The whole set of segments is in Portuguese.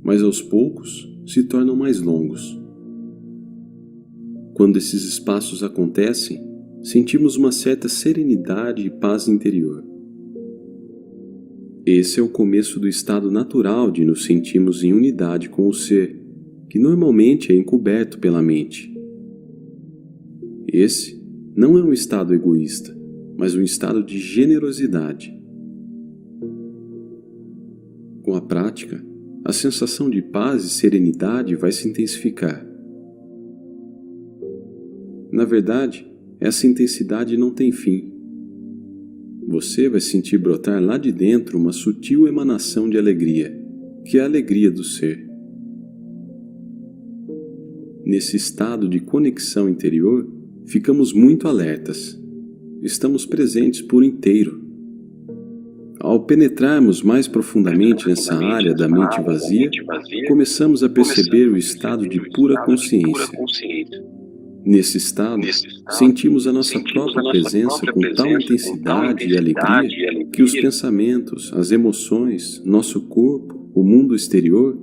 mas aos poucos se tornam mais longos. Quando esses espaços acontecem, sentimos uma certa serenidade e paz interior. Esse é o começo do estado natural de nos sentirmos em unidade com o ser, que normalmente é encoberto pela mente. Esse não é um estado egoísta, mas um estado de generosidade. Com a prática, a sensação de paz e serenidade vai se intensificar. Na verdade, essa intensidade não tem fim. Você vai sentir brotar lá de dentro uma sutil emanação de alegria, que é a alegria do ser. Nesse estado de conexão interior, ficamos muito alertas. Estamos presentes por inteiro. Ao penetrarmos mais profundamente nessa área da mente vazia, começamos a perceber o estado de pura consciência. Nesse estado, sentimos a nossa própria presença com tal intensidade e alegria que os pensamentos, as emoções, nosso corpo, o mundo exterior,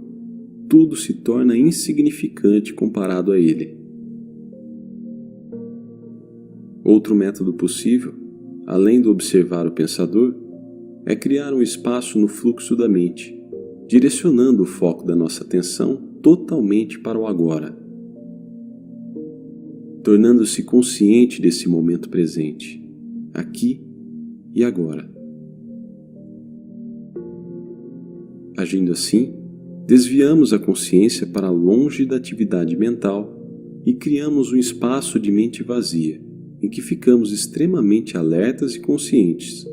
tudo se torna insignificante comparado a ele. Outro método possível, além do observar o pensador, é criar um espaço no fluxo da mente, direcionando o foco da nossa atenção totalmente para o agora, tornando-se consciente desse momento presente, aqui e agora. Agindo assim, desviamos a consciência para longe da atividade mental e criamos um espaço de mente vazia, em que ficamos extremamente alertas e conscientes.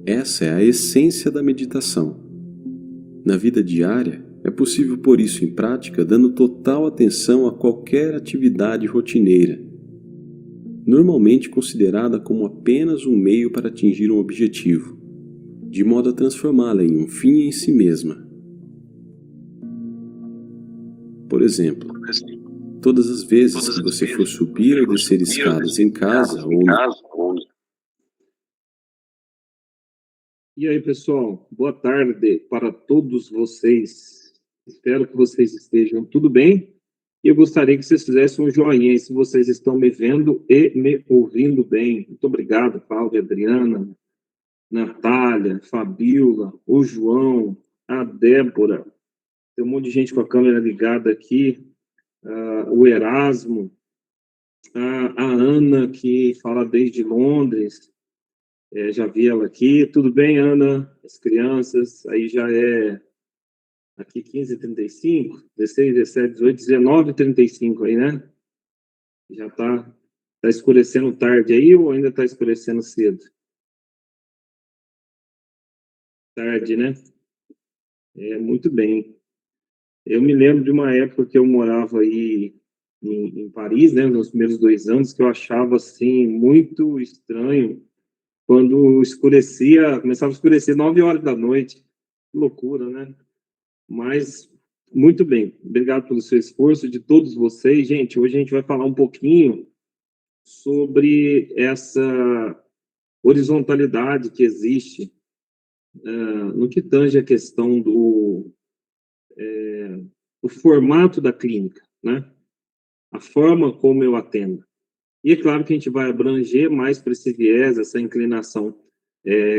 Essa é a essência da meditação. Na vida diária, é possível pôr isso em prática dando total atenção a qualquer atividade rotineira, normalmente considerada como apenas um meio para atingir um objetivo, de modo a transformá-la em um fim em si mesma. Por exemplo, todas as vezes que você for subir ou descer escadas em casa ou E aí, pessoal, boa tarde para todos vocês. Espero que vocês estejam tudo bem. E eu gostaria que vocês fizessem um joinha aí se vocês estão me vendo e me ouvindo bem. Muito obrigado, Cláudia, Adriana, Natália, Fabiola, o João, a Débora. Tem um monte de gente com a câmera ligada aqui. O Erasmo, a Ana, que fala desde Londres. Já vi ela aqui. Tudo bem, Ana? As crianças, aí já é aqui 15h35, 16, 17, 18, 19h35 aí, né? Já tá escurecendo tarde aí ou ainda tá escurecendo cedo? Tarde, né? Muito bem. Eu me lembro de uma época que eu morava aí em Paris, né, nos primeiros 2 anos, que eu achava, assim, muito estranho quando começava a escurecer 9 horas da noite. Que loucura, né? Mas, muito bem. Obrigado pelo seu esforço, de todos vocês. Gente, hoje a gente vai falar um pouquinho sobre essa horizontalidade que existe no que tange a questão do formato da clínica, né? A forma como eu atendo. E é claro que a gente vai abranger mais para esse viés, essa inclinação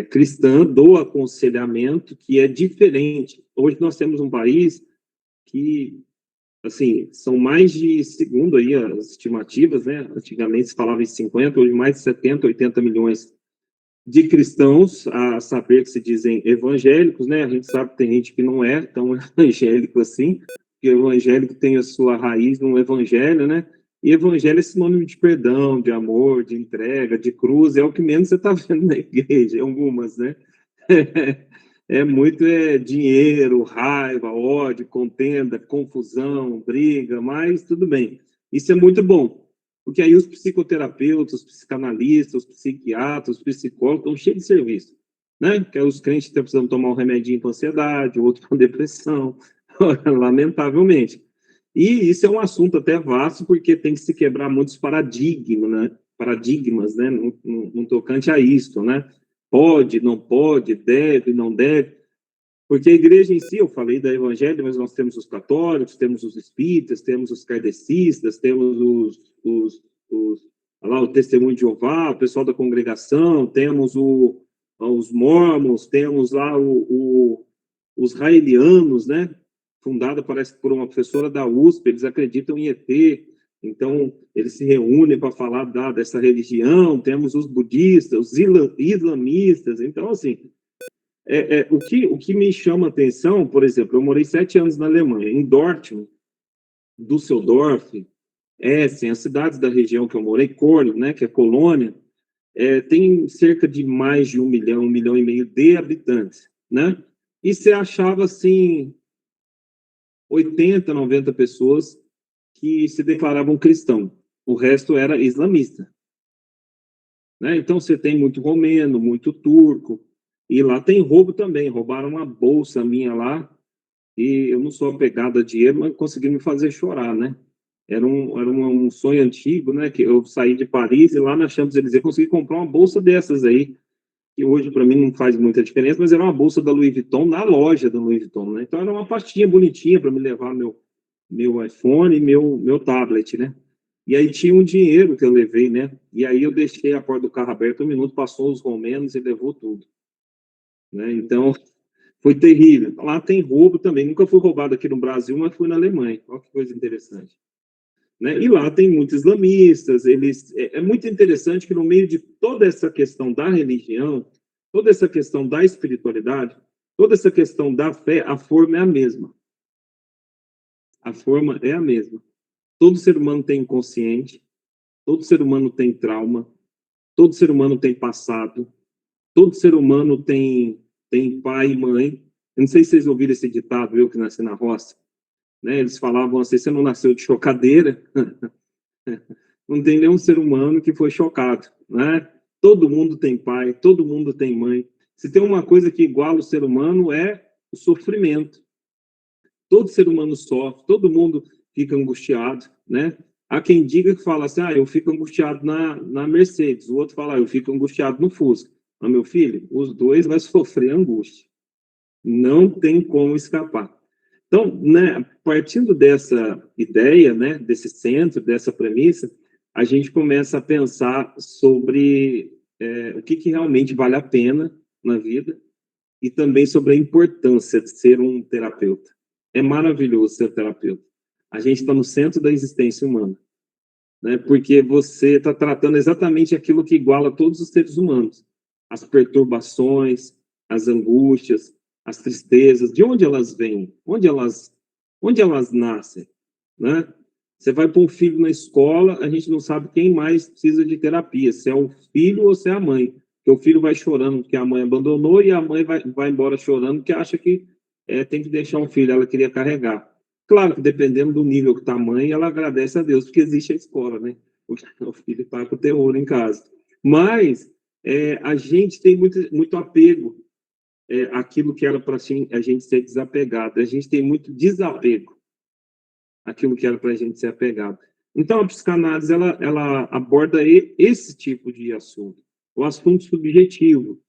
cristã do aconselhamento, que é diferente. Hoje nós temos um país que, assim, são mais de, segundo aí as estimativas, né? Antigamente se falava em 50, hoje mais de 70, 80 milhões de cristãos, a saber que se dizem evangélicos, né? A gente sabe que tem gente que não é tão evangélico assim, que o evangélico tem a sua raiz no evangelho, né? E evangelho é sinônimo de perdão, de amor, de entrega, de cruz, é o que menos você está vendo na igreja, algumas, né? Muito dinheiro, raiva, ódio, contenda, confusão, briga, mas tudo bem. Isso é muito bom, porque aí os psicoterapeutas, os psicanalistas, os psiquiatras, os psicólogos estão cheios de serviço, né? Porque os crentes estão precisando tomar um remedinho para ansiedade, outro para depressão, lamentavelmente. E isso é um assunto até vasto, porque tem que se quebrar muitos paradigmas, né? No tocante a isto, né? Pode, não pode, deve, não deve. Porque a igreja em si, eu falei da evangélica, mas nós temos os católicos, temos os espíritas, temos os kardecistas, temos lá, o Testemunho de Jeová, o pessoal da congregação, temos os mormons, temos lá os raelianos, né? Fundada, parece, por uma professora da USP, eles acreditam em ET, então eles se reúnem para falar dessa religião, temos os budistas, os islamistas, então, assim, o que me chama a atenção, por exemplo, eu morei 7 anos na Alemanha, em Dortmund, Düsseldorf, Essen, as cidades da região que eu morei, Köln, né, que é Colônia, tem cerca de mais de 1 milhão e meio de habitantes, né? E você achava, assim, 80, 90 pessoas que se declaravam cristão. O resto era islamista, né? Então, você tem muito romeno, muito turco, e lá tem roubo também. Roubaram uma bolsa minha lá, e eu não sou apegado a dinheiro, mas conseguiram me fazer chorar, né? Era um sonho antigo, né? Que eu saí de Paris e lá na Champs-Élysées consegui comprar uma bolsa dessas aí, que hoje para mim não faz muita diferença, mas era uma bolsa da Louis Vuitton, na loja da Louis Vuitton, né? Então era uma pastinha bonitinha para me levar meu iPhone e meu tablet, né? E aí tinha um dinheiro que eu levei, né? E aí eu deixei a porta do carro aberta 1 minuto, passou os romenos e levou tudo, né? Então foi terrível. Lá tem roubo também. Nunca fui roubado aqui no Brasil, mas fui na Alemanha. Olha que coisa interessante, né? E lá tem muitos islamistas. É muito interessante que no meio de toda essa questão da religião, toda essa questão da espiritualidade, toda essa questão da fé, a forma é a mesma. A forma é a mesma. Todo ser humano tem inconsciente, todo ser humano tem trauma, todo ser humano tem passado, todo ser humano tem pai e mãe. Eu não sei se vocês ouviram esse ditado, eu que nasci na roça, né? Eles falavam assim: você não nasceu de chocadeira. Não tem nenhum ser humano que foi chocado, né? Todo mundo tem pai, todo mundo tem mãe. Se tem uma coisa que iguala o ser humano é o sofrimento. Todo ser humano sofre, todo mundo fica angustiado, né? Há quem diga que fala assim: eu fico angustiado na Mercedes. O outro fala: eu fico angustiado no Fusca. Mas, meu filho, os dois vão sofrer angústia. Não tem como escapar. Então, né, partindo dessa ideia, né, desse centro, dessa premissa, a gente começa a pensar sobre o que realmente vale a pena na vida e também sobre a importância de ser um terapeuta. É maravilhoso ser terapeuta. A gente está no centro da existência humana, né, porque você está tratando exatamente aquilo que iguala todos os seres humanos. As perturbações, as angústias, as tristezas, de onde elas vêm, onde elas nascem, né? Você vai pôr um filho na escola, a gente não sabe quem mais precisa de terapia, se é o filho ou se é a mãe, porque o filho vai chorando porque a mãe abandonou e a mãe vai embora chorando porque acha que tem que deixar um filho, ela queria carregar. Claro que dependendo do nível que está a mãe, ela agradece a Deus, porque existe a escola, né? O filho está com terror em casa. Mas a gente tem muito apego aquilo que era para a gente ser desapegado. A gente tem muito desapego àquilo que era para a gente ser apegado. Então, a psicanálise ela aborda esse tipo de assunto, o assunto subjetivo.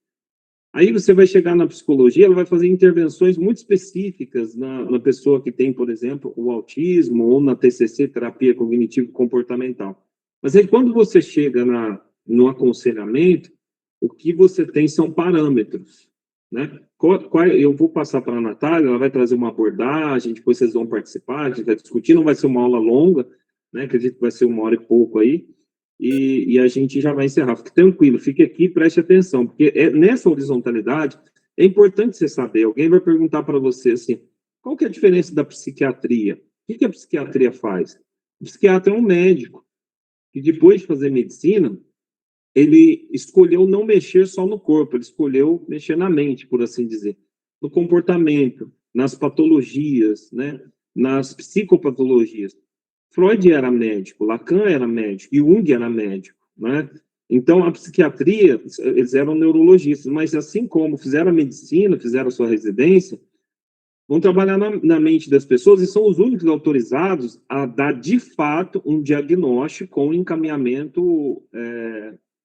Aí você vai chegar na psicologia, ela vai fazer intervenções muito específicas na pessoa que tem, por exemplo, o autismo, ou na TCC, terapia cognitivo-comportamental. Mas aí, quando você chega no aconselhamento, o que você tem são parâmetros, né? Eu vou passar para a Natália, ela vai trazer uma abordagem, depois vocês vão participar, a gente vai discutir, não vai ser uma aula longa, né? Acredito que vai ser 1 hora e pouco aí, e a gente já vai encerrar. Fique tranquilo, fique aqui e preste atenção, porque nessa horizontalidade é importante você saber. Alguém vai perguntar para você assim: qual que é a diferença da psiquiatria? O que a psiquiatria faz? O psiquiatra é um médico que, depois de fazer medicina, ele escolheu não mexer só no corpo, ele escolheu mexer na mente, por assim dizer, no comportamento, nas patologias, né? Nas psicopatologias. Freud era médico, Lacan era médico, Jung era médico, né? Então, a psiquiatria, eles eram neurologistas, mas assim como fizeram a medicina, fizeram a sua residência, vão trabalhar na mente das pessoas e são os únicos autorizados a dar, de fato, um diagnóstico com encaminhamento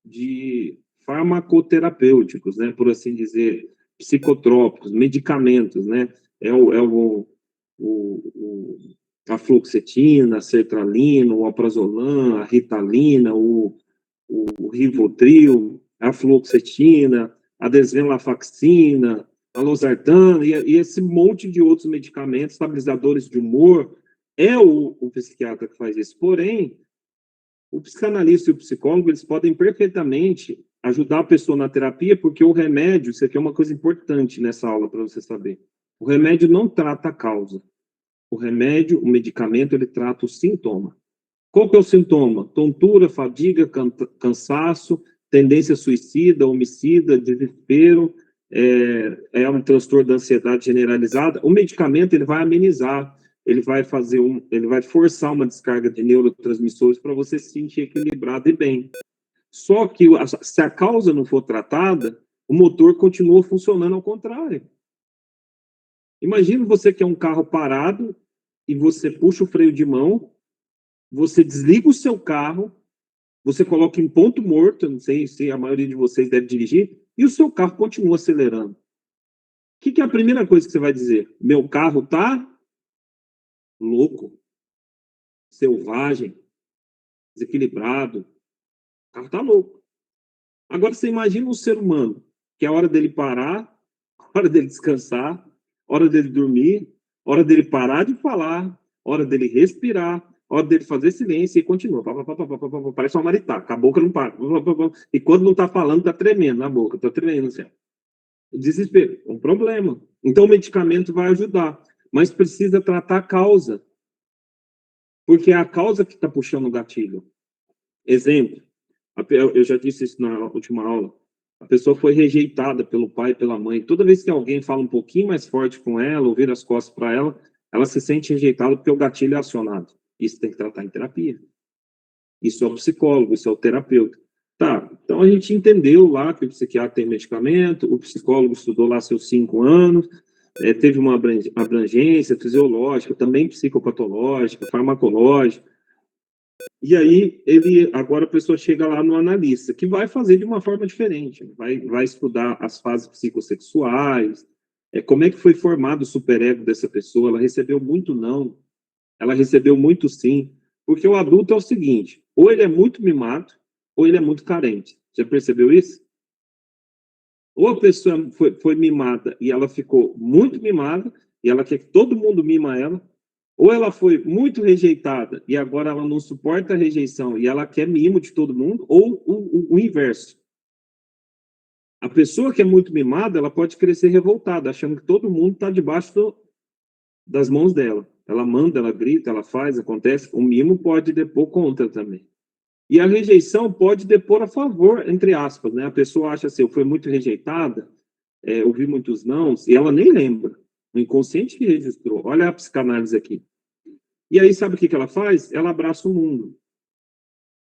de farmacoterapêuticos, né, por assim dizer, psicotrópicos, medicamentos, né? A fluoxetina, a sertralina, o alprazolam, a ritalina, o Rivotril, a fluoxetina, a desvenlafaxina, a losartana e esse monte de outros medicamentos, estabilizadores de humor. É o psiquiatra que faz isso. Porém, o psicanalista e o psicólogo, eles podem perfeitamente ajudar a pessoa na terapia, porque o remédio, isso aqui é uma coisa importante nessa aula para você saber. O remédio não trata a causa. O remédio, o medicamento, ele trata o sintoma. Qual que é o sintoma? Tontura, fadiga, cansaço, tendência suicida, homicida, desespero, é um transtorno da ansiedade generalizada. O medicamento, ele vai amenizar, ele vai forçar uma descarga de neurotransmissores para você se sentir equilibrado e bem. Só que se a causa não for tratada, o motor continua funcionando ao contrário. Imagina você que é um carro parado e você puxa o freio de mão, você desliga o seu carro, você coloca em ponto morto, não sei se a maioria de vocês deve dirigir, e o seu carro continua acelerando. O que é a primeira coisa que você vai dizer? Meu carro está louco, selvagem, desequilibrado. O carro está louco. Agora você imagina um ser humano, que é a hora dele parar, a hora dele descansar, a hora dele dormir, a hora dele parar de falar, a hora dele respirar, a hora dele fazer silêncio e continua. Parece uma maritaca, a boca não para. E quando não está falando, está tremendo na boca, está tremendo. Assim. Desespero, um problema. Então o medicamento vai ajudar, mas precisa tratar a causa. Porque é a causa que está puxando o gatilho. Exemplo, eu já disse isso na última aula, a pessoa foi rejeitada pelo pai e pela mãe. Toda vez que alguém fala um pouquinho mais forte com ela, ou vira as costas para ela, ela se sente rejeitada porque o gatilho é acionado. Isso tem que tratar em terapia. Isso é o psicólogo, isso é o terapeuta. Tá, então a gente entendeu lá que o psiquiatra tem medicamento, o psicólogo estudou lá seus 5 anos, teve uma abrangência fisiológica, também psicopatológica, farmacológica. E aí, agora a pessoa chega lá no analista, que vai fazer de uma forma diferente, vai estudar as fases psicossexuais, como é que foi formado o superego dessa pessoa, ela recebeu muito não, ela recebeu muito sim, porque o adulto é o seguinte, ou ele é muito mimado, ou ele é muito carente. Já percebeu isso? Ou a pessoa foi mimada e ela ficou muito mimada, e ela quer que todo mundo mima ela, ou ela foi muito rejeitada e agora ela não suporta a rejeição e ela quer mimo de todo mundo, ou o inverso. A pessoa que é muito mimada, ela pode crescer revoltada, achando que todo mundo está debaixo das mãos dela. Ela manda, ela grita, ela faz, acontece. O mimo pode depor contra também. E a rejeição pode depor a favor, entre aspas, né? A pessoa acha assim, eu fui muito rejeitada, ouvi muitos nãos, e ela nem lembra. O inconsciente que registrou. Olha a psicanálise aqui. E aí, sabe o que ela faz? Ela abraça o mundo.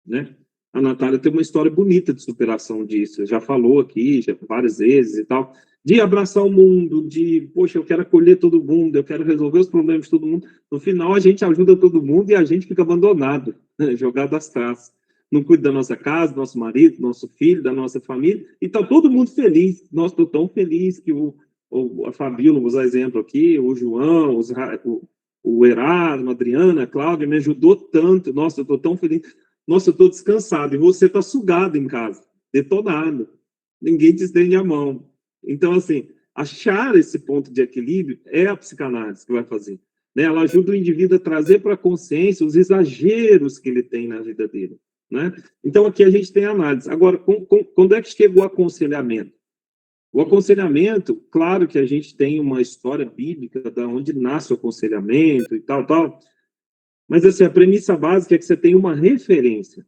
Né? A Natália tem uma história bonita de superação disso. Já falou aqui, já várias vezes e tal. De abraçar o mundo, poxa, eu quero acolher todo mundo, eu quero resolver os problemas de todo mundo. No final, a gente ajuda todo mundo e a gente fica abandonado, né? Jogado às traças. Não cuida da nossa casa, do nosso marido, do nosso filho, da nossa família. E está todo mundo feliz. Nossa, estou tão feliz que a Fabíola, vou usar exemplo aqui, o João, o Erasmo, a Adriana, a Cláudia, me ajudou tanto. Nossa, eu estou tão feliz. Nossa, eu estou descansado. E você está sugado em casa, detonado. Ninguém te estende a mão. Então, assim, achar esse ponto de equilíbrio é a psicanálise que vai fazer. Né? Ela ajuda o indivíduo a trazer para a consciência os exageros que ele tem na vida dele. Né? Então, aqui a gente tem a análise. Agora, quando é que chegou o aconselhamento? O aconselhamento, claro que a gente tem uma história bíblica de onde nasce o aconselhamento e tal, mas assim, a premissa básica é que você tem uma referência.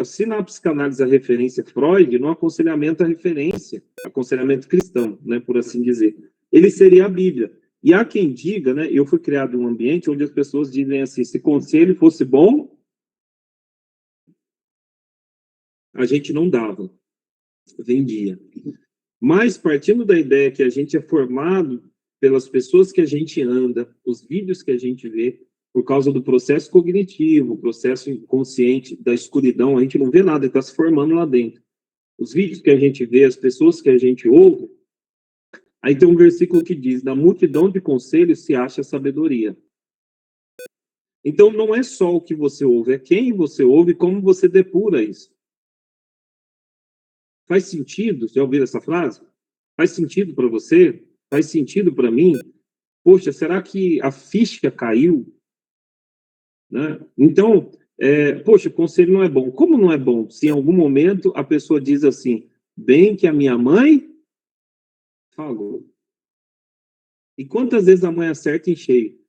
Se na psicanálise a referência é Freud, no aconselhamento a referência, aconselhamento cristão, né, por assim dizer, ele seria a Bíblia. E há quem diga, né, eu fui criado em um ambiente onde as pessoas dizem assim, se conselho fosse bom, a gente não dava, vendia. Mas partindo da ideia que a gente é formado pelas pessoas que a gente anda, os vídeos que a gente vê, por causa do processo cognitivo, processo inconsciente da escuridão, a gente não vê nada, está se formando lá dentro. Os vídeos que a gente vê, as pessoas que a gente ouve, Aí tem um versículo que diz: na multidão de conselhos se acha sabedoria. Então, não é só o que você ouve, é quem você ouve e como você depura isso. Faz sentido? Já ouviram essa frase? Faz sentido para você? Faz sentido para mim? Poxa, será que a ficha caiu? Né? Então, poxa, conselho não é bom. Como não é bom? Se em algum momento a pessoa diz assim, bem que a minha mãe falou. E quantas vezes a mãe acerta em cheio?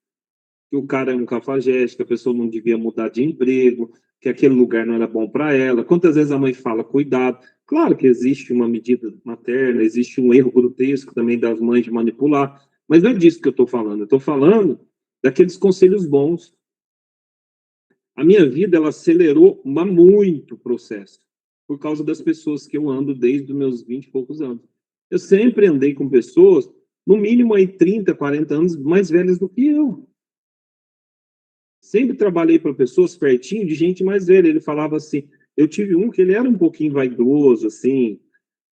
Que o cara é um cafajeste, que a pessoa não devia mudar de emprego, que aquele lugar não era bom para ela. Quantas vezes a mãe fala, cuidado. Claro que existe uma medida materna, existe um erro grotesco também das mães de manipular, mas não é disso que eu estou falando. Eu estou falando daqueles conselhos bons. A minha vida, ela acelerou muito o processo, por causa das pessoas que eu ando desde os meus 20 e poucos anos. Eu sempre andei com pessoas, no mínimo aí 30, 40 anos mais velhas do que eu. Sempre trabalhei para pessoas pertinho de gente mais velha. Ele falava assim, eu tive um que ele era um pouquinho vaidoso, assim,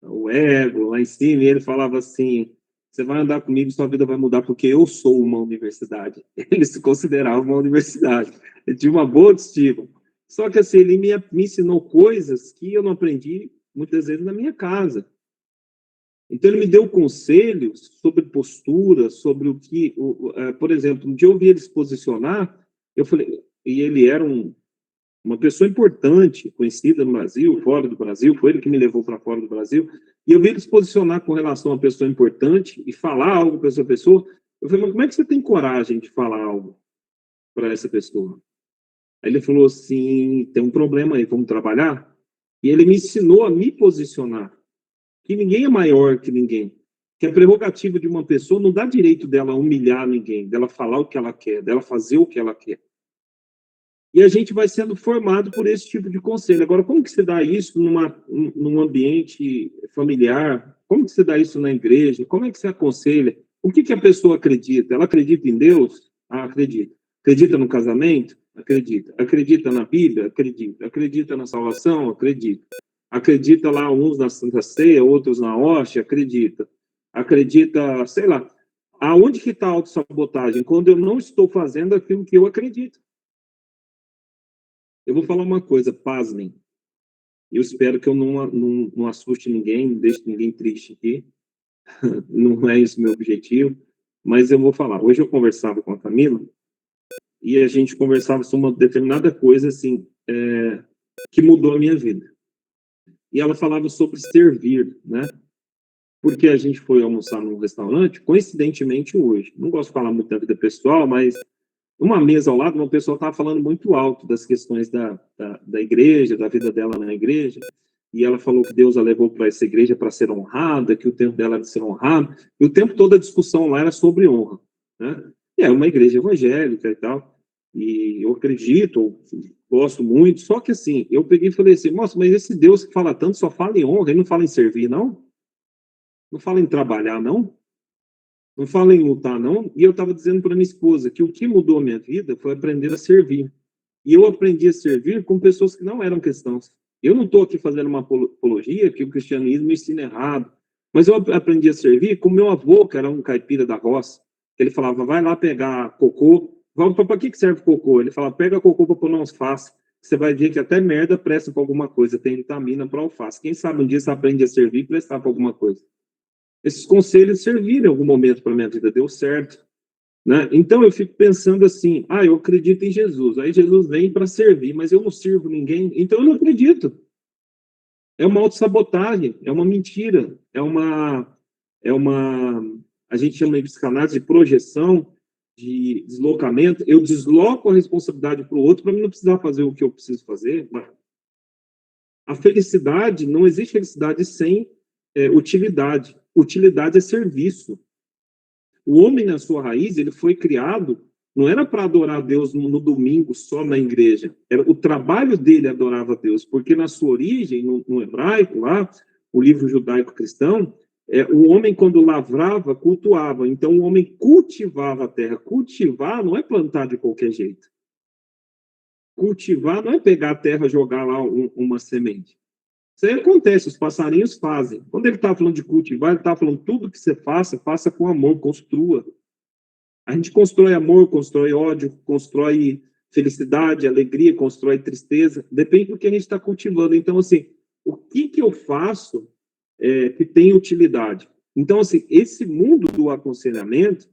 o ego lá em cima, e ele falava assim, você vai andar comigo, sua vida vai mudar, porque eu sou uma universidade. Ele se considerava uma universidade. Ele tinha uma boa autoestima. Só que assim, ele me ensinou coisas que eu não aprendi muitas vezes na minha casa. Então ele me deu conselhos sobre postura, sobre o que, por exemplo, um dia eu ouvi ele se posicionar, eu falei, e ele era uma pessoa importante, conhecida no Brasil, fora do Brasil, foi ele que me levou para fora do Brasil, e eu vi ele se posicionar com relação a uma pessoa importante e falar algo para essa pessoa. Eu falei, mas como é que você tem coragem de falar algo para essa pessoa? Aí ele falou assim, tem um problema aí, vamos trabalhar? E ele me ensinou a me posicionar, que ninguém é maior que ninguém, que a prerrogativa de uma pessoa não dá direito dela humilhar ninguém, dela falar o que ela quer, dela fazer o que ela quer. E a gente vai sendo formado por esse tipo de conselho. Agora, como que você dá isso num ambiente familiar? Como que você dá isso na igreja? Como é que você aconselha? O que a pessoa acredita? Ela acredita em Deus? Ah, acredita. Acredita no casamento? Acredita. Acredita na Bíblia? Acredita. Acredita na salvação? Acredita. Acredita lá uns na Santa Ceia, outros na hóstia? Acredita. Acredita, sei lá. Aonde que está a autossabotagem? Quando eu não estou fazendo aquilo que eu acredito. Eu vou falar uma coisa, pasmem. Eu espero que eu não assuste ninguém, não deixe ninguém triste aqui. Não é esse o meu objetivo. Mas eu vou falar. Hoje eu conversava com a Camila e a gente conversava sobre uma determinada coisa, assim, que mudou a minha vida. E ela falava sobre servir, né? Porque a gente foi almoçar num restaurante, coincidentemente hoje. Não gosto de falar muito da vida pessoal, mas uma mesa ao lado, uma pessoa estava falando muito alto das questões da igreja, da vida dela na igreja, e ela falou que Deus a levou para essa igreja para ser honrada, que o tempo dela era de ser honrado, e o tempo todo a discussão lá era sobre honra, né? E é uma igreja evangélica e tal, e eu acredito, gosto muito, só que assim, eu peguei e falei assim, nossa, mas esse Deus que fala tanto só fala em honra, ele não fala em servir, não? Não fala em trabalhar, não? Não fala em lutar, não. E eu estava dizendo para minha esposa que o que mudou a minha vida foi aprender a servir. E eu aprendi a servir com pessoas que não eram cristãos. Eu não estou aqui fazendo uma apologia que o cristianismo ensina errado. Mas eu aprendi a servir com meu avô, que era um caipira da roça. Ele falava, vai lá pegar cocô. Para que serve cocô? Ele falava, pega cocô para pôr na alface. Você vai ver que até merda presta para alguma coisa. Tem vitamina para alface. Quem sabe um dia você aprende a servir e prestar para alguma coisa. Esses conselhos serviram em algum momento para a minha vida, deu certo. Né? Então eu fico pensando assim, eu acredito em Jesus, aí Jesus vem para servir, mas eu não sirvo ninguém, então eu não acredito. É uma autossabotagem, é uma mentira, a gente chama em psicanálise de projeção, de deslocamento. Eu desloco a responsabilidade para o outro para não precisar fazer o que eu preciso fazer. A felicidade, não existe felicidade sem utilidade. Utilidade é serviço. O homem, na sua raiz, ele foi criado, não era para adorar a Deus no domingo, só na igreja. O trabalho dele adorava a Deus, porque na sua origem, no hebraico, lá, o livro judaico-cristão, o homem, quando lavrava, cultuava. Então, o homem cultivava a terra. Cultivar não é plantar de qualquer jeito. Cultivar não é pegar a terra e jogar lá uma semente. Isso aí acontece, os passarinhos fazem. Quando ele está falando de cultivar, ele está falando tudo que você faça, faça com amor, construa. A gente constrói amor, constrói ódio, constrói felicidade, alegria, constrói tristeza. Depende do que a gente está cultivando. Então, assim, o que eu faço que tem utilidade? Então, assim, esse mundo do aconselhamento,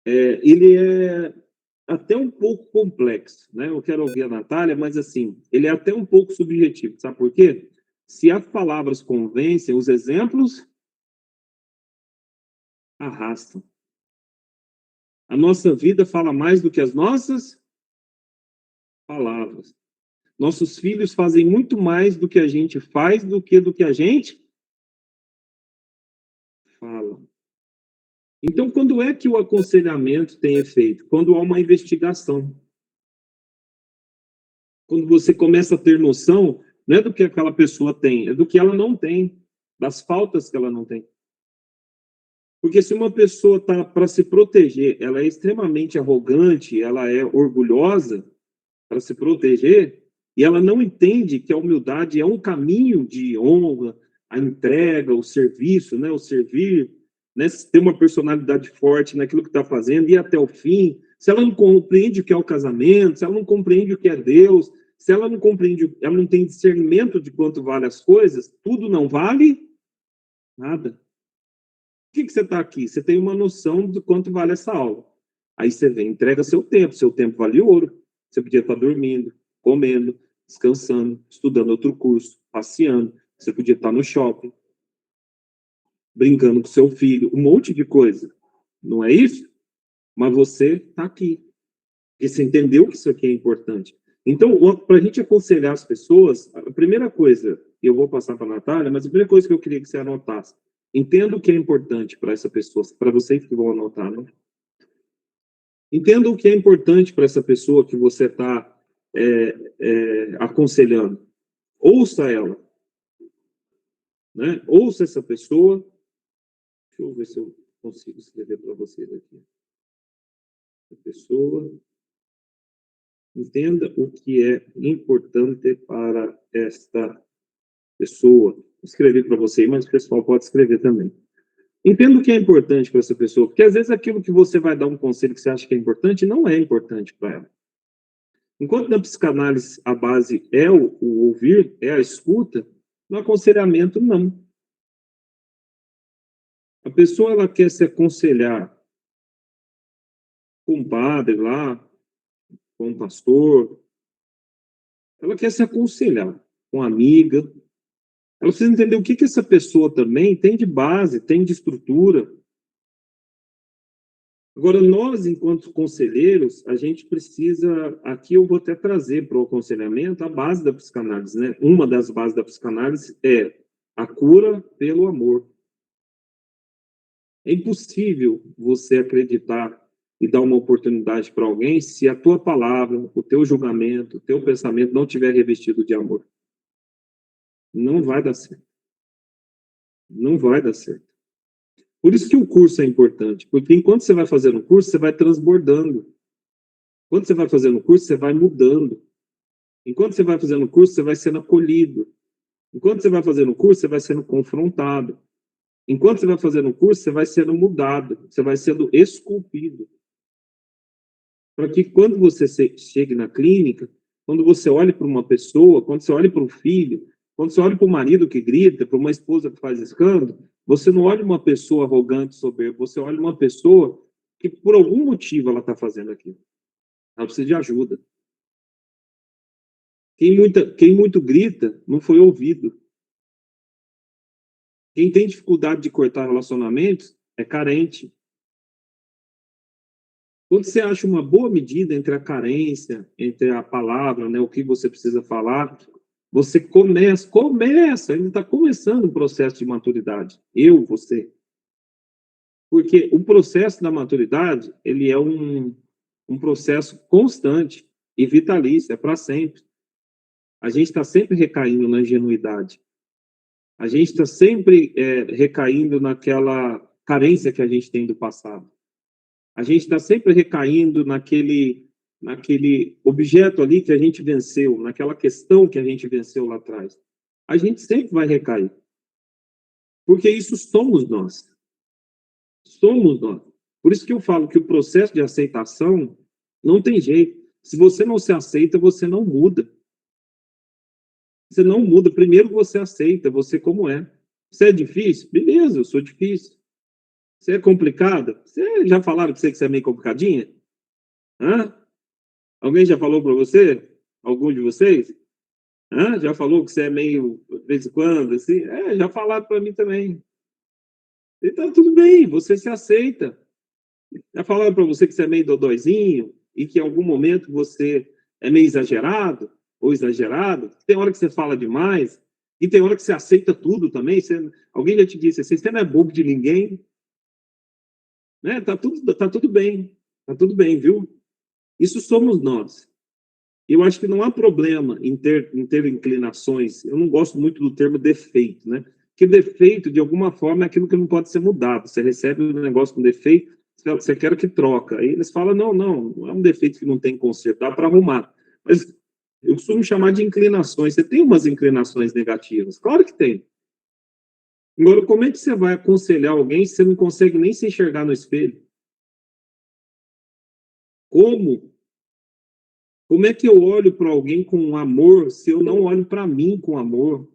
ele é até um pouco complexo, né? Eu quero ouvir a Natália, mas, assim, ele é até um pouco subjetivo. Sabe por quê? Se as palavras convencem, os exemplos arrastam. A nossa vida fala mais do que as nossas palavras. Nossos filhos fazem muito mais do que a gente faz do que a gente fala. Então, quando é que o aconselhamento tem efeito? Quando há uma investigação. Quando você começa a ter noção, não é do que aquela pessoa tem, é do que ela não tem, das faltas que ela não tem. Porque se uma pessoa está para se proteger, ela é extremamente arrogante, ela é orgulhosa para se proteger, e ela não entende que a humildade é um caminho de honra, a entrega, o serviço, né, o servir, né, ter uma personalidade forte naquilo que está fazendo, ir até o fim. Se ela não compreende o que é o casamento, se ela não compreende o que é Deus, se ela não compreende, ela não tem discernimento de quanto vale as coisas, tudo não vale nada. Por que você está aqui? Você tem uma noção de quanto vale essa aula. Aí você vem, entrega seu tempo vale ouro. Você podia estar dormindo, comendo, descansando, estudando outro curso, passeando. Você podia estar no shopping, brincando com seu filho, um monte de coisa. Não é isso? Mas você está aqui. Porque você entendeu que isso aqui é importante. Então, para a gente aconselhar as pessoas, a primeira coisa, eu vou passar para a Natália, mas a primeira coisa que eu queria que você anotasse, entenda o que é importante para essa pessoa, para vocês que vão anotar, né? Entenda o que é importante para essa pessoa que você está aconselhando. Ouça ela. Né? Ouça essa pessoa. Deixa eu ver se eu consigo escrever para vocês aqui. A pessoa. Entenda o que é importante para esta pessoa. Escrevi para você, mas o pessoal pode escrever também. Entenda o que é importante para essa pessoa, porque às vezes aquilo que você vai dar um conselho que você acha que é importante, não é importante para ela. Enquanto na psicanálise a base é o ouvir, é a escuta, no aconselhamento, não. A pessoa ela quer se aconselhar com um padre lá, com um pastor, ela quer se aconselhar com uma amiga, ela precisa entender o que essa pessoa também tem de base, tem de estrutura. Agora, nós, enquanto conselheiros, a gente precisa, aqui eu vou até trazer para o aconselhamento a base da psicanálise, né? Uma das bases da psicanálise é a cura pelo amor. É impossível você acreditar e dar uma oportunidade para alguém se a tua palavra, o teu julgamento, o teu pensamento não tiver revestido de amor. Não vai dar certo. Não vai dar certo. Por isso que o curso é importante, porque enquanto você vai fazendo o curso, você vai transbordando. Quando você vai fazendo o curso, você vai mudando. Enquanto você vai fazendo o curso, você vai sendo acolhido. Enquanto você vai fazendo o curso, você vai sendo confrontado. Enquanto você vai fazendo o curso, você vai sendo mudado. Você vai sendo esculpido. Para que quando você chegue na clínica, quando você olhe para uma pessoa, quando você olhe para um filho, quando você olhe para o marido que grita, para uma esposa que faz escândalo, você não olha uma pessoa arrogante, soberba, você olha uma pessoa que por algum motivo ela está fazendo aquilo. Ela precisa de ajuda. Quem muito grita não foi ouvido. Quem tem dificuldade de cortar relacionamentos é carente. Quando você acha uma boa medida entre a carência, entre a palavra, né, o que você precisa falar, você começa, ainda está começando o processo de maturidade. Você. Porque o processo da maturidade, ele é um processo constante e vitalício, é para sempre. A gente está sempre recaindo na ingenuidade. A gente está sempre recaindo naquela carência que a gente tem do passado. A gente está sempre recaindo naquele objeto ali que a gente venceu, naquela questão que a gente venceu lá atrás. a gente sempre vai recair. Porque isso somos nós. Somos nós. Por isso que eu falo que o processo de aceitação não tem jeito. Se você não se aceita, você não muda. Você não muda. Primeiro você aceita você como é. Você é difícil? Beleza, eu sou difícil. Você é complicada? Você já falaram que você é meio complicadinha? Hã? Alguém já falou para você? Algum de vocês? Hã? Já falou que você é meio, de vez em quando, assim? Já falaram para mim também. E tá tudo bem, você se aceita. Já falaram para você que você é meio dodóizinho e que em algum momento você é meio exagerado ou exagerado? Tem hora que você fala demais e tem hora que você aceita tudo também. Alguém já te disse assim, você não é bobo de ninguém, né? Tá tudo bem, tá tudo bem, viu? Isso somos nós. Eu acho que não há problema em ter inclinações. Eu não gosto muito do termo defeito, né? Porque defeito, de alguma forma, é aquilo que não pode ser mudado. Você recebe um negócio com defeito, você quer que troca. Aí eles falam, não é um defeito que não tem conserto, dá para arrumar. Mas eu costumo chamar de inclinações. Você tem umas inclinações negativas? Claro que tem. Agora, como é que você vai aconselhar alguém se você não consegue nem se enxergar no espelho? Como? Como é que eu olho para alguém com amor se eu não olho para mim com amor?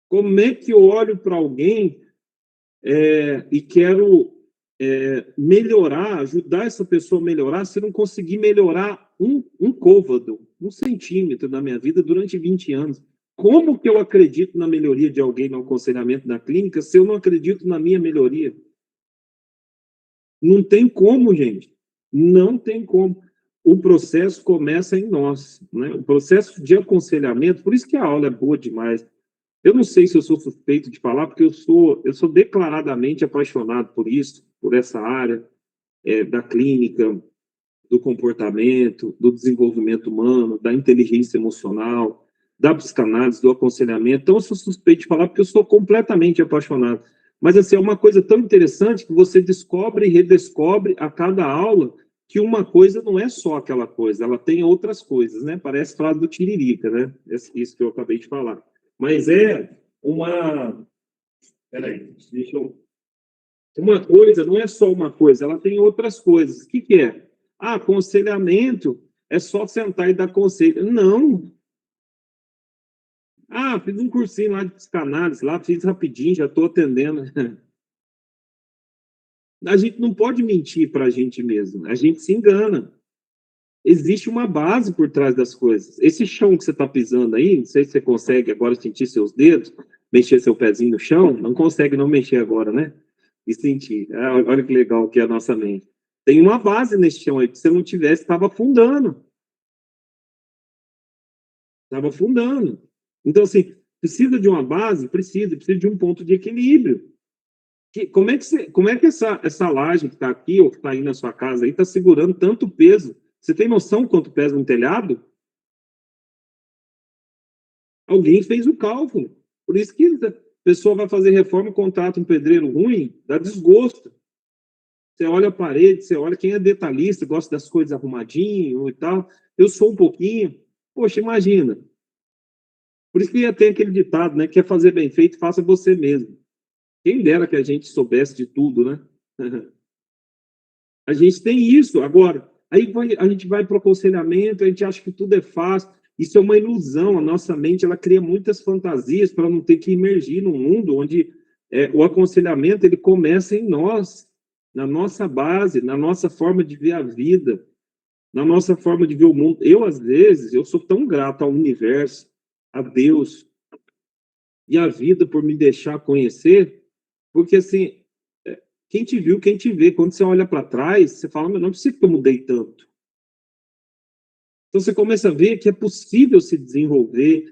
Como é que eu olho para alguém e quero melhorar, ajudar essa pessoa a melhorar, se eu não conseguir melhorar um côvado, 1 centímetro da minha vida durante 20 anos? Como que eu acredito na melhoria de alguém no aconselhamento da clínica se eu não acredito na minha melhoria? Não tem como, gente. Não tem como. O processo começa em nós, né? O processo de aconselhamento, por isso que a aula é boa demais. Eu não sei se eu sou suspeito de falar, porque eu sou declaradamente apaixonado por isso, por essa área da clínica, do comportamento, do desenvolvimento humano, da inteligência emocional, da psicanálise, do aconselhamento. Então, eu sou suspeito de falar porque eu sou completamente apaixonado. Mas, assim, é uma coisa tão interessante que você descobre e redescobre a cada aula que uma coisa não é só aquela coisa, ela tem outras coisas, né? Parece frase do Tiririca, né? Isso que eu acabei de falar. Mas é uma... Peraí, deixa eu... Uma coisa não é só uma coisa, ela tem outras coisas. O que é? Aconselhamento é só sentar e dar conselho. Não. Fiz um cursinho lá de psicanálise, lá fiz rapidinho, já estou atendendo. A gente não pode mentir para a gente mesmo, a gente se engana. Existe uma base por trás das coisas. Esse chão que você está pisando aí, não sei se você consegue agora sentir seus dedos, mexer seu pezinho no chão, não consegue não mexer agora, né? E sentir. Olha que legal que é a nossa mente. Tem uma base nesse chão aí, se você não tivesse, estava afundando. Estava afundando. Então, assim, precisa de uma base? Precisa de um ponto de equilíbrio. Como é que essa laje que está aqui, ou que está aí na sua casa, está segurando tanto peso? Você tem noção quanto pesa um telhado? Alguém fez o cálculo. Por isso que a pessoa vai fazer reforma, contrata um pedreiro ruim, dá desgosto. Você olha a parede, você olha quem é detalhista, gosta das coisas arrumadinho e tal. Eu sou um pouquinho. Poxa, imagina. Por isso que tem aquele ditado, né? Quer fazer bem feito, faça você mesmo. Quem dera que a gente soubesse de tudo, né? A gente tem isso. Agora, a gente vai para o aconselhamento, a gente acha que tudo é fácil. Isso é uma ilusão. A nossa mente ela cria muitas fantasias para não ter que emergir num mundo onde o aconselhamento ele começa em nós, na nossa base, na nossa forma de ver a vida, na nossa forma de ver o mundo. Às vezes, eu sou tão grato ao universo, a Deus e à vida por me deixar conhecer, porque assim, quem te viu, quem te vê, quando você olha para trás, você fala, não é possível que eu mudei tanto. Então você começa a ver que é possível se desenvolver,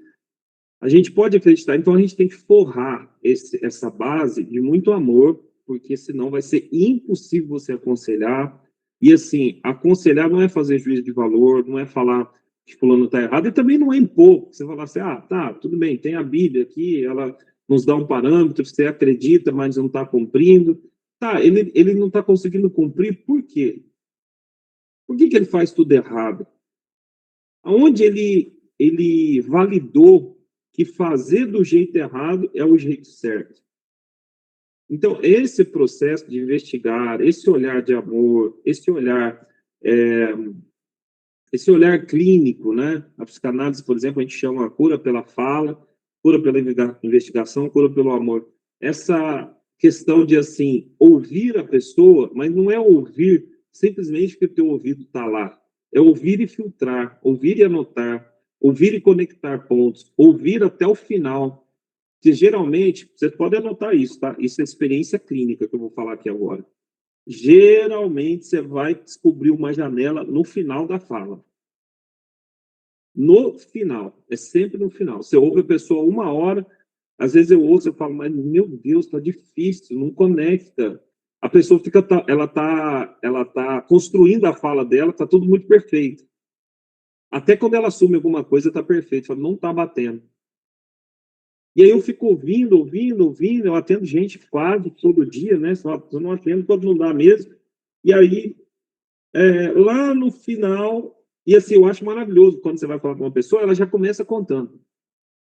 a gente pode acreditar, então a gente tem que forrar essa base de muito amor, porque senão vai ser impossível você aconselhar. E assim, aconselhar não é fazer juízo de valor, não é falar que fulano está errado, e também não é impor. Você falar assim, tá, tudo bem, tem a Bíblia aqui, ela nos dá um parâmetro, você acredita, mas não está cumprindo. Tá, ele não está conseguindo cumprir, por quê? Por que ele faz tudo errado? Aonde ele validou que fazer do jeito errado é o jeito certo. Então, esse processo de investigar, esse olhar de amor, esse olhar clínico, né? A psicanálise, por exemplo, a gente chama a cura pela fala, cura pela investigação, cura pelo amor. Essa questão de, assim, ouvir a pessoa, mas não é ouvir simplesmente porque o teu ouvido está lá. É ouvir e filtrar, ouvir e anotar, ouvir e conectar pontos, ouvir até o final. Que geralmente, você pode anotar isso, tá? Isso é experiência clínica que eu vou falar aqui agora. Geralmente, você vai descobrir uma janela no final da fala. No final, é sempre no final. Você ouve a pessoa 1 hora, às vezes eu ouço e falo, mas meu Deus, tá difícil, não conecta. A pessoa fica, ela tá construindo a fala dela, tá tudo muito perfeito. Até quando ela assume alguma coisa, tá perfeito, fala, não tá batendo. E aí eu fico ouvindo, eu atendo gente quase todo dia, né? Só eu não atendo quando não dá mesmo. E aí, lá no final, e assim, eu acho maravilhoso quando você vai falar com uma pessoa, ela já começa contando.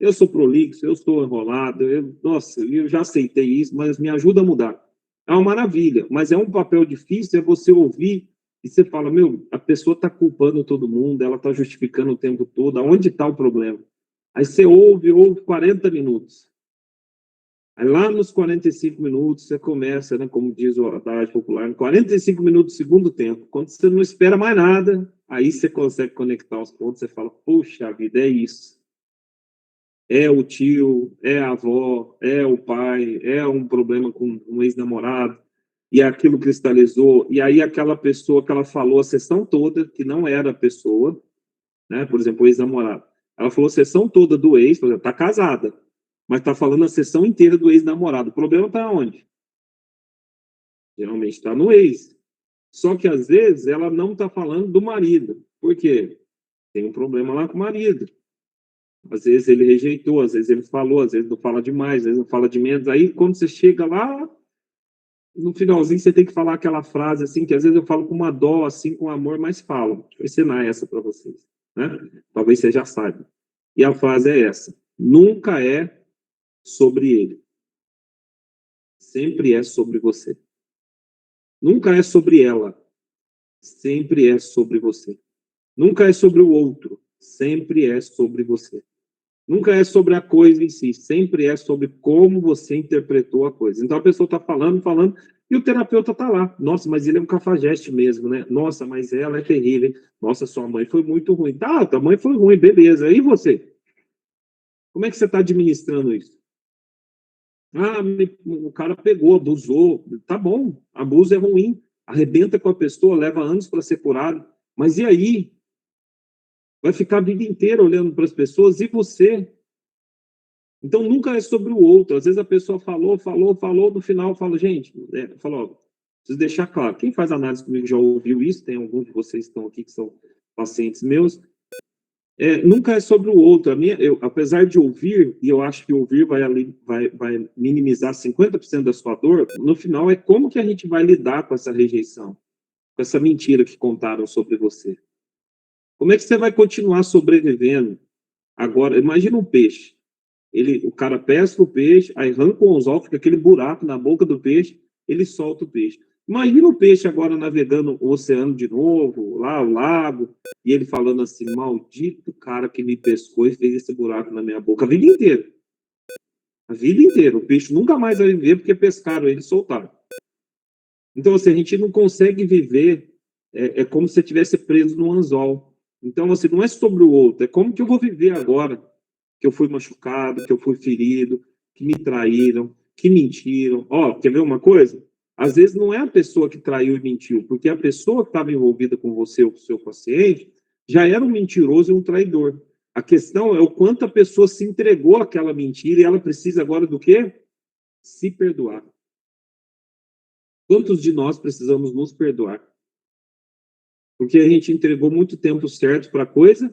Eu sou prolixo, eu estou enrolado, nossa, eu já aceitei isso, mas me ajuda a mudar. É uma maravilha, mas é um papel difícil, é você ouvir e você fala, meu, a pessoa está culpando todo mundo, ela está justificando o tempo todo, aonde está o problema? Aí você ouve 40 minutos. Aí lá nos 45 minutos você começa, né, como diz a adagio popular, em 45 minutos do segundo tempo, quando você não espera mais nada, aí você consegue conectar os pontos, você fala, puxa vida, é isso. É o tio, é a avó, é o pai, é um problema com um ex-namorado, e aquilo cristalizou, e aí aquela pessoa que ela falou a sessão toda, que não era a pessoa, né, por exemplo, o ex-namorado, ela falou a sessão toda do ex, por exemplo, está casada, mas está falando a sessão inteira do ex-namorado. O problema está onde? Geralmente está no ex. Só que, às vezes, ela não está falando do marido. Por quê? Tem um problema lá com o marido. Às vezes ele rejeitou, às vezes ele falou, às vezes não fala demais, às vezes não fala de menos. Aí, quando você chega lá, no finalzinho, você tem que falar aquela frase, assim, que às vezes eu falo com uma dó, assim, com amor, mas falo. Deixa eu ensinar essa para vocês, né? Talvez você já saiba. E a frase é essa. Nunca é sobre ele. Sempre é sobre você. Nunca é sobre ela. Sempre é sobre você. Nunca é sobre o outro. Sempre é sobre você. Nunca é sobre a coisa em si, sempre é sobre como você interpretou a coisa. Então a pessoa está falando, e o terapeuta está lá. Nossa, mas ele é um cafajeste mesmo, né? Nossa, mas ela é terrível. Hein? Nossa, sua mãe foi muito ruim. Tá, tua mãe foi ruim, beleza. E você? Como é que você está administrando isso? Ah, o cara pegou, abusou. Tá bom, abuso é ruim. Arrebenta com a pessoa, leva anos para ser curado. Mas e aí? Vai ficar a vida inteira olhando para as pessoas e você? Então, nunca é sobre o outro. Às vezes a pessoa falou, no final fala, gente, falou, preciso deixar claro, quem faz análise comigo já ouviu isso, tem alguns de vocês que estão aqui que são pacientes meus, nunca é sobre o outro. Apesar de ouvir, e eu acho que ouvir vai minimizar 50% da sua dor, no final é como que a gente vai lidar com essa rejeição, com essa mentira que contaram sobre você. Como é que você vai continuar sobrevivendo? Agora, imagina um peixe. O cara pesca o peixe, aí arranca o anzol, fica aquele buraco na boca do peixe, ele solta o peixe. Imagina o peixe agora navegando o oceano de novo, lá o lago, e ele falando assim, maldito cara que me pescou e fez esse buraco na minha boca a vida inteira. A vida inteira. O peixe nunca mais vai viver porque pescaram ele e soltaram. Então, assim, a gente não consegue viver, é como se você estivesse preso no anzol. Então, assim, não é sobre o outro, é como que eu vou viver agora que eu fui machucado, que eu fui ferido, que me traíram, que mentiram. Ó, quer ver uma coisa? Às vezes não é a pessoa que traiu e mentiu, porque a pessoa que estava envolvida com você ou com o seu paciente já era um mentiroso e um traidor. A questão é o quanto a pessoa se entregou àquela mentira e ela precisa agora do quê? Se perdoar. Quantos de nós precisamos nos perdoar? Porque a gente entregou muito tempo certo para coisa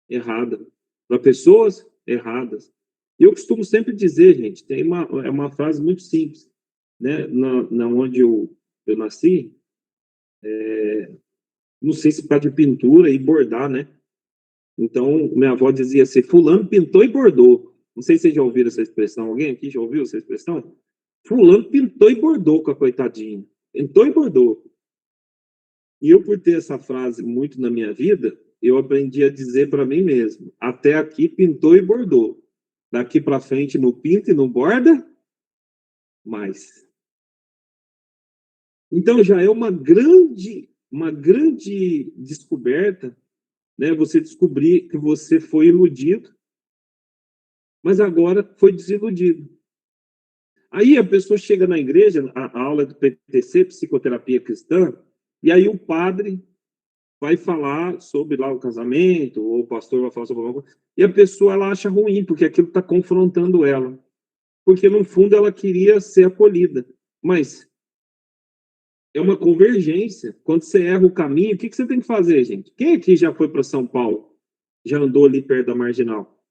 errada, para pessoas erradas. E eu costumo sempre dizer, gente, é uma frase muito simples, né? Na onde eu nasci, não sei se para de pintura e bordar, né? Então, minha avó dizia assim, fulano pintou e bordou. Não sei se vocês já ouviram essa expressão. Alguém aqui já ouviu essa expressão? Fulano pintou e bordou com a coitadinha. Pintou e bordou. E eu, por ter essa frase muito na minha vida, eu aprendi a dizer para mim mesmo, até aqui pintou e bordou. Daqui para frente não pinta e não borda mais. Então já é uma grande descoberta, né? Você descobrir que você foi iludido, mas agora foi desiludido. Aí a pessoa chega na igreja, a aula do PTC, Psicoterapia Cristã, e aí o padre vai falar sobre lá o casamento, ou o pastor vai falar sobre alguma coisa, e a pessoa ela acha ruim, porque aquilo está confrontando ela. Porque no fundo ela queria ser acolhida. Mas é uma convergência. Quando você erra o caminho, o que você tem que fazer, gente? Quem aqui já foi para São Paulo? Já andou ali perto da Marginal?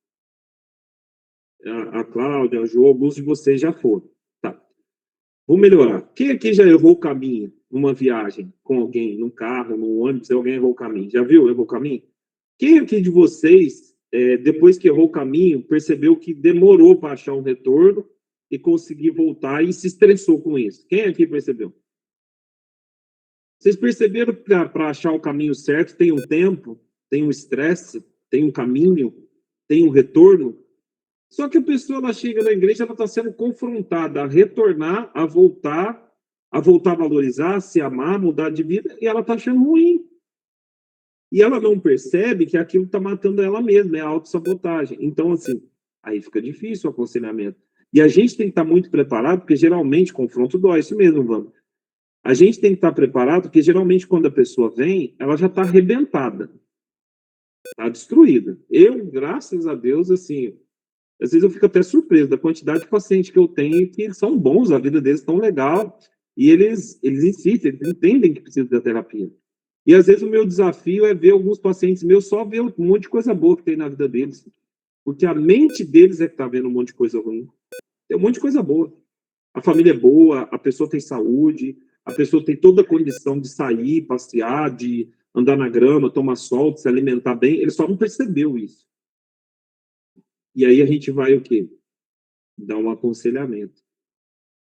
A Cláudia, a Jo, alguns de vocês já foram. Tá. Vou melhorar. Quem aqui já errou o caminho numa viagem com alguém, num carro, num ônibus, alguém errou o caminho? Já viu? Errou o caminho? Quem aqui de vocês, depois que errou o caminho, percebeu que demorou para achar um retorno e conseguir voltar e se estressou com isso? Quem aqui percebeu? Vocês perceberam que para achar o caminho certo tem um tempo, tem um estresse, tem um caminho, tem um retorno? Só que a pessoa ela chega na igreja, ela está sendo confrontada a retornar, a voltar a valorizar, a se amar, mudar de vida, e ela está achando ruim. E ela não percebe que aquilo está matando ela mesma, é a autossabotagem. Então, assim, aí fica difícil o aconselhamento. E a gente tem que estar muito preparado, porque geralmente confronto dói, isso mesmo, vamos. A gente tem que estar preparado, porque geralmente quando a pessoa vem, ela já está arrebentada, está destruída. Eu, graças a Deus, assim, às vezes eu fico até surpreso da quantidade de pacientes que eu tenho que são bons, a vida deles tão legal, e eles insistem, eles entendem que precisam da terapia. E às vezes o meu desafio é ver alguns pacientes meus só ver um monte de coisa boa que tem na vida deles, porque a mente deles é que está vendo um monte de coisa ruim. Tem um monte de coisa boa. A família é boa, a pessoa tem saúde, a pessoa tem toda a condição de sair, passear, de andar na grama, tomar sol, de se alimentar bem, ele só não percebeu isso. E aí a gente vai o quê? Dar um aconselhamento.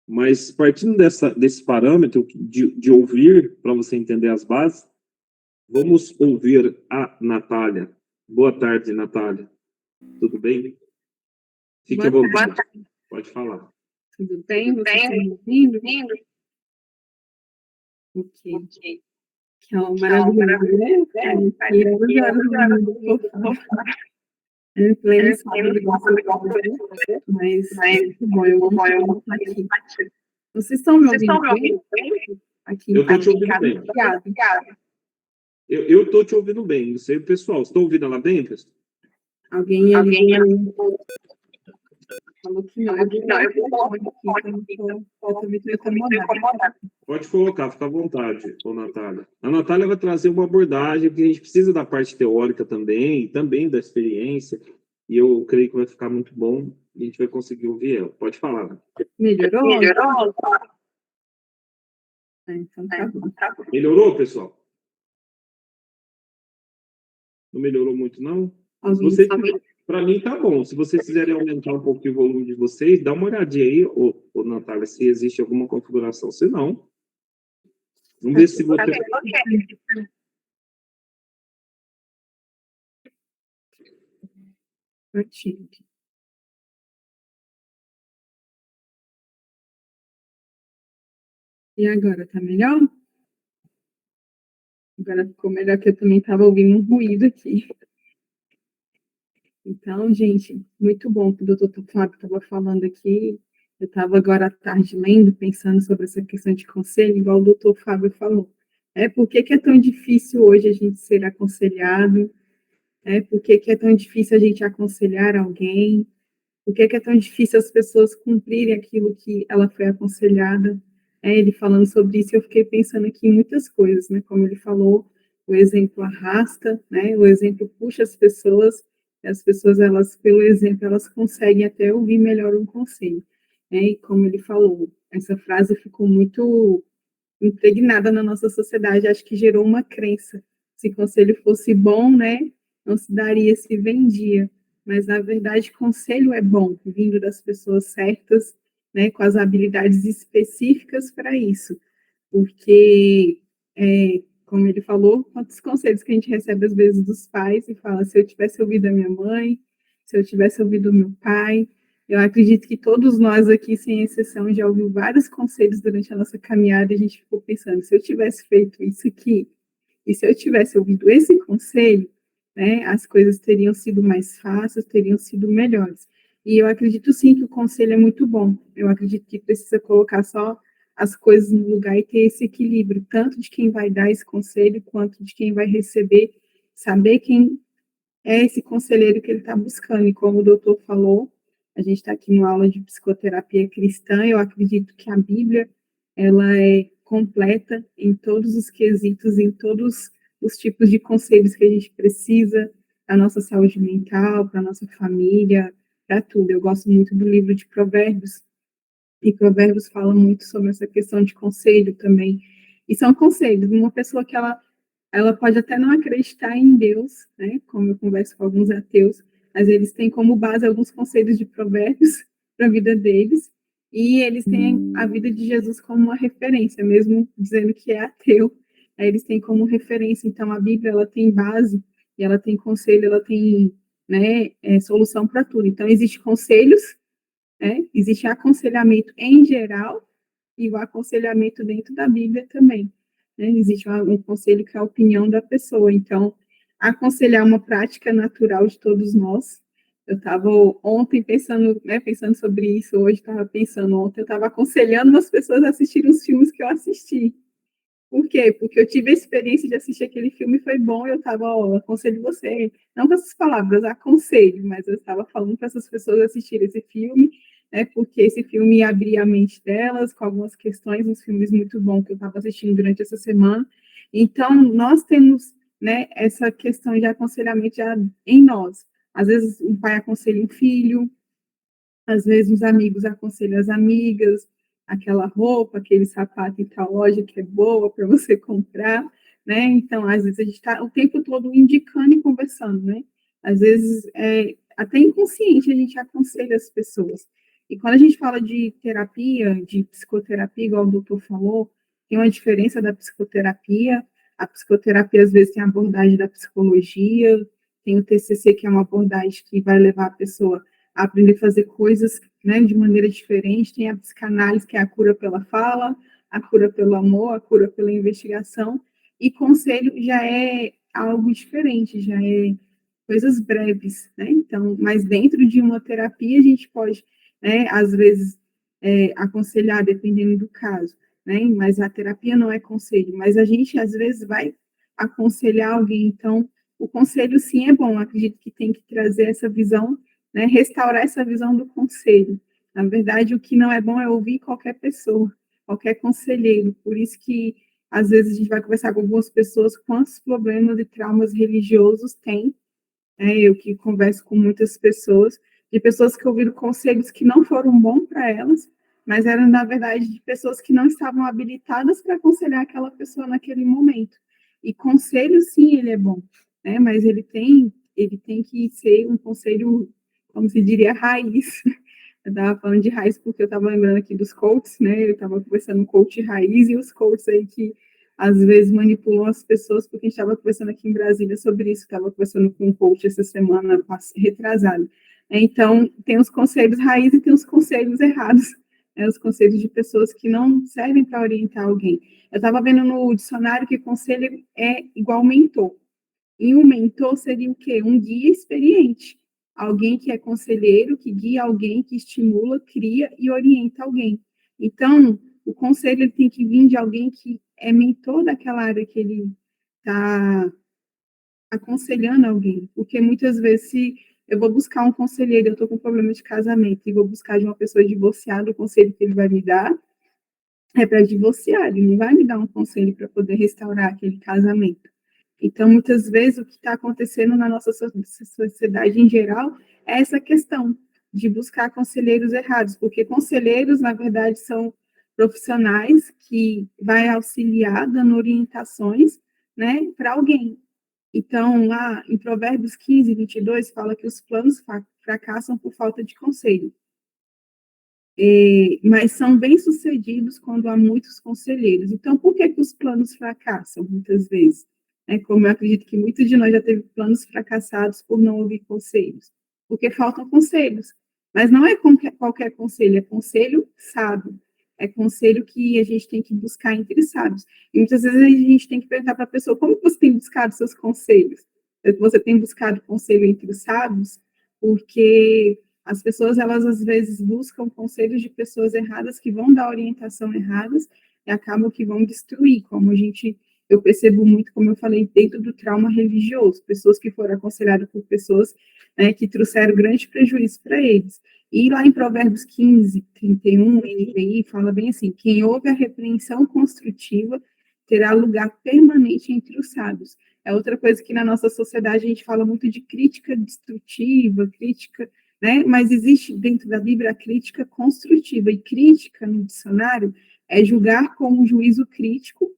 Mas partindo desse parâmetro de ouvir, para você entender as bases, vamos ouvir a Natália. Boa tarde, Natália. Tudo bem? Fique à vontade. Pode falar. Tudo bem? Você está me ouvindo? Ok. Que é uma maravilha, né? E eu em pleno sábado, mas muito bom, eu vou estar aqui. Vocês estão me ouvindo bem? Aqui eu estou te ouvindo bem. Eu estou te ouvindo bem, não sei o pessoal. Estão ouvindo ela bem, pessoal? Alguém falou que não. Eu também estou incomodada. Pode colocar, fica à vontade, Natália. A Natália vai trazer uma abordagem, porque a gente precisa da parte teórica também, e também da experiência, e eu creio que vai ficar muito bom, e a gente vai conseguir ouvir ela. Pode falar. Né? Melhorou? Então tá bom. Melhorou, pessoal? Não melhorou muito, não? Para mim tá bom. Se vocês quiserem aumentar um pouquinho o volume de vocês, dá uma olhadinha aí, Natália, se existe alguma configuração. Se não, vamos ver se você... E agora, tá melhor? Agora ficou melhor, que eu também estava ouvindo um ruído aqui. Então, gente, muito bom que o doutor Fábio estava falando aqui. Eu estava agora à tarde lendo, pensando sobre essa questão de conselho, igual o doutor Fábio falou. Por que é tão difícil hoje a gente ser aconselhado? Por que é tão difícil a gente aconselhar alguém? Por que é tão difícil as pessoas cumprirem aquilo que ela foi aconselhada? Ele falando sobre isso, eu fiquei pensando aqui em muitas coisas, né? Como ele falou, o exemplo arrasta, né? O exemplo puxa as pessoas, elas, pelo exemplo, elas conseguem até ouvir melhor um conselho. E como ele falou, essa frase ficou muito impregnada na nossa sociedade, acho que gerou uma crença. Se conselho fosse bom, né? não se daria se vendia. Mas, na verdade, conselho é bom, vindo das pessoas certas, né, com as habilidades específicas para isso. Porque, como ele falou, quantos conselhos que a gente recebe às vezes dos pais e fala, se eu tivesse ouvido a minha mãe, se eu tivesse ouvido o meu pai, eu acredito que todos nós aqui, sem exceção, já ouvimos vários conselhos durante a nossa caminhada e a gente ficou pensando, se eu tivesse feito isso aqui, e se eu tivesse ouvido esse conselho, né, as coisas teriam sido mais fáceis, teriam sido melhores. E eu acredito sim que o conselho é muito bom. Eu acredito que precisa colocar só as coisas no lugar e ter esse equilíbrio, tanto de quem vai dar esse conselho, quanto de quem vai receber, saber quem é esse conselheiro que ele está buscando. E como o doutor falou, a gente está aqui numa aula de psicoterapia cristã, eu acredito que a Bíblia, ela é completa em todos os quesitos, em todos os tipos de conselhos que a gente precisa, para a nossa saúde mental, para a nossa família, para tudo. Eu gosto muito do livro de Provérbios, e Provérbios fala muito sobre essa questão de conselho também. E são conselhos, uma pessoa que ela pode até não acreditar em Deus, né? Como eu converso com alguns ateus, mas eles têm como base alguns conselhos de Provérbios para a vida deles, e eles têm a vida de Jesus como uma referência, mesmo dizendo que é ateu, eles têm como referência. Então, a Bíblia, ela tem base, e ela tem conselho, ela tem, né, solução para tudo. Então, existem conselhos, né? Existe aconselhamento em geral e o aconselhamento dentro da Bíblia também, né? Existe um conselho que é a opinião da pessoa. Então, aconselhar uma prática natural de todos nós. Eu estava ontem pensando, né, pensando sobre isso, hoje estava pensando, ontem eu estava aconselhando as pessoas a assistirem os filmes que eu assisti. Por quê? Porque eu tive a experiência de assistir aquele filme, foi bom, eu estava, aconselho você, não com essas palavras, aconselho, mas eu estava falando para essas pessoas assistirem esse filme, né, porque esse filme abria a mente delas com algumas questões, uns filmes muito bons que eu estava assistindo durante essa semana. Então, nós temos, né, essa questão de aconselhamento já em nós. Às vezes, um pai aconselha um filho, às vezes os amigos aconselham as amigas, aquela roupa, aquele sapato em tal loja que é boa para você comprar, né? Então, às vezes a gente está o tempo todo indicando e conversando, né? Às vezes, até inconsciente, a gente aconselha as pessoas. E quando a gente fala de terapia, de psicoterapia, igual o doutor falou, tem uma diferença da psicoterapia. A psicoterapia, às vezes, tem a abordagem da psicologia, tem o TCC, que é uma abordagem que vai levar a pessoa aprender a fazer coisas, né, de maneira diferente. Tem a psicanálise, que é a cura pela fala, a cura pelo amor, a cura pela investigação, e conselho já é algo diferente, já é coisas breves, né? Então, mas dentro de uma terapia a gente pode, né, às vezes, aconselhar, dependendo do caso, né? Mas a terapia não é conselho, mas a gente às vezes vai aconselhar alguém. Então, o conselho sim é bom, acredito que tem que trazer essa visão, né, restaurar essa visão do conselho. Na verdade, o que não é bom é ouvir qualquer pessoa, qualquer conselheiro. Por isso que, às vezes, a gente vai conversar com algumas pessoas quantos problemas e traumas religiosos têm. Eu que converso com muitas pessoas, de pessoas que ouviram conselhos que não foram bons para elas, mas eram, na verdade, de pessoas que não estavam habilitadas para aconselhar aquela pessoa naquele momento. E conselho, sim, ele é bom, né? Mas ele tem que ser um conselho, como se diria, raiz. Eu estava falando de raiz porque eu estava lembrando aqui dos coaches, né? Eu estava conversando com coach raiz e os coaches aí que às vezes manipulam as pessoas, porque a gente estava conversando aqui em Brasília sobre isso, estava conversando com um coach essa semana retrasada. Então, tem os conselhos raiz e tem os conselhos errados, né? Os conselhos de pessoas que não servem para orientar alguém. Eu estava vendo no dicionário que conselho é igual mentor. E um mentor seria o quê? Um guia experiente. Alguém que é conselheiro, que guia alguém, que estimula, cria e orienta alguém. Então, o conselho ele tem que vir de alguém que é mentor daquela área que ele está aconselhando alguém. Porque muitas vezes, se eu vou buscar um conselheiro, eu estou com problema de casamento, e vou buscar de uma pessoa divorciada, o conselho que ele vai me dar é para divorciar, ele não vai me dar um conselho para poder restaurar aquele casamento. Então, muitas vezes, o que está acontecendo na nossa sociedade em geral é essa questão de buscar conselheiros errados, porque conselheiros, na verdade, são profissionais que vai auxiliar, dando orientações, né, para alguém. Então, lá em Provérbios 15, 22, fala que os planos fracassam por falta de conselho. Mas são bem-sucedidos quando há muitos conselheiros. Então, por que que os planos fracassam, muitas vezes? Como eu acredito que muitos de nós já teve planos fracassados por não ouvir conselhos. Porque faltam conselhos. Mas não é qualquer conselho, é conselho sábio. É conselho que a gente tem que buscar entre sábios. E muitas vezes a gente tem que perguntar para a pessoa, como você tem buscado seus conselhos? Você tem buscado conselho entre os sábios? Porque as pessoas, elas às vezes buscam conselhos de pessoas erradas que vão dar orientação erradas e acabam que vão destruir, eu percebo muito, como eu falei, dentro do trauma religioso, pessoas que foram aconselhadas por pessoas, né, que trouxeram grande prejuízo para eles. E lá em Provérbios 15, 31, NVI, fala bem assim, quem ouve a repreensão construtiva terá lugar permanente entre os sábios. É outra coisa que na nossa sociedade a gente fala muito de crítica destrutiva, crítica, né? Mas existe dentro da Bíblia a crítica construtiva, e crítica no dicionário é julgar com um juízo crítico,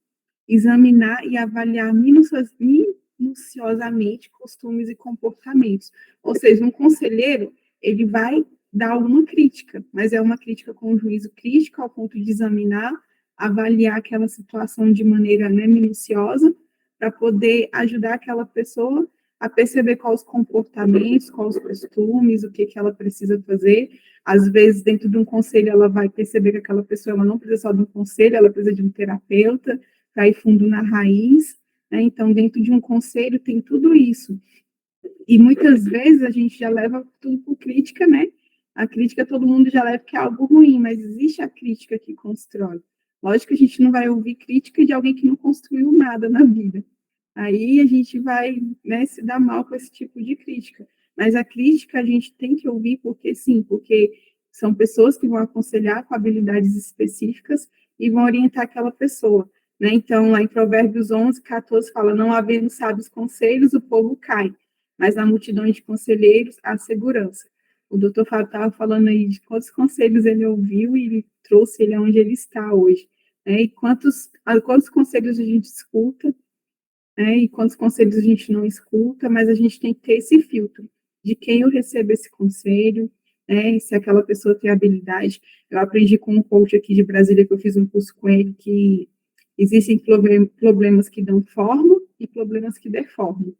examinar e avaliar minuciosamente costumes e comportamentos. Ou seja, um conselheiro, ele vai dar alguma crítica, mas é uma crítica com um juízo crítico ao ponto de examinar, avaliar aquela situação de maneira, né, minuciosa, para poder ajudar aquela pessoa a perceber quais os comportamentos, quais os costumes, o que ela precisa fazer. Às vezes, dentro de um conselho, ela vai perceber que aquela pessoa ela não precisa só de um conselho, ela precisa de um terapeuta, para ir fundo na raiz. Né? Então, dentro de um conselho, tem tudo isso. E muitas vezes a gente já leva tudo por crítica, né? A crítica todo mundo já leva que é algo ruim, mas existe a crítica que constrói. Lógico que a gente não vai ouvir crítica de alguém que não construiu nada na vida. Aí a gente vai, né, se dar mal com esse tipo de crítica. Mas a crítica a gente tem que ouvir porque sim, porque são pessoas que vão aconselhar com habilidades específicas e vão orientar aquela pessoa. Né? Então, lá em Provérbios 11, 14, fala, não havendo sábios conselhos, o povo cai, mas na multidão de conselheiros há segurança. O doutor Fábio estava falando aí de quantos conselhos ele ouviu e ele trouxe ele aonde ele está hoje. Né? E quantos conselhos a gente escuta, né? E quantos conselhos a gente não escuta, mas a gente tem que ter esse filtro de quem eu recebo esse conselho, né? Se aquela pessoa tem habilidade. Eu aprendi com um coach aqui de Brasília, que eu fiz um curso com ele, que existem problemas que dão forma e problemas que deformam.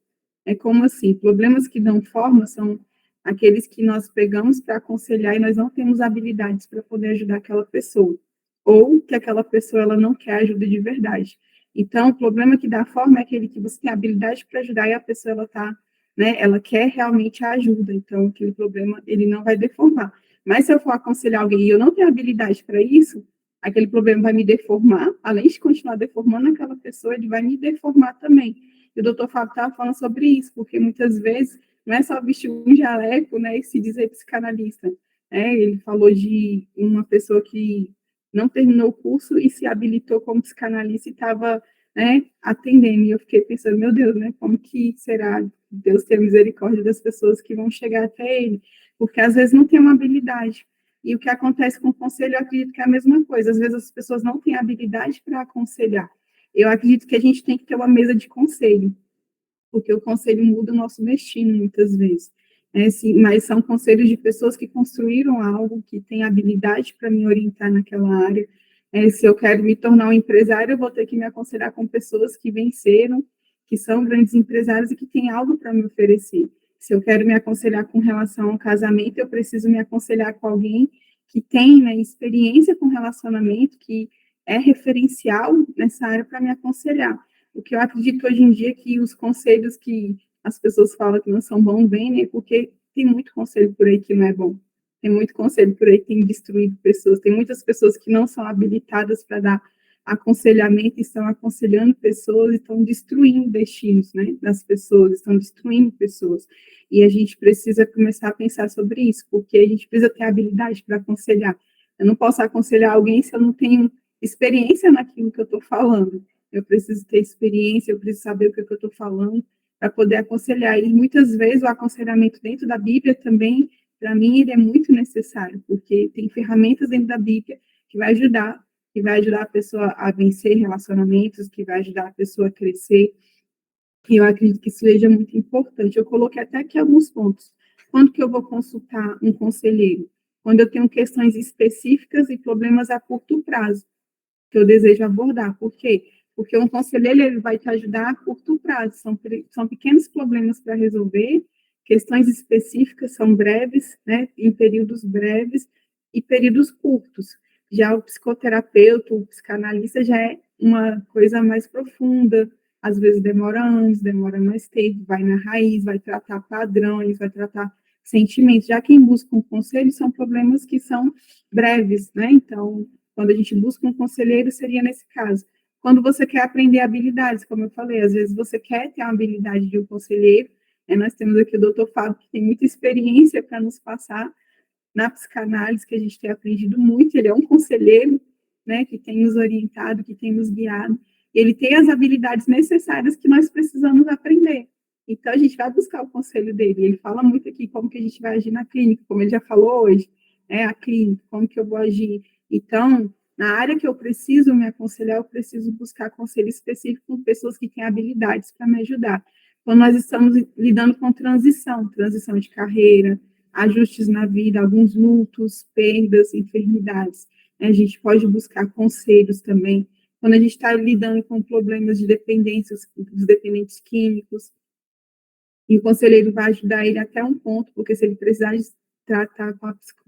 É como assim? Problemas que dão forma são aqueles que nós pegamos para aconselhar e nós não temos habilidades para poder ajudar aquela pessoa. Ou que aquela pessoa ela não quer ajuda de verdade. Então, o problema que dá forma é aquele que você tem habilidade para ajudar e a pessoa ela tá, né, ela quer realmente a ajuda. Então, aquele problema ele não vai deformar. Mas se eu for aconselhar alguém e eu não tenho habilidade para isso, aquele problema vai me deformar, além de continuar deformando aquela pessoa, ele vai me deformar também. E o doutor Fábio estava falando sobre isso, porque muitas vezes não é só vestir um jaleco, né, e se dizer psicanalista. Né? Ele falou de uma pessoa que não terminou o curso e se habilitou como psicanalista e estava, né, atendendo. E eu fiquei pensando, meu Deus, né, como que será Deus ter misericórdia das pessoas que vão chegar até ele? Porque às vezes não tem uma habilidade. E o que acontece com o conselho, eu acredito que é a mesma coisa. Às vezes as pessoas não têm habilidade para aconselhar. Eu acredito que a gente tem que ter uma mesa de conselho, porque o conselho muda o nosso destino muitas vezes. Sim, mas são conselhos de pessoas que construíram algo, que têm habilidade para me orientar naquela área. Se eu quero me tornar um empresário, eu vou ter que me aconselhar com pessoas que venceram, que são grandes empresários e que têm algo para me oferecer. Se eu quero me aconselhar com relação ao casamento, eu preciso me aconselhar com alguém que tem, né, experiência com relacionamento, que é referencial nessa área para me aconselhar. O que eu acredito hoje em dia é que os conselhos que as pessoas falam que não são bons vêm, né? Porque tem muito conselho por aí que não é bom. Tem muito conselho por aí que tem destruído pessoas. Tem muitas pessoas que não são habilitadas para dar aconselhamento, estão aconselhando pessoas e estão destruindo destinos, né, das pessoas, estão destruindo pessoas. E a gente precisa começar a pensar sobre isso, porque a gente precisa ter habilidade para aconselhar. Eu não posso aconselhar alguém se eu não tenho experiência naquilo que eu estou falando. Eu preciso ter experiência, eu preciso saber o que eu estou falando para poder aconselhar. E muitas vezes o aconselhamento dentro da Bíblia também, para mim, ele é muito necessário, porque tem ferramentas dentro da Bíblia que vai ajudar a pessoa a vencer relacionamentos, que vai ajudar a pessoa a crescer. E eu acredito que isso seja muito importante. Eu coloquei até aqui alguns pontos. Quando que eu vou consultar um conselheiro? Quando eu tenho questões específicas e problemas a curto prazo, que eu desejo abordar. Por quê? Porque um conselheiro ele vai te ajudar a curto prazo. São pequenos problemas para resolver, questões específicas são breves, né, em períodos breves e períodos curtos. Já o psicoterapeuta, o psicanalista já é uma coisa mais profunda, às vezes demora anos, demora mais tempo, vai na raiz, vai tratar padrões, vai tratar sentimentos. Já quem busca um conselho são problemas que são breves, né? Então, quando a gente busca um conselheiro, seria nesse caso. Quando você quer aprender habilidades, como eu falei, às vezes você quer ter a habilidade de um conselheiro, nós temos aqui o doutor Fábio, que tem muita experiência para nos passar na psicanálise, que a gente tem aprendido muito, ele é um conselheiro, né, que tem nos orientado, que tem nos guiado, ele tem as habilidades necessárias que nós precisamos aprender. Então, a gente vai buscar o conselho dele, ele fala muito aqui como que a gente vai agir na clínica, como ele já falou hoje, a clínica, como que eu vou agir. Então, na área que eu preciso me aconselhar, eu preciso buscar conselho específico com pessoas que têm habilidades para me ajudar. Quando nós estamos lidando com transição de carreira, ajustes na vida, alguns lutos, perdas, enfermidades. A gente pode buscar conselhos também. Quando a gente está lidando com problemas de dependências, dos dependentes químicos, e o conselheiro vai ajudar ele até um ponto, porque se ele precisar de tratar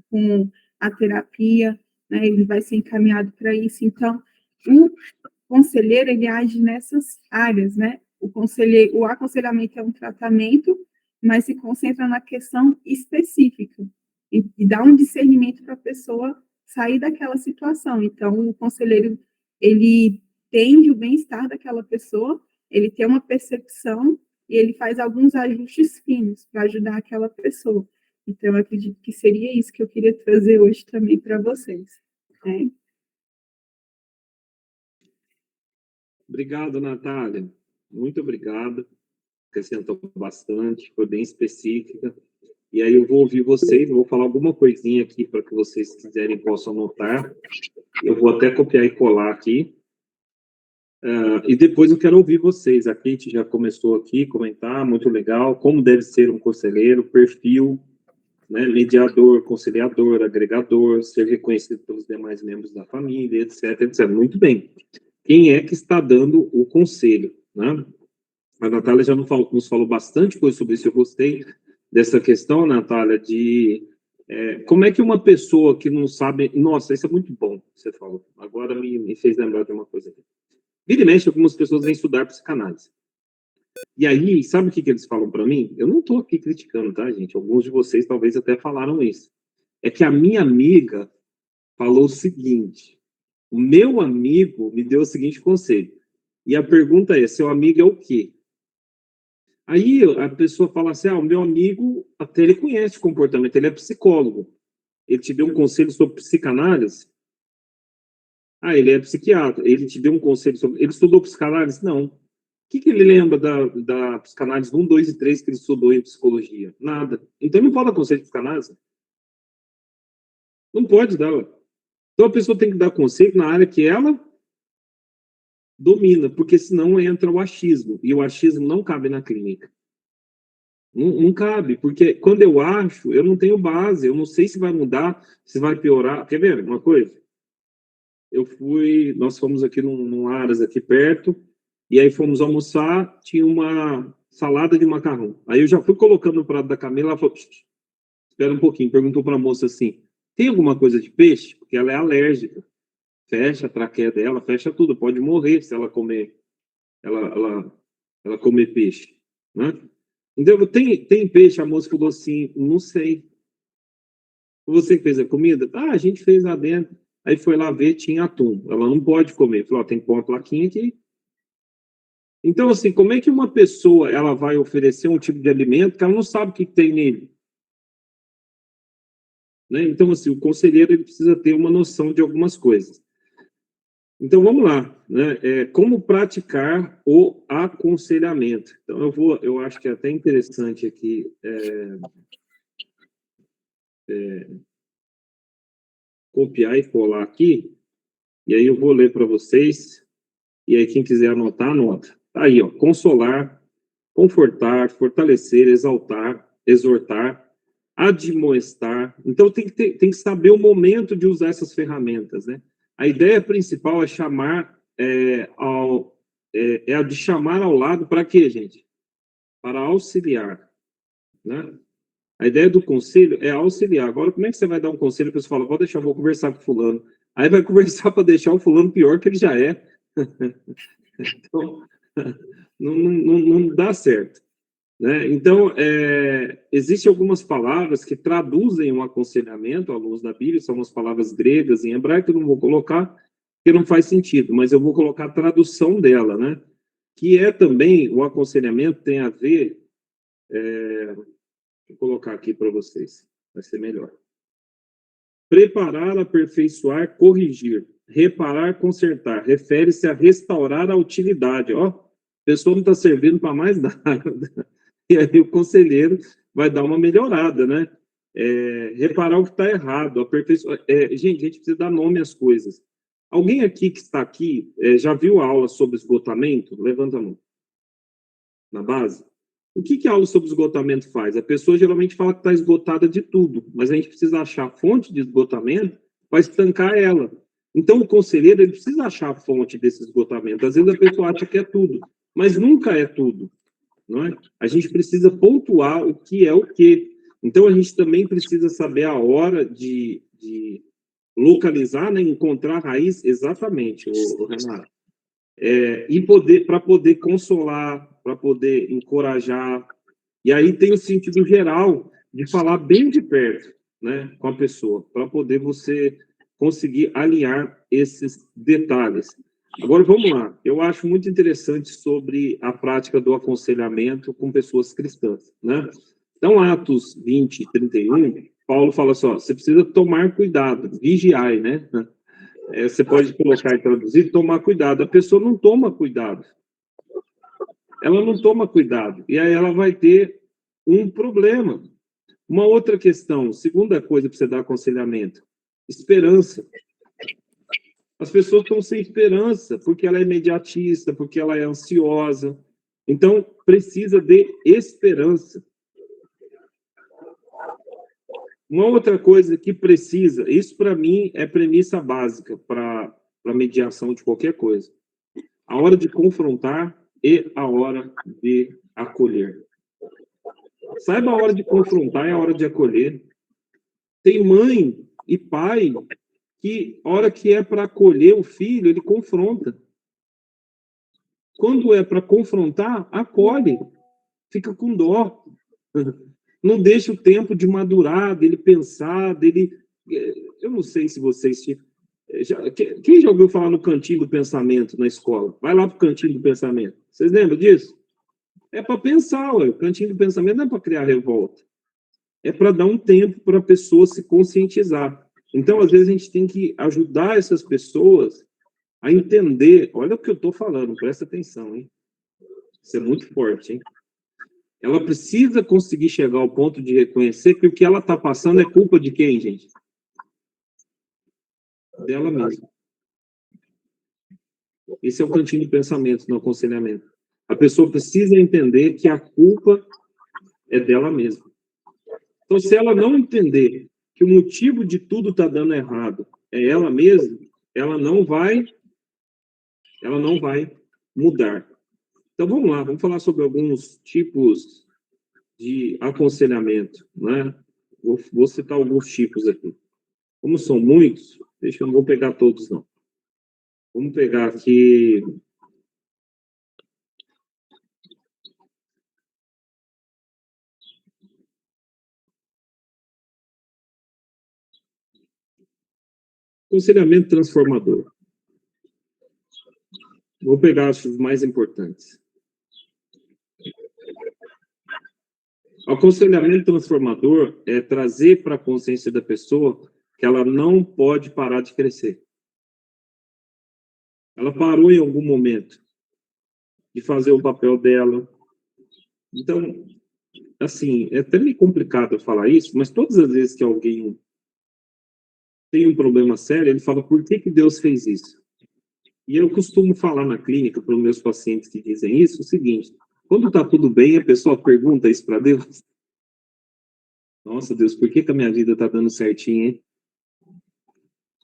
com a terapia, né, ele vai ser encaminhado para isso. Então, o conselheiro, ele age nessas áreas, né? O aconselhamento é um tratamento, mas se concentra na questão específica e dá um discernimento para a pessoa sair daquela situação. Então, o conselheiro, ele tende o bem-estar daquela pessoa, ele tem uma percepção e ele faz alguns ajustes finos para ajudar aquela pessoa. Então, eu acredito que seria isso que eu queria trazer hoje também para vocês. Né? Obrigado, Natália. Muito obrigado. Acrescentou bastante, foi bem específica. E aí eu vou ouvir vocês, vou falar alguma coisinha aqui para que vocês quiserem possam anotar. Eu vou até copiar e colar aqui. E depois eu quero ouvir vocês. A Kate já começou aqui a comentar, muito legal. Como deve ser um conselheiro, perfil, né, mediador, conciliador, agregador, ser reconhecido pelos demais membros da família, etc, etc. Muito bem. Quem é que está dando o conselho, né? A Natália já nos falou bastante coisa sobre isso. Eu gostei dessa questão, Natália, de como é que uma pessoa que não sabe... Nossa, isso é muito bom, você falou. Agora me fez lembrar de uma coisa. Vira e mexe, algumas pessoas vêm estudar psicanálise. E aí, sabe o que eles falam para mim? Eu não estou aqui criticando, tá, gente? Alguns de vocês talvez até falaram isso. É que a minha amiga falou o seguinte: o meu amigo me deu o seguinte conselho. E a pergunta é: seu amigo é o quê? Aí a pessoa fala assim: o meu amigo, até ele conhece o comportamento, ele é psicólogo. Ele te deu um conselho sobre psicanálise? Ele é psiquiatra. Ele te deu um conselho sobre... Ele estudou psicanálise? Não. O que ele lembra da psicanálise 1, 2 e 3 que ele estudou em psicologia? Nada. Então ele não pode dar conselho de psicanálise? Não pode dar. Então a pessoa tem que dar conselho na área que ela domina, porque senão entra o achismo. E o achismo não cabe na clínica. Não cabe, porque quando eu acho, eu não tenho base, eu não sei se vai mudar, se vai piorar. Quer ver uma coisa? Nós fomos aqui num Aras aqui perto, e aí fomos almoçar, tinha uma salada de macarrão. Aí eu já fui colocando no prato da Camila, ela falou: espera um pouquinho, perguntou para a moça assim: tem alguma coisa de peixe? Porque ela é alérgica. Fecha a traqueia dela, fecha tudo, pode morrer se ela comer, ela comer peixe, né? Então, tem peixe? A moça falou assim: não sei. Você que fez a comida? A gente fez lá dentro. Aí foi lá ver, tinha atum. Ela não pode comer. Falou: tem que pôr uma plaquinha aqui. Então, assim, como é que uma pessoa ela vai oferecer um tipo de alimento que ela não sabe o que tem nele? Né? Então, assim, o conselheiro ele precisa ter uma noção de algumas coisas. Então, vamos lá, né? Como praticar o aconselhamento. Então, eu acho que é até interessante aqui copiar e colar aqui, e aí eu vou ler para vocês, e aí quem quiser anotar, anota. Tá aí, ó, consolar confortar, fortalecer, exaltar, exortar, admoestar. Então, tem que saber o momento de usar essas ferramentas, né? A ideia principal é chamar, a de chamar ao lado para quê, gente? Para auxiliar, né? A ideia do conselho é auxiliar. Agora, como é que você vai dar um conselho? A pessoa fala, vou conversar com fulano. Aí vai conversar para deixar o fulano pior que ele já é. Então, não dá certo, né? Então, existem algumas palavras que traduzem o aconselhamento à luz da Bíblia, são umas palavras gregas em hebraico, eu não vou colocar, porque não faz sentido, mas eu vou colocar a tradução dela, né? Que é também, o aconselhamento tem a ver, vou colocar aqui para vocês, vai ser melhor. Preparar, aperfeiçoar, corrigir, reparar, consertar, refere-se a restaurar a utilidade, ó. A pessoa não está servindo para mais nada. E aí o conselheiro vai dar uma melhorada, né? Reparar o que está errado, aperfeiçoar. Gente, a gente precisa dar nome às coisas. Alguém aqui que está aqui já viu a aula sobre esgotamento? Levanta a mão. Na base? O que a aula sobre esgotamento faz? A pessoa geralmente fala que está esgotada de tudo, mas a gente precisa achar a fonte de esgotamento para estancar ela. Então, o conselheiro ele precisa achar a fonte desse esgotamento. Às vezes a pessoa acha que é tudo, mas nunca é tudo, não é? A gente precisa pontuar o que é o quê. Então, a gente também precisa saber a hora de localizar, né, encontrar a raiz exatamente, o Renato. Para poder consolar, para poder encorajar. E aí tem o sentido geral de falar bem de perto, né, com a pessoa, para poder você conseguir alinhar esses detalhes. Agora, vamos lá. Eu acho muito interessante sobre a prática do aconselhamento com pessoas cristãs, né? Então, Atos 20, 31, Paulo fala assim, ó, você precisa tomar cuidado, vigiai, né? Você pode colocar e traduzir, tomar cuidado. A pessoa não toma cuidado. Ela não toma cuidado. E aí ela vai ter um problema. Uma outra questão, segunda coisa para você dar aconselhamento, esperança. As pessoas estão sem esperança, porque ela é imediatista, porque ela é ansiosa. Então, precisa de esperança. Uma outra coisa que precisa, isso para mim é premissa básica para a mediação de qualquer coisa. A hora de confrontar e a hora de acolher. Saiba a hora de confrontar e a hora de acolher. Tem mãe e pai que, a hora que é para acolher o filho, ele confronta. Quando é para confrontar, acolhe. Fica com dó. Não deixa o tempo de madurar, dele pensar, dele... Eu não sei se vocês... Quem já ouviu falar no cantinho do pensamento na escola? Vai lá para o cantinho do pensamento. Vocês lembram disso? É para pensar, ué. O cantinho do pensamento não é para criar revolta. É para dar um tempo para a pessoa se conscientizar. Então, às vezes, a gente tem que ajudar essas pessoas a entender. Olha o que eu estou falando, presta atenção, hein? Isso é muito forte, hein? Ela precisa conseguir chegar ao ponto de reconhecer que o que ela está passando é culpa de quem, gente? Dela mesma. Esse é o cantinho de pensamento no aconselhamento. A pessoa precisa entender que a culpa é dela mesma. Então, se ela não entender que o motivo de tudo está dando errado é ela mesma, ela não vai mudar. Então, vamos lá, vamos falar sobre alguns tipos de aconselhamento, né? Vou citar alguns tipos aqui. Como são muitos, eu não vou pegar todos, não. Vamos pegar aqui... Aconselhamento transformador. Vou pegar os mais importantes. Aconselhamento transformador é trazer para a consciência da pessoa que ela não pode parar de crescer. Ela parou em algum momento de fazer o papel dela. Então, assim, é até meio complicado eu falar isso, mas todas as vezes que alguém tem um problema sério, ele fala, por que Deus fez isso? E eu costumo falar na clínica para os meus pacientes que dizem isso, o seguinte, Quando está tudo bem, a pessoa pergunta isso para Deus. Nossa, Deus, por que a minha vida está dando certinho, hein?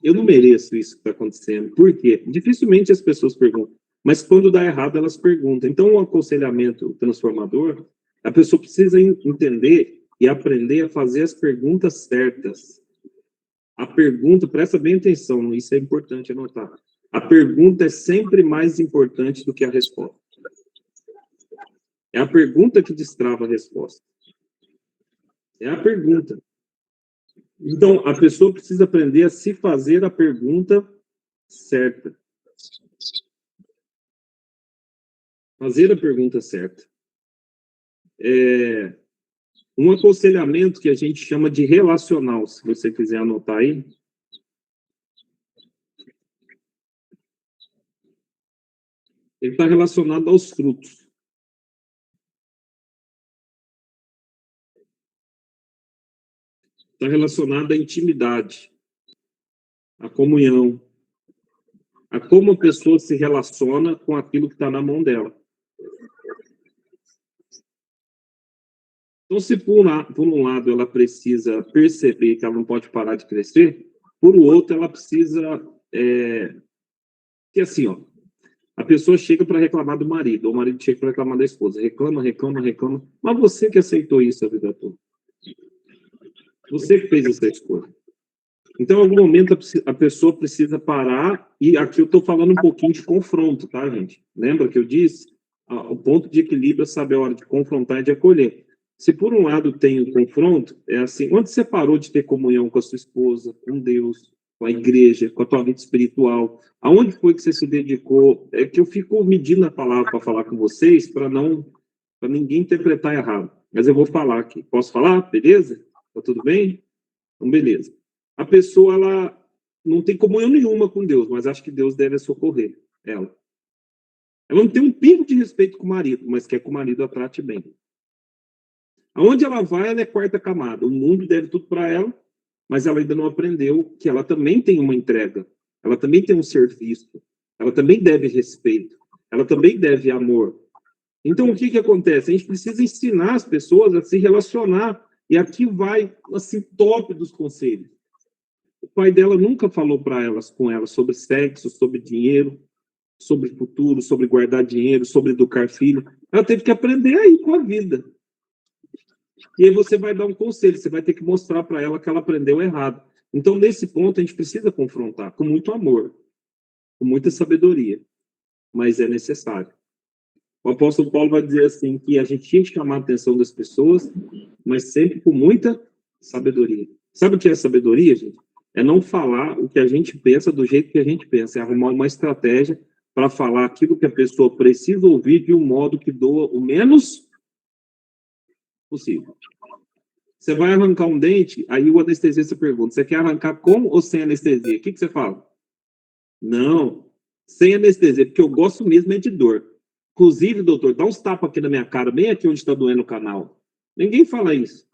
Eu não mereço isso que está acontecendo. Por quê? Dificilmente as pessoas perguntam. Mas quando dá errado, elas perguntam. Então, o aconselhamento transformador, a pessoa precisa entender e aprender a fazer as perguntas certas. A pergunta, presta bem atenção, isso é importante anotar. A pergunta é sempre mais importante do que a resposta. É a pergunta que destrava a resposta. É a pergunta. Então, a pessoa precisa aprender a se fazer a pergunta certa. Fazer a pergunta certa. Um aconselhamento que a gente chama de relacional, se você quiser anotar aí. Ele está relacionado aos frutos. Está relacionado à intimidade, à comunhão, a como a pessoa se relaciona com aquilo que está na mão dela. Então, se por um lado ela precisa perceber que ela não pode parar de crescer, por outro ela precisa... que assim, ó, a pessoa chega para reclamar do marido, ou o marido chega para reclamar da esposa, reclama, mas você que aceitou isso a vida toda. Você que fez essa escolha. Então, em algum momento, a pessoa precisa parar, e aqui eu estou falando um pouquinho de confronto, tá, gente? Lembra que eu disse? O ponto de equilíbrio é saber a hora de confrontar e de acolher. Se por um lado tem o confronto, é assim, onde você parou de ter comunhão com a sua esposa, com Deus, com a igreja, com a tua vida espiritual, aonde foi que você se dedicou? É que eu fico medindo a palavra para falar com vocês, para ninguém interpretar errado. Mas eu vou falar aqui. Posso falar? Beleza? Tá tudo bem? Então, beleza. A pessoa, ela não tem comunhão nenhuma com Deus, mas acha que Deus deve socorrer ela. Ela não tem um pingo de respeito com o marido, mas quer que o marido a trate bem. Aonde ela vai, ela é quarta camada. O mundo deve tudo para ela, mas ela ainda não aprendeu que ela também tem uma entrega, ela também tem um serviço, ela também deve respeito, ela também deve amor. Então, o que acontece? A gente precisa ensinar as pessoas a se relacionar, e aqui vai, assim, top dos conselhos. O pai dela nunca falou com ela sobre sexo, sobre dinheiro, sobre futuro, sobre guardar dinheiro, sobre educar filho. Ela teve que aprender aí com a vida. E aí você vai dar um conselho, você vai ter que mostrar para ela que ela aprendeu errado. Então, nesse ponto, a gente precisa confrontar com muito amor, com muita sabedoria, mas é necessário. O apóstolo Paulo vai dizer assim, que a gente tinha que chamar a atenção das pessoas, mas sempre com muita sabedoria. Sabe o que é sabedoria, gente? É não falar o que a gente pensa do jeito que a gente pensa, é arrumar uma estratégia para falar aquilo que a pessoa precisa ouvir de um modo que doa o menos possível. Você vai arrancar um dente, aí o anestesista pergunta, você quer arrancar com ou sem anestesia? O que você fala? Não, sem anestesia, porque eu gosto mesmo é de dor. Inclusive, doutor, dá uns tapas aqui na minha cara, bem aqui onde está doendo o canal. Ninguém fala isso.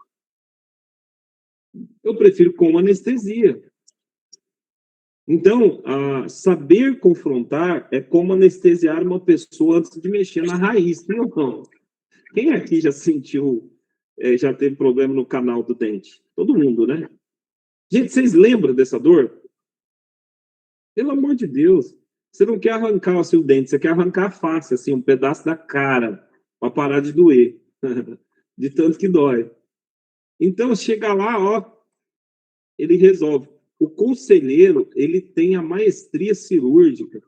Eu prefiro com anestesia. Então, saber confrontar é como anestesiar uma pessoa antes de mexer na raiz. Não. Quem aqui já sentiu, já teve problema no canal do dente? Todo mundo, né? Gente, vocês lembram dessa dor? Pelo amor de Deus. Você não quer arrancar o seu dente, você quer arrancar a face, assim, um pedaço da cara, para parar de doer. De tanto que dói. Então, chega lá, ó, ele resolve. O conselheiro, ele tem a maestria cirúrgica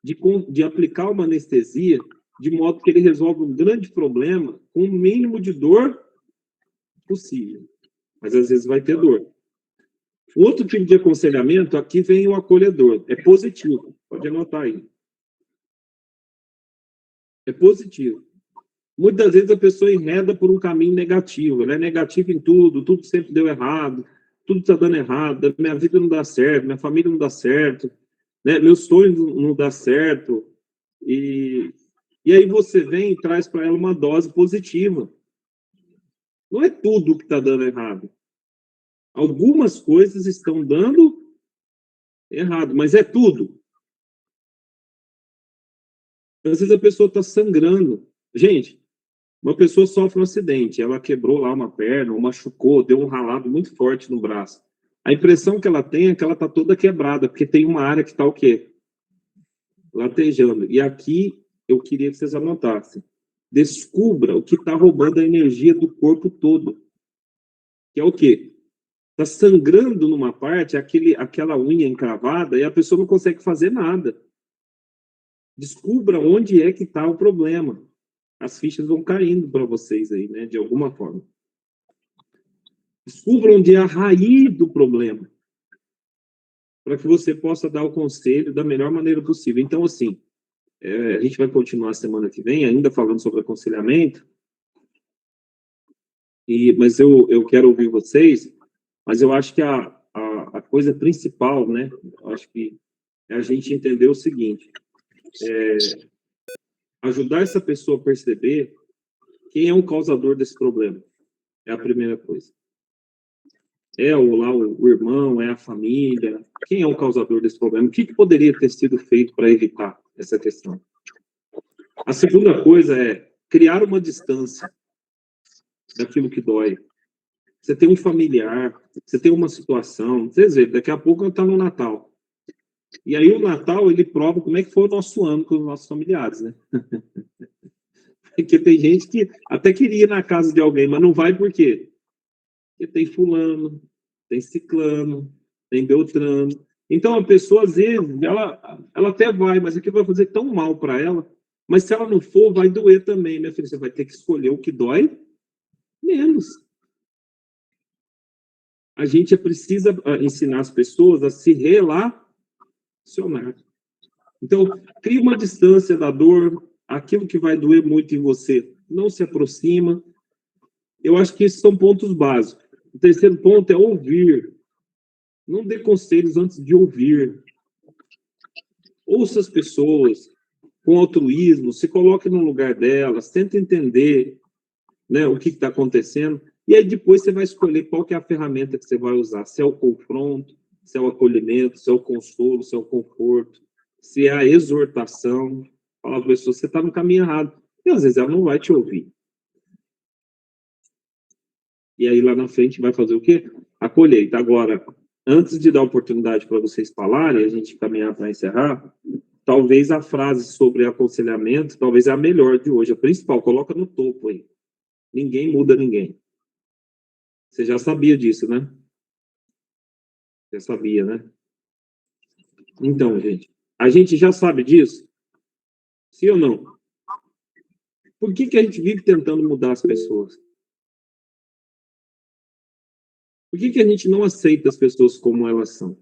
de aplicar uma anestesia de modo que ele resolve um grande problema com o mínimo de dor possível. Mas, às vezes, vai ter dor. Outro tipo de aconselhamento, aqui vem o acolhedor. É positivo. Pode anotar aí. É positivo. Muitas vezes a pessoa enreda por um caminho negativo. Ela é negativa em tudo sempre deu errado, tudo está dando errado, minha vida não dá certo, minha família não dá certo, né? Meus sonhos não dá certo. E aí você vem e traz para ela uma dose positiva. Não é tudo que está dando errado. Algumas coisas estão dando errado, mas é tudo. Às vezes a pessoa está sangrando. Gente, Uma pessoa sofre um acidente, ela quebrou lá uma perna, ou machucou, deu um ralado muito forte no braço. A impressão que ela tem é que ela está toda quebrada, porque tem uma área que está o quê? Latejando. E aqui eu queria que vocês anotassem. Descubra o que está roubando a energia do corpo todo. Que é o quê? Está sangrando numa parte, aquela unha encravada, e a pessoa não consegue fazer nada. Descubra onde é que está o problema. As fichas vão caindo para vocês aí, né? De alguma forma. Descubra onde é a raiz do problema, para que você possa dar o conselho da melhor maneira possível. Então, assim, a gente vai continuar a semana que vem, ainda falando sobre aconselhamento, mas eu quero ouvir vocês, mas eu acho que a coisa principal, né, eu acho que é a gente entender o seguinte, ajudar essa pessoa a perceber quem é o causador desse problema, é a primeira coisa. É o irmão, é a família, quem é o causador desse problema? O que poderia ter sido feito para evitar essa questão? A segunda coisa é criar uma distância daquilo que dói. Você tem um familiar, você tem uma situação, vocês veem, daqui a pouco está no Natal. E aí o Natal, ele prova como é que foi o nosso ano com os nossos familiares, né? Porque tem gente que até queria ir na casa de alguém, mas não vai por quê? Porque tem fulano, tem ciclano, tem beltrano. Então a pessoa, às vezes, ela até vai, mas aquilo vai fazer tão mal para ela. Mas se ela não for, vai doer também, minha filha. Você vai ter que escolher o que dói menos. A gente precisa ensinar as pessoas a se relacionar. Então, cria uma distância da dor, aquilo que vai doer muito em você não se aproxima. Eu acho que esses são pontos básicos. O terceiro ponto é ouvir. Não dê conselhos antes de ouvir. Ouça as pessoas com altruísmo, se coloque no lugar delas, tente entender, né, o que está acontecendo, e aí depois você vai escolher qual que é a ferramenta que você vai usar, se é o confronto, se é o acolhimento, se é o consolo, se é o conforto, se é a exortação. Fala para a pessoa, você está no caminho errado. E às vezes ela não vai te ouvir. E aí lá na frente vai fazer o quê? A colheita. Agora, antes de dar oportunidade para vocês falarem, a gente caminhar para encerrar, talvez a frase sobre aconselhamento, talvez é a melhor de hoje, a principal, coloca no topo aí. Ninguém muda ninguém. Você já sabia disso, né? Já sabia, né? Então, gente, a gente já sabe disso? Sim ou não? Por que a gente vive tentando mudar as pessoas? Por que a gente não aceita as pessoas como elas são?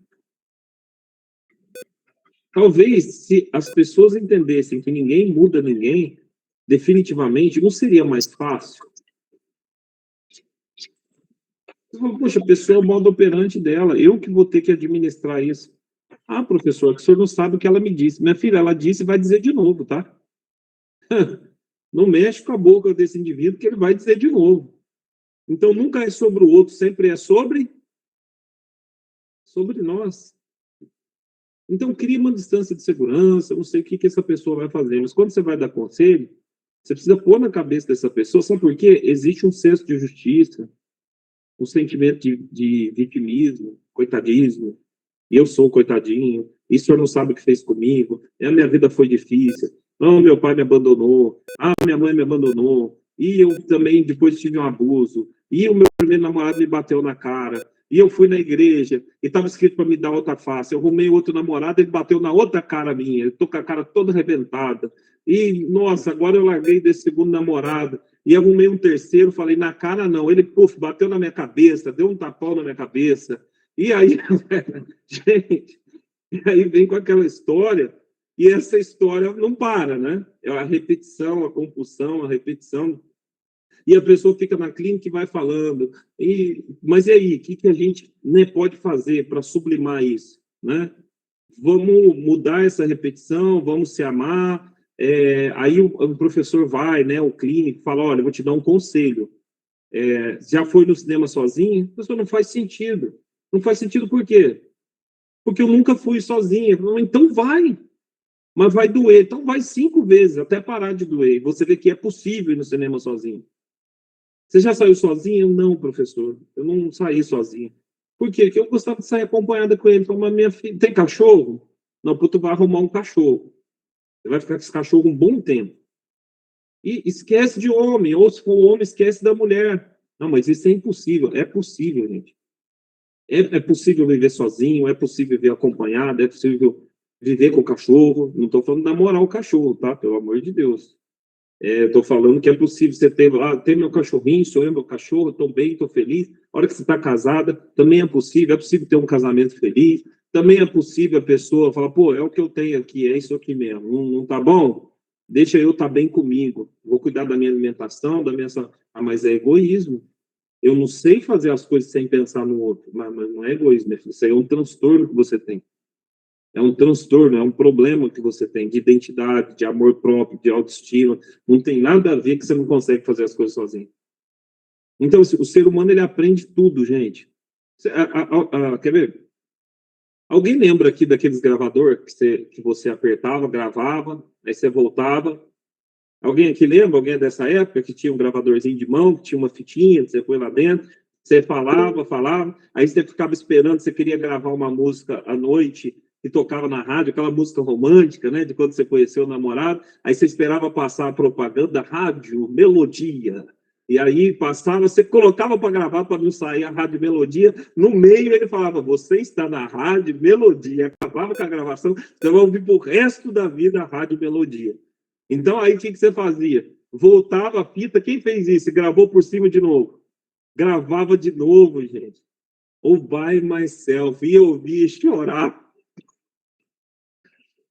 Talvez, se as pessoas entendessem que ninguém muda ninguém, definitivamente, não seria mais fácil? Você fala, poxa, a pessoa é o modo operante dela, eu que vou ter que administrar isso. Ah, professor, o senhor não sabe o que ela me disse. Minha filha, ela disse e vai dizer de novo, tá? Não mexe com a boca desse indivíduo que ele vai dizer de novo. Então, nunca é sobre o outro, sempre é sobre nós. Então, cria uma distância de segurança, eu não sei o que essa pessoa vai fazer, mas quando você vai dar conselho, você precisa pôr na cabeça dessa pessoa, sabe por quê? Existe um senso de justiça, um sentimento de vitimismo, coitadismo, e eu sou coitadinho, e o senhor não sabe o que fez comigo, a minha vida foi difícil, não, meu pai me abandonou, minha mãe me abandonou, e eu também depois tive um abuso, e o meu primeiro namorado me bateu na cara, e eu fui na igreja, e estava escrito para me dar outra face, eu arrumei outro namorado, ele bateu na outra cara minha, eu tô com a cara toda arrebentada, e, nossa, agora eu larguei desse segundo namorado, e arrumei um terceiro, falei, na cara não, ele, bateu na minha cabeça, deu um tapão na minha cabeça, e aí, gente, e aí vem com aquela história, e essa história não para, né? É a repetição, a compulsão, a repetição. E a pessoa fica na clínica e vai falando. Mas e aí, o que a gente, né, pode fazer para sublimar isso? Né? Vamos mudar essa repetição, vamos se amar. Aí o professor vai, né, o clínico, fala, olha, eu vou te dar um conselho. Já foi no cinema sozinho? A pessoa não faz sentido. Não faz sentido por quê? Porque eu nunca fui sozinha. Então vai. mas vai doer. Então vai 5 vezes, até parar de doer. E você vê que é possível ir no cinema sozinho. Você já saiu sozinho? Não, professor. Eu não saí sozinho. Por quê? Porque eu gostava de sair acompanhada com ele. Falei, mas minha filha, tem cachorro? Não, tu vai arrumar um cachorro. Você vai ficar com esse cachorro um bom tempo. E esquece de homem, ou se for homem, esquece da mulher. Não, mas isso é impossível. É possível, gente. É possível viver sozinho, é possível viver acompanhado, é possível viver com o cachorro. Não estou falando namorar o cachorro, tá? Pelo amor de Deus. Estou falando que é possível você ter meu cachorrinho, sou eu meu cachorro, estou bem, estou feliz. A hora que você está casada, também é possível ter um casamento feliz. Também é possível a pessoa falar, pô, é o que eu tenho aqui, é isso aqui mesmo. Não tá bom? Deixa eu estar bem comigo. Vou cuidar da minha alimentação, da minha... Ah, mas é egoísmo. Eu não sei fazer as coisas sem pensar no outro. Mas não é egoísmo, né? Isso aí é um transtorno que você tem. É um transtorno, é um problema que você tem de identidade, de amor próprio, de autoestima. Não tem nada a ver que você não consegue fazer as coisas sozinho. Então, o ser humano, ele aprende tudo, gente. Quer ver? Alguém lembra aqui daqueles gravador que você apertava, gravava, aí você voltava? Alguém aqui lembra? Alguém dessa época que tinha um gravadorzinho de mão, que tinha uma fitinha, você põe lá dentro, você falava, aí você ficava esperando, você queria gravar uma música à noite e tocava na rádio, aquela música romântica, né, de quando você conheceu o namorado, aí você esperava passar a propaganda, rádio, melodia, e aí passava, você colocava para gravar para não sair a rádio melodia, no meio ele falava, você está na rádio melodia, acabava com a gravação, você vai ouvir pro resto da vida a rádio melodia. Então, aí, o que você fazia? Voltava a fita, quem fez isso? Gravou por cima de novo. Gravava de novo, gente. Ou by myself. Ia ouvir, chorar.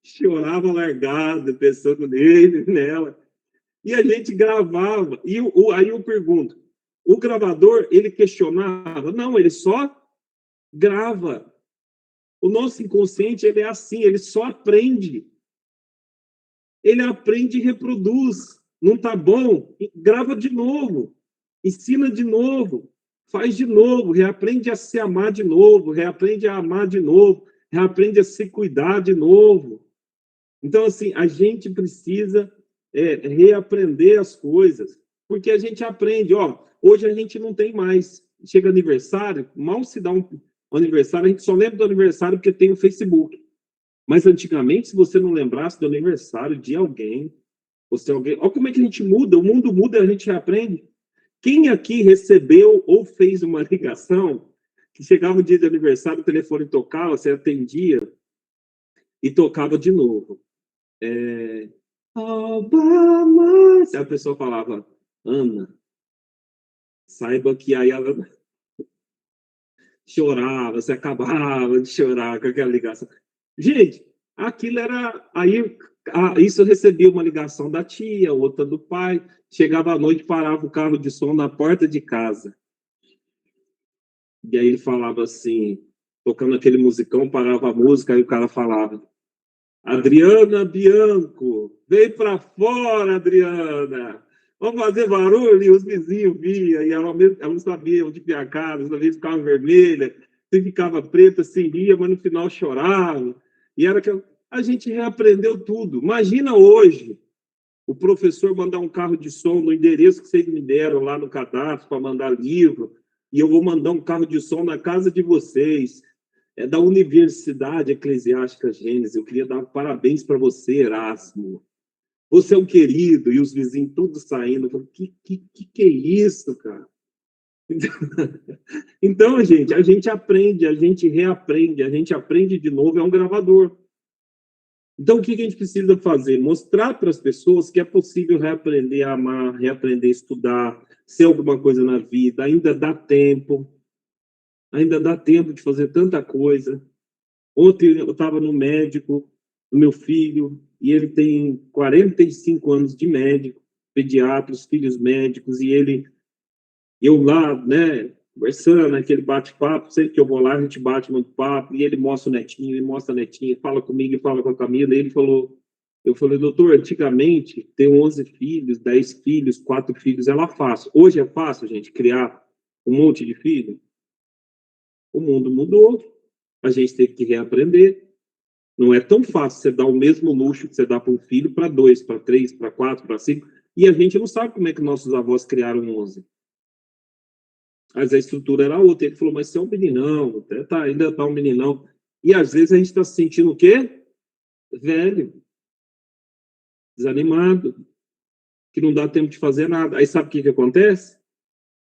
Chorava largado, pensando nele, nela. E a gente gravava. E aí eu pergunto, o gravador, ele questionava? Não, ele só grava. O nosso inconsciente, ele é assim, ele só aprende. Ele aprende e reproduz. Não tá bom? Grava de novo. Ensina de novo. Faz de novo. Reaprende a se amar de novo. Reaprende a amar de novo. Reaprende a se cuidar de novo. Então, assim, a gente precisa reaprender as coisas. Porque a gente aprende. Ó, hoje a gente não tem mais. Chega aniversário, mal se dá um aniversário, a gente só lembra do aniversário porque tem o Facebook. Mas antigamente, se você não lembrasse do aniversário de alguém, olha como é que a gente muda, o mundo muda e a gente aprende. Quem aqui recebeu ou fez uma ligação que chegava o dia de aniversário, o telefone tocava, você atendia e tocava de novo. Obama. Aí a pessoa falava, Ana, saiba que aí ela chorava, você acabava de chorar com aquela ligação. Gente, aquilo era... Aí, isso eu recebia uma ligação da tia, outra do pai. Chegava à noite, parava o carro de som na porta de casa. E aí ele falava assim, tocando aquele musicão, parava a música, aí o cara falava, Adriana Bianco, vem para fora, Adriana. Vamos fazer barulho, e os vizinhos via, e ela não sabia onde tinha a cara, às vezes ficava vermelha, se ficava preta, se ria, mas no final chorava. E era que a gente reaprendeu tudo. Imagina hoje o professor mandar um carro de som no endereço que vocês me deram lá no cadastro para mandar livro, e eu vou mandar um carro de som na casa de vocês. É da Universidade Eclesiástica Gênesis. Eu queria dar parabéns para você, Erasmo. Você é um querido, e os vizinhos todos saindo. Eu falei, que é isso, cara? Então, gente, a gente aprende, a gente reaprende, a gente aprende de novo, é um gravador. Então, o que a gente precisa fazer? Mostrar para as pessoas que é possível reaprender a amar, reaprender a estudar, ser alguma coisa na vida, ainda dá tempo de fazer tanta coisa. Ontem eu estava no médico, do meu filho, e ele tem 45 anos de médico, pediatra, os filhos médicos, e eu lá, né, conversando, aquele bate-papo, sempre que eu vou lá, a gente bate muito papo, e ele mostra o netinho, ele mostra a netinha, fala comigo, fala com a Camila, e eu falei, doutor, antigamente, ter 11 filhos, 10 filhos, 4 filhos, era fácil. Hoje é fácil, gente, criar um monte de filho? O mundo mudou, a gente teve que reaprender. Não é tão fácil você dar o mesmo luxo que você dá para um filho para 2, para 3, para 4, para 5, e a gente não sabe como é que nossos avós criaram 11. Mas a estrutura era outra. Ele falou, mas você é um meninão, ainda tá um meninão. E às vezes a gente está se sentindo o quê? Velho, desanimado, que não dá tempo de fazer nada. Aí sabe o que acontece?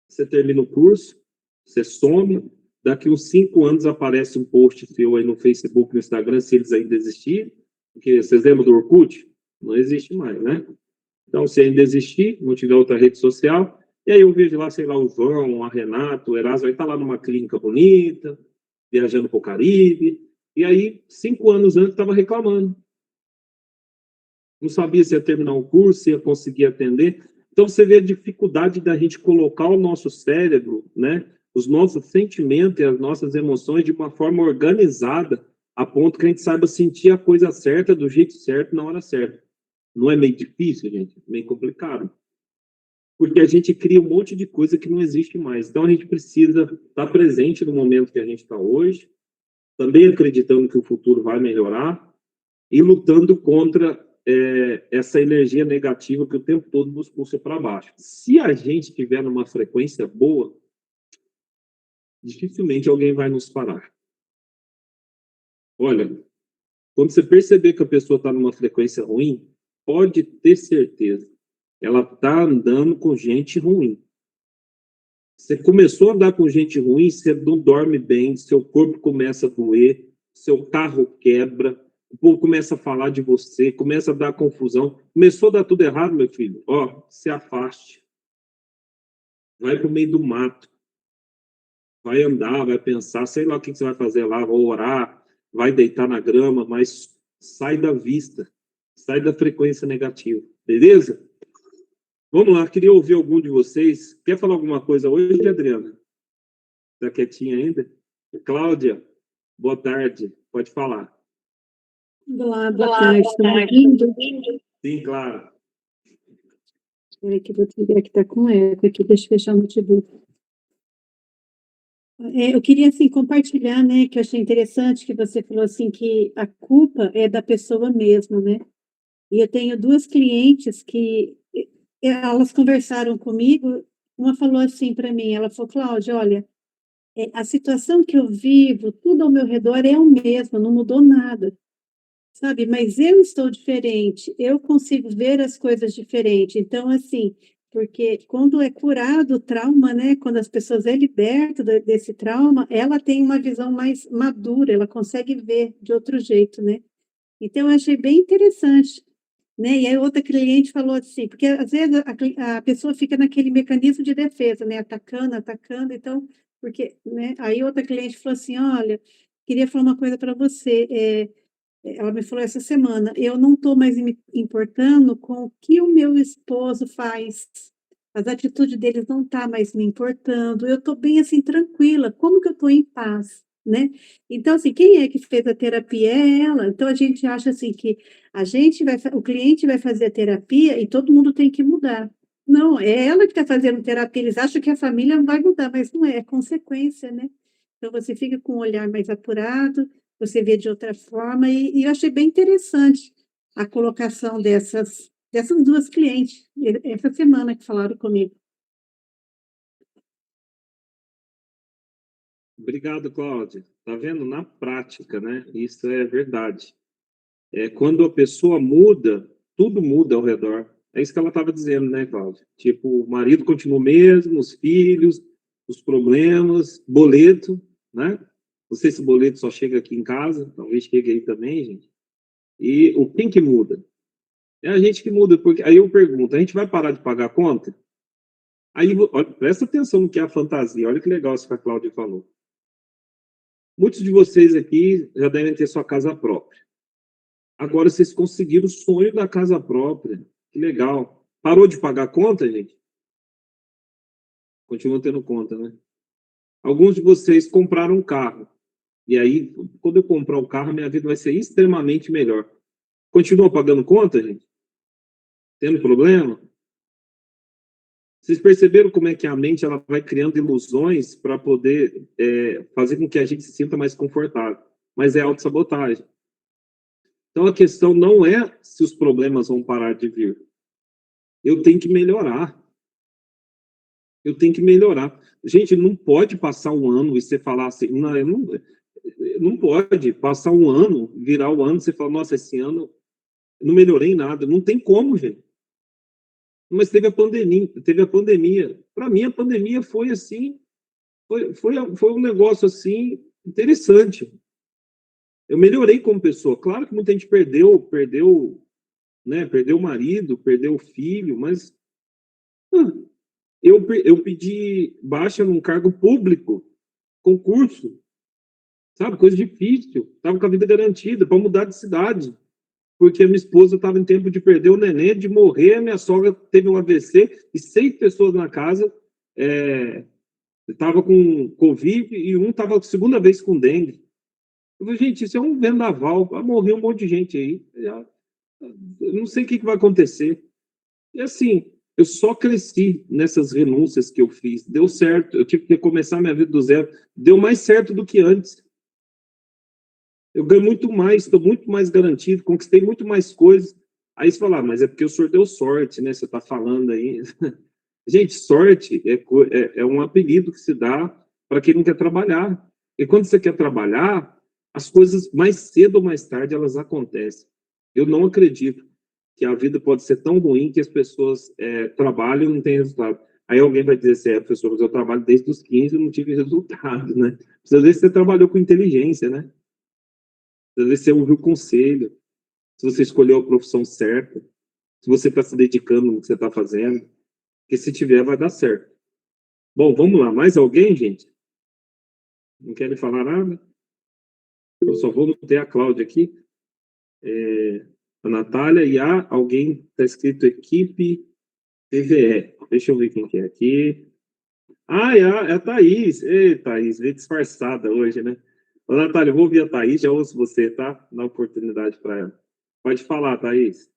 Você termina o curso, você some, daqui uns 5 anos aparece um post seu aí no Facebook, no Instagram, se eles ainda existirem, porque vocês lembram do Orkut? Não existe mais, né? Então, se ainda existir, não tiver outra rede social, e aí eu vejo lá, sei lá, o João, a Renato, o Erasmo, aí tá lá numa clínica bonita, viajando para o Caribe, e aí, 5 anos antes, estava reclamando. Não sabia se ia terminar o curso, se ia conseguir atender. Então, você vê a dificuldade da gente colocar o nosso cérebro, né, os nossos sentimentos e as nossas emoções de uma forma organizada, a ponto que a gente saiba sentir a coisa certa, do jeito certo, na hora certa. Não é meio difícil, gente? É meio complicado. Porque a gente cria um monte de coisa que não existe mais. Então, a gente precisa estar presente no momento que a gente está hoje, também acreditando que o futuro vai melhorar e lutando contra essa energia negativa que o tempo todo nos puxa para baixo. Se a gente estiver numa frequência boa, dificilmente alguém vai nos parar. Olha, quando você perceber que a pessoa está numa frequência ruim, pode ter certeza, ela está andando com gente ruim. Você começou a andar com gente ruim, você não dorme bem, seu corpo começa a doer, seu carro quebra, o povo começa a falar de você, começa a dar confusão. Começou a dar tudo errado, meu filho? Ó, se afaste. Vai para o meio do mato. Vai andar, vai pensar, sei lá o que você vai fazer lá, vai orar, vai deitar na grama, mas sai da vista, sai da frequência negativa, beleza? Vamos lá, queria ouvir algum de vocês. Quer falar alguma coisa hoje, Adriana? Está quietinha ainda? Cláudia, boa tarde, pode falar. Olá, boa tarde. Estão me ouvindo? Sim, claro. Espera aí que eu vou ver que está com eco aqui, deixa eu fechar o notebook. Eu queria, assim, compartilhar, né, que eu achei interessante que você falou, assim, que a culpa é da pessoa mesma, né? E eu tenho 2 clientes que elas conversaram comigo, uma falou assim para mim, ela falou, Cláudia, olha, a situação que eu vivo, tudo ao meu redor é o mesmo, não mudou nada. Sabe, mas eu estou diferente, eu consigo ver as coisas diferente. Então, assim, porque quando é curado o trauma, né, quando as pessoas é liberta desse trauma, ela tem uma visão mais madura, ela consegue ver de outro jeito, né? Então, eu achei bem interessante, né? E aí outra cliente falou assim, porque às vezes a pessoa fica naquele mecanismo de defesa, né, atacando, atacando, então, porque, né? Aí outra cliente falou assim, olha, queria falar uma coisa para você, ela me falou essa semana, eu não estou mais me importando com o que o meu esposo faz, as atitudes deles não estão mais me importando, eu estou bem assim, tranquila, como que eu estou em paz, né? Então, assim, quem é que fez a terapia é ela, então a gente acha assim que o cliente vai fazer a terapia e todo mundo tem que mudar. Não, é ela que está fazendo terapia, eles acham que a família vai mudar, mas não é, é consequência, né? Então você fica com um olhar mais apurado, você vê de outra forma, e eu achei bem interessante a colocação dessas 2 clientes, essa semana que falaram comigo. Obrigado, Cláudia. Tá vendo? Na prática, né? Isso é verdade. Quando a pessoa muda, tudo muda ao redor. É isso que ela estava dizendo, né, Cláudia? Tipo, o marido continua o mesmo, os filhos, os problemas, boleto, né? Não sei se o boleto só chega aqui em casa, talvez chegue aí também, gente. E quem que muda? É a gente que muda, porque aí eu pergunto, a gente vai parar de pagar a conta? Aí, olha, presta atenção no que é a fantasia, olha que legal isso que a Cláudia falou. Muitos de vocês aqui já devem ter sua casa própria. Agora vocês conseguiram o sonho da casa própria. Que legal. Parou de pagar a conta, gente? Continua tendo conta, né? Alguns de vocês compraram um carro. E aí, quando eu comprar o carro, minha vida vai ser extremamente melhor. Continua pagando conta, gente? Tendo problema? Vocês perceberam como é que a mente ela vai criando ilusões para poder fazer com que a gente se sinta mais confortável? Mas é autossabotagem. Então, a questão não é se os problemas vão parar de vir. Eu tenho que melhorar. Eu tenho que melhorar. Gente, não pode passar um ano e você falar assim, não pode passar um ano, virar o ano, e você falar, nossa, esse ano eu não melhorei em nada. Não tem como, gente. Mas teve a pandemia. Para mim, a pandemia foi assim, foi um negócio assim interessante. Eu melhorei como pessoa. Claro que muita gente perdeu, né? Perdeu o marido, perdeu o filho, mas eu pedi baixa num cargo público, concurso, sabe? Coisa difícil. Estava com a vida garantida para mudar de cidade, porque a minha esposa estava em tempo de perder o neném, de morrer, a minha sogra teve um AVC e 6 pessoas na casa estava com Covid e um estava a segunda vez com dengue. Eu falei, gente, isso é um vendaval, vai morrer um monte de gente aí. Eu não sei o que vai acontecer. E assim, eu só cresci nessas renúncias que eu fiz. Deu certo, eu tive que recomeçar minha vida do zero. Deu mais certo do que antes. Eu ganho muito mais, estou muito mais garantido, conquistei muito mais coisas. Aí você fala, mas é porque o senhor deu sorte, né? Você está falando aí. Gente, sorte é um apelido que se dá para quem não quer trabalhar. E quando você quer trabalhar, as coisas mais cedo ou mais tarde elas acontecem. Eu não acredito que a vida pode ser tão ruim que as pessoas trabalham e não têm resultado. Aí alguém vai dizer assim, professor, mas eu trabalho desde os 15 e não tive resultado, né? Às vezes você trabalhou com inteligência, né? Às vezes você ouviu o conselho, se você escolheu a profissão certa, se você está se dedicando no que você está fazendo, porque se tiver, vai dar certo. Bom, vamos lá. Mais alguém, gente? Não querem falar nada? Eu só vou ter a Cláudia aqui, a Natália e alguém está escrito equipe TVE. Deixa eu ver quem que é aqui. É a Thaís. Ei, Thaís, veio disfarçada hoje, né? Ô, Natália, eu vou ouvir a Thaís, já ouço você, tá? Dá oportunidade para ela. Pode falar, Thaís.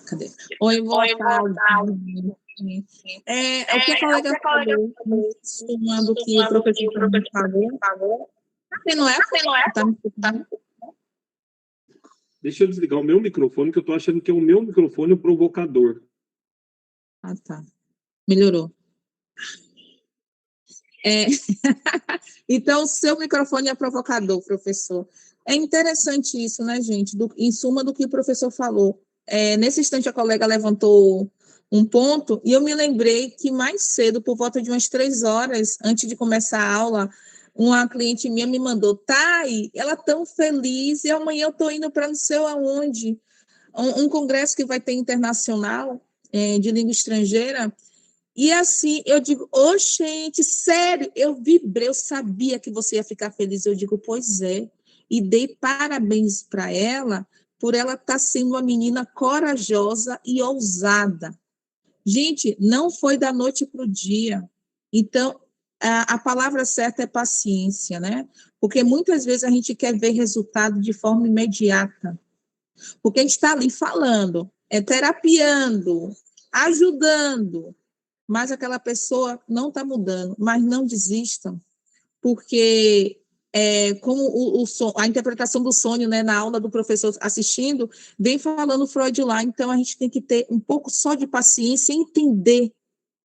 Cadê? Oi, boa tarde. O que a colega falou, somando o que o professor falou, não é? Tá me escutando? Deixa eu desligar o meu microfone, que eu tô achando que é o meu microfone o provocador. Ah, tá. Melhorou. Então, o seu microfone é provocador, professor. É interessante isso, né, gente? Em suma do que o professor falou. Nesse instante, a colega levantou um ponto, e eu me lembrei que mais cedo, por volta de umas 3 horas, antes de começar a aula, uma cliente minha me mandou, Thay, ela tão feliz, e amanhã eu estou indo para não sei aonde, um congresso que vai ter internacional, de língua estrangeira, e assim, eu digo, gente, sério, eu vibrei, eu sabia que você ia ficar feliz. Eu digo, pois é. E dei parabéns para ela, por ela estar sendo uma menina corajosa e ousada. Gente, não foi da noite para o dia. Então, a palavra certa é paciência, né? Porque muitas vezes a gente quer ver resultado de forma imediata. Porque a gente está ali falando, terapiando, ajudando, mas aquela pessoa não está mudando. Mas não desistam, porque como a interpretação do sonho, né, na aula do professor assistindo, vem falando Freud lá, então a gente tem que ter um pouco só de paciência e entender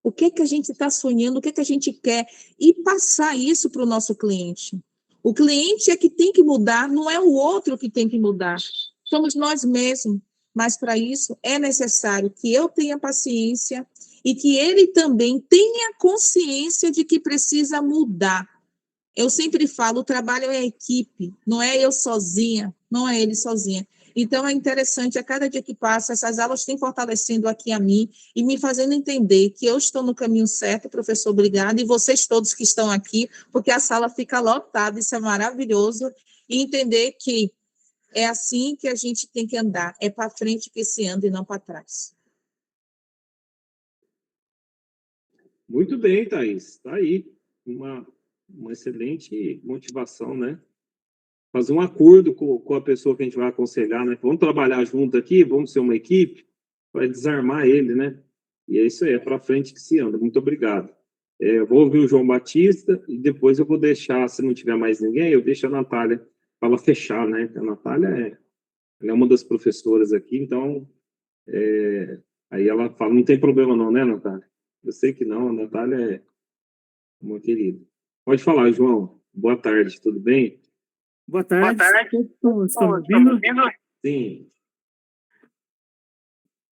o que a gente está sonhando, o que a gente quer, e passar isso para o nosso cliente. O cliente é que tem que mudar, não é o outro que tem que mudar. Somos nós mesmos. Mas para isso é necessário que eu tenha paciência e que ele também tenha consciência de que precisa mudar. Eu sempre falo, o trabalho é equipe, não é eu sozinha, não é ele sozinha. Então, é interessante, a cada dia que passa, essas aulas têm fortalecendo aqui a mim e me fazendo entender que eu estou no caminho certo, professor, obrigada, e vocês todos que estão aqui, porque a sala fica lotada, isso é maravilhoso, e entender que é assim que a gente tem que andar, é para frente que se anda e não para trás. Muito bem, Thaís. Está aí uma excelente motivação, né? Fazer um acordo com a pessoa que a gente vai aconselhar, né? Vamos trabalhar junto aqui, vamos ser uma equipe, vai desarmar ele, né? E é isso aí, é para frente que se anda. Muito obrigado. Eu vou ouvir o João Batista e depois eu vou deixar, se não tiver mais ninguém, eu deixo a Natália para ela fechar, né? A Natália Ela é uma das professoras aqui, então, aí ela fala, não tem problema não, né, Natália? Eu sei que não, a Natália é uma querida. Pode falar, João. Boa tarde, tudo bem? Boa tarde. Todos estão me ouvindo? Sim.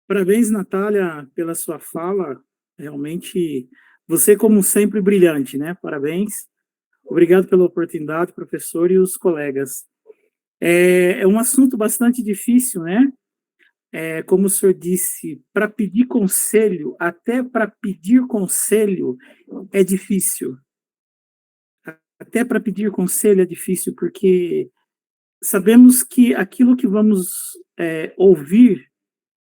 Parabéns, Natália, pela sua fala. Realmente, você, como sempre, brilhante, né? Parabéns. Obrigado pela oportunidade, professor e os colegas. É um assunto bastante difícil, né? Como o senhor disse, para pedir conselho, até para pedir conselho é difícil. Até para pedir conselho é difícil, porque sabemos que aquilo que vamos ouvir,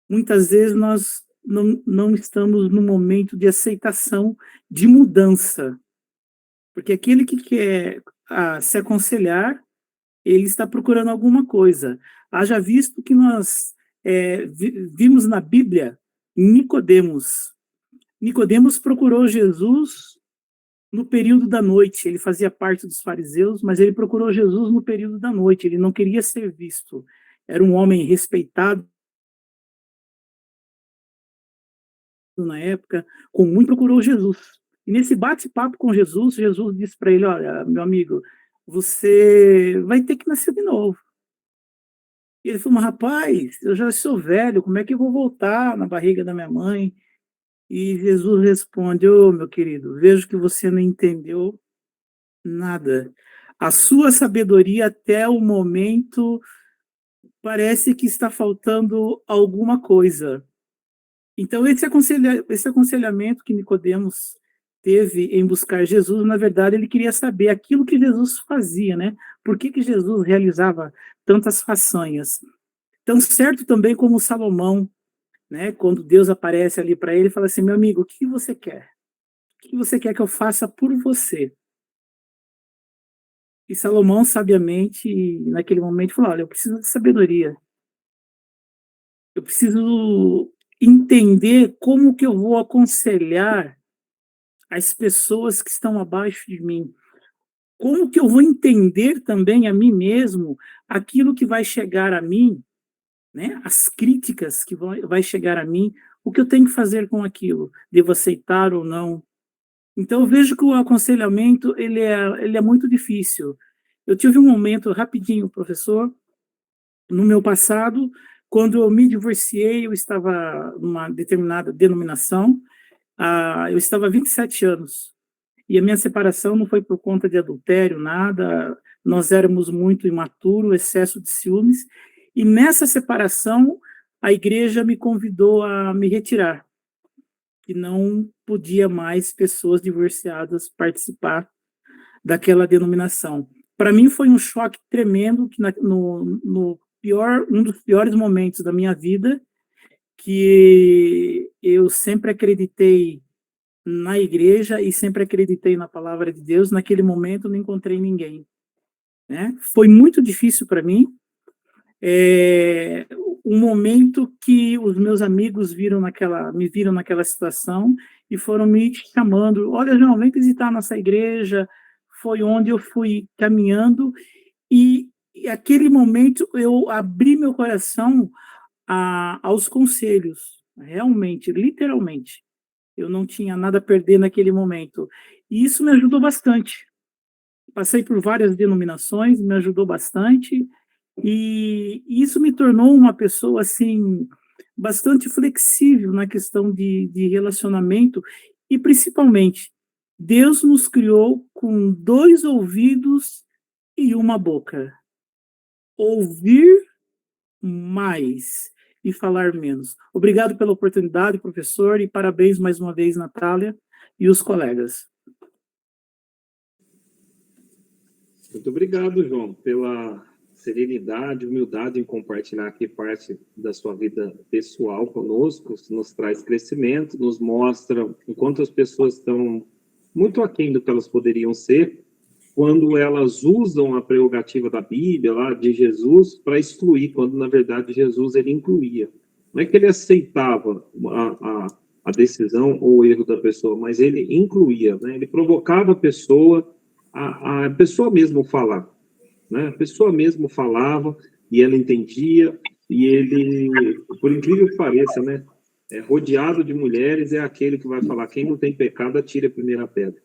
muitas vezes nós não estamos no momento de aceitação, de mudança. Porque aquele que quer se aconselhar, ele está procurando alguma coisa. Haja visto que nós vimos na Bíblia Nicodemos. Nicodemos procurou Jesus no período da noite. Ele fazia parte dos fariseus, mas ele procurou Jesus no período da noite. Ele não queria ser visto. Era um homem respeitado na época, procurou Jesus. E nesse bate-papo com Jesus, Jesus disse para ele, olha, meu amigo, você vai ter que nascer de novo. E ele falou, mas rapaz, eu já sou velho, como é que eu vou voltar na barriga da minha mãe? E Jesus responde, meu querido, vejo que você não entendeu nada. A sua sabedoria até o momento parece que está faltando alguma coisa. Então, esse aconselhamento que Nicodemos teve em buscar Jesus, na verdade, ele queria saber aquilo que Jesus fazia, né? Por que Jesus realizava tantas façanhas? Tão certo também como Salomão, né? Quando Deus aparece ali para ele, fala assim, meu amigo, o que você quer? O que você quer que eu faça por você? E Salomão, sabiamente, naquele momento, falou, olha, eu preciso de sabedoria. Eu preciso entender como que eu vou aconselhar as pessoas que estão abaixo de mim. Como que eu vou entender também a mim mesmo aquilo que vai chegar a mim, né? As críticas que vai chegar a mim, o que eu tenho que fazer com aquilo? Devo aceitar ou não? Então, eu vejo que o aconselhamento ele é muito difícil. Eu tive um momento, rapidinho, professor, no meu passado, quando eu me divorciei, eu estava numa determinada denominação, eu estava há 27 anos. E a minha separação não foi por conta de adultério, nada. Nós éramos muito imaturos, excesso de ciúmes. E nessa separação, a igreja me convidou a me retirar. Que não podia mais pessoas divorciadas participar daquela denominação. Para mim foi um choque tremendo, que um dos piores momentos da minha vida, que eu sempre acreditei na igreja e sempre acreditei na palavra de Deus. Naquele momento não encontrei ninguém, né? Foi muito difícil para mim. Um momento que os meus amigos me viram naquela situação e foram me chamando, olha, João, vem visitar a nossa igreja. Foi onde eu fui caminhando e aquele momento eu abri meu coração aos conselhos, realmente, literalmente. Eu não tinha nada a perder naquele momento. E isso me ajudou bastante. Passei por várias denominações, me ajudou bastante. E isso me tornou uma pessoa, assim, bastante flexível na questão de relacionamento. E, principalmente, Deus nos criou com 2 ouvidos e uma boca. Ouvir mais e falar menos. Obrigado pela oportunidade, professor, e parabéns mais uma vez, Natália e os colegas. Muito obrigado, João, pela serenidade, humildade em compartilhar aqui parte da sua vida pessoal conosco. Isso nos traz crescimento, nos mostra o quanto as pessoas estão muito aquém do que elas poderiam ser quando elas usam a prerrogativa da Bíblia, lá, de Jesus, para excluir, quando, na verdade, Jesus ele incluía. Não é que ele aceitava a decisão ou o erro da pessoa, mas ele incluía, né? Ele provocava a pessoa mesmo falar, né? A pessoa mesmo falava, e ela entendia, e ele, por incrível que pareça, né, rodeado de mulheres, é aquele que vai falar, quem não tem pecado, atire a primeira pedra.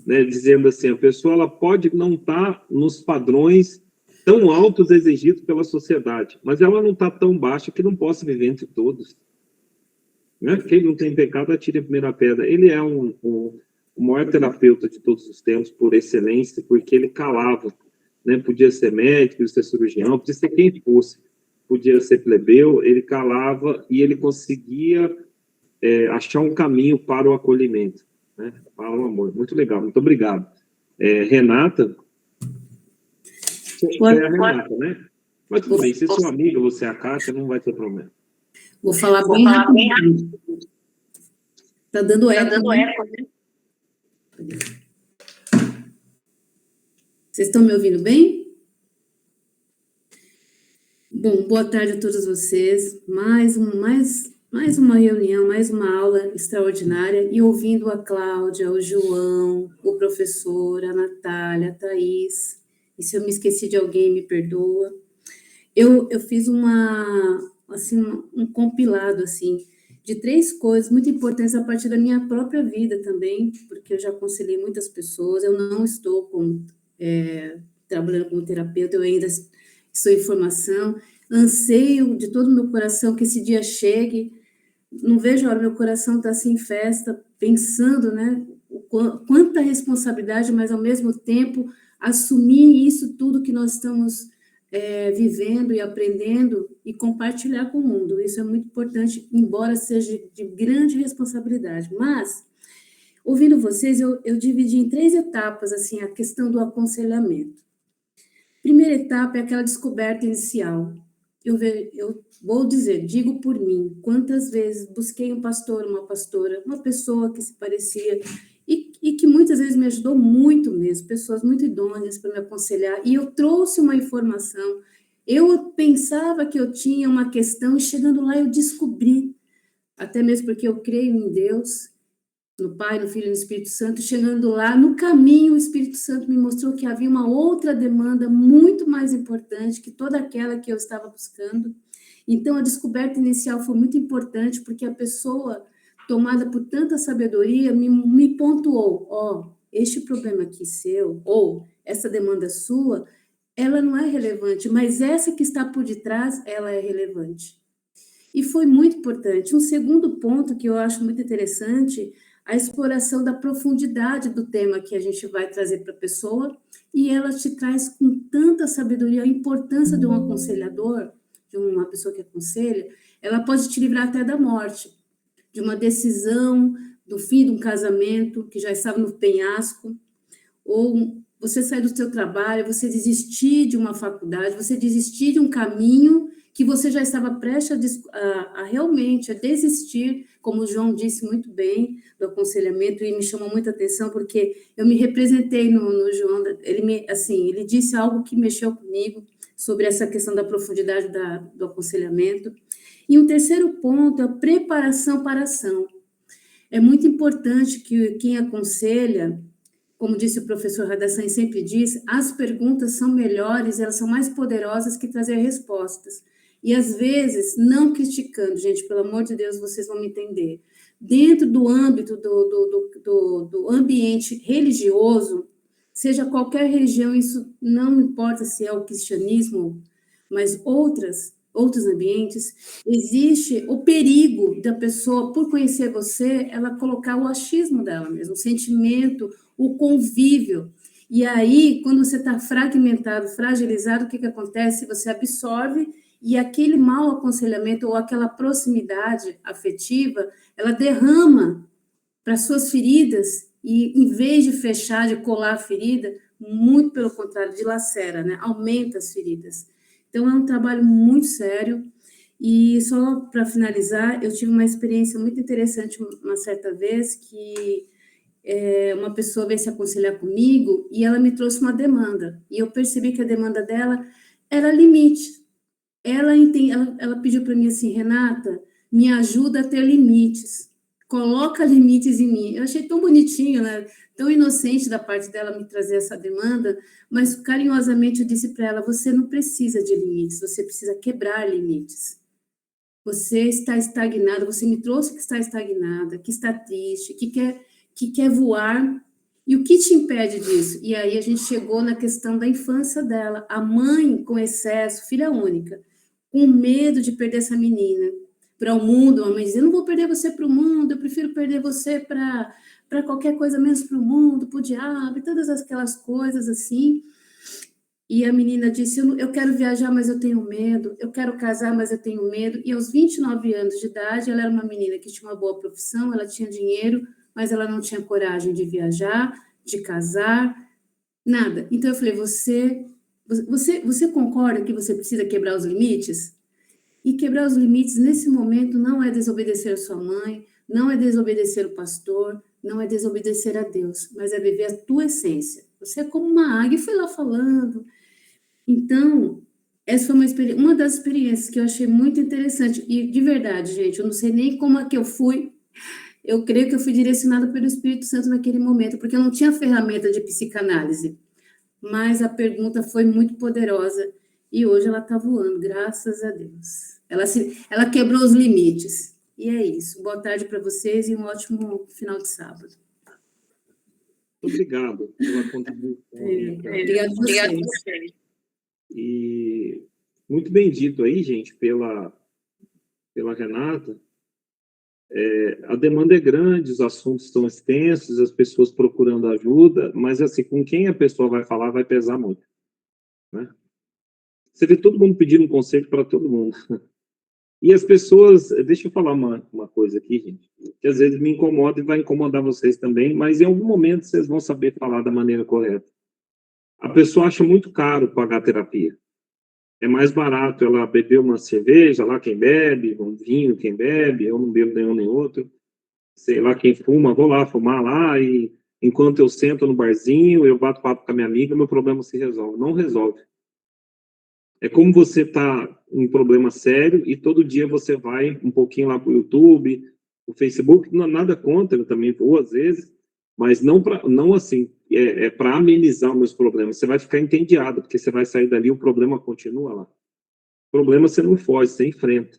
Né, dizendo assim, a pessoa ela pode não estar nos padrões tão altos exigidos pela sociedade, mas ela não está tão baixa que não possa viver entre todos. Né? Quem não tem pecado, atire a primeira pedra. Ele é o maior terapeuta de todos os tempos, por excelência, porque ele calava. Né? Podia ser médico, podia ser cirurgião, podia ser quem fosse. Podia ser plebeu, ele calava e ele conseguia achar um caminho para o acolhimento. Né? Para o amor. Muito legal, muito obrigado. Renata, você é a Renata, né? Mas tudo bem, se sua amiga, você é a Kátia, não vai ter problema. Vou falar bem rápido. Tá dando eco, né? Vocês estão me ouvindo bem? Bom, boa tarde a todos vocês. Mais uma reunião, mais uma aula extraordinária. E ouvindo a Cláudia, o João, o professor, a Natália, a Thaís. E se eu me esqueci de alguém, me perdoa. Eu fiz um compilado, assim, de 3 coisas muito importantes a partir da minha própria vida também, porque eu já aconselhei muitas pessoas, eu não estou trabalhando como terapeuta, eu ainda estou em formação, anseio de todo o meu coração que esse dia chegue, não vejo a hora, meu coração está assim em festa, pensando, né, quanta responsabilidade, mas ao mesmo tempo assumir isso tudo que nós estamos vivendo e aprendendo e compartilhar com o mundo. Isso é muito importante, embora seja de grande responsabilidade. Mas, ouvindo vocês, eu dividi em 3 etapas, assim, a questão do aconselhamento. Primeira etapa é aquela descoberta inicial. Eu vou dizer, digo por mim, quantas vezes busquei um pastor, uma pastora, uma pessoa que se parecia e que muitas vezes me ajudou muito mesmo, pessoas muito idôneas para me aconselhar, e eu trouxe uma informação, eu pensava que eu tinha uma questão, e chegando lá eu descobri, até mesmo porque eu creio em Deus, no Pai, no Filho e no Espírito Santo, chegando lá, no caminho o Espírito Santo me mostrou que havia uma outra demanda muito mais importante que toda aquela que eu estava buscando. Então a descoberta inicial foi muito importante, porque a pessoa tomada por tanta sabedoria, me pontuou, este problema aqui seu, ou essa demanda sua, ela não é relevante, mas essa que está por detrás, ela é relevante. E foi muito importante. Um segundo ponto que eu acho muito interessante, a exploração da profundidade do tema que a gente vai trazer para a pessoa, e ela te traz com tanta sabedoria a importância de um aconselhador, de uma pessoa que aconselha, ela pode te livrar até da morte, de uma decisão, do fim de um casamento que já estava no penhasco, ou você sair do seu trabalho, você desistir de uma faculdade, você desistir de um caminho que você já estava prestes a realmente desistir, como o João disse muito bem, do aconselhamento, e me chamou muita atenção, porque eu me representei no João, ele disse algo que mexeu comigo, sobre essa questão da profundidade do aconselhamento. E um terceiro ponto é a preparação para a ação. É muito importante que quem aconselha, como disse o professor Radassan sempre diz, as perguntas são melhores, elas são mais poderosas que trazer respostas. E às vezes, não criticando, gente, pelo amor de Deus, vocês vão me entender. Dentro do âmbito do ambiente religioso, seja qualquer religião, isso não importa se é o cristianismo, mas outros ambientes, existe o perigo da pessoa, por conhecer você, ela colocar o achismo dela mesmo, o sentimento, o convívio. E aí, quando você está fragmentado, fragilizado, o que acontece? Você absorve e aquele mau aconselhamento ou aquela proximidade afetiva, ela derrama para suas feridas e, em vez de fechar, de colar a ferida, muito pelo contrário, dilacera, né? Aumenta as feridas. Então, é um trabalho muito sério. E só para finalizar, eu tive uma experiência muito interessante uma certa vez, que uma pessoa veio se aconselhar comigo e ela me trouxe uma demanda. E eu percebi que a demanda dela era limite. Ela pediu para mim assim, Renata, me ajuda a ter limites. coloca limites em mim. Eu achei tão bonitinho, né? Tão inocente da parte dela me trazer essa demanda, mas carinhosamente eu disse para ela: você não precisa de limites, você precisa quebrar limites. Você está estagnada, você me trouxe que está estagnada, que está triste, que quer voar. E o que te impede disso? E aí a gente chegou na questão da infância dela. A mãe com excesso, filha única, com medo de perder essa menina para o mundo. A mãe dizia: não vou perder você para o mundo, eu prefiro perder você para qualquer coisa menos para o mundo, para o diabo, e todas aquelas coisas assim. E a menina disse: eu quero viajar, mas eu tenho medo, eu quero casar, mas eu tenho medo. E aos 29 anos de idade, ela era uma menina que tinha uma boa profissão, ela tinha dinheiro, mas ela não tinha coragem de viajar, de casar, nada. Então eu falei: você concorda que você precisa quebrar os limites? E quebrar os limites nesse momento não é desobedecer a sua mãe, não é desobedecer o pastor, não é desobedecer a Deus, mas é viver a tua essência. Você é como uma águia, e foi lá falando. Então, essa foi uma das experiências que eu achei muito interessante. E, de verdade, gente, eu não sei nem como é que eu fui. Eu creio que eu fui direcionada pelo Espírito Santo naquele momento, porque eu não tinha ferramenta de psicanálise. Mas a pergunta foi muito poderosa e hoje ela está voando, graças a Deus. Ela quebrou os limites. E é isso. Boa tarde para vocês e um ótimo final de sábado. Obrigado pela contribuição. Obrigado a vocês. E muito bem dito aí, gente, pela Renata. A demanda é grande, os assuntos estão extensos, as pessoas procurando ajuda, mas assim, com quem a pessoa vai falar vai pesar muito, né? Você vê todo mundo pedindo um conselho para todo mundo. E as pessoas, deixa eu falar uma coisa aqui, gente, que às vezes me incomoda e vai incomodar vocês também, mas em algum momento vocês vão saber falar da maneira correta. A pessoa acha muito caro pagar terapia. É mais barato ela beber uma cerveja, lá quem bebe, um vinho quem bebe, eu não bebo nenhum nem outro. Sei lá, quem fuma, vou lá fumar lá e enquanto eu sento no barzinho, eu bato papo com a minha amiga, meu problema se resolve. Não resolve. É como você tá em um problema sério e todo dia você vai um pouquinho lá pro YouTube, o Facebook, não, nada contra, eu também vou às vezes, mas não assim, para amenizar os meus problemas. Você vai ficar entediado, porque você vai sair dali e o problema continua lá. O problema você não foge, você enfrenta.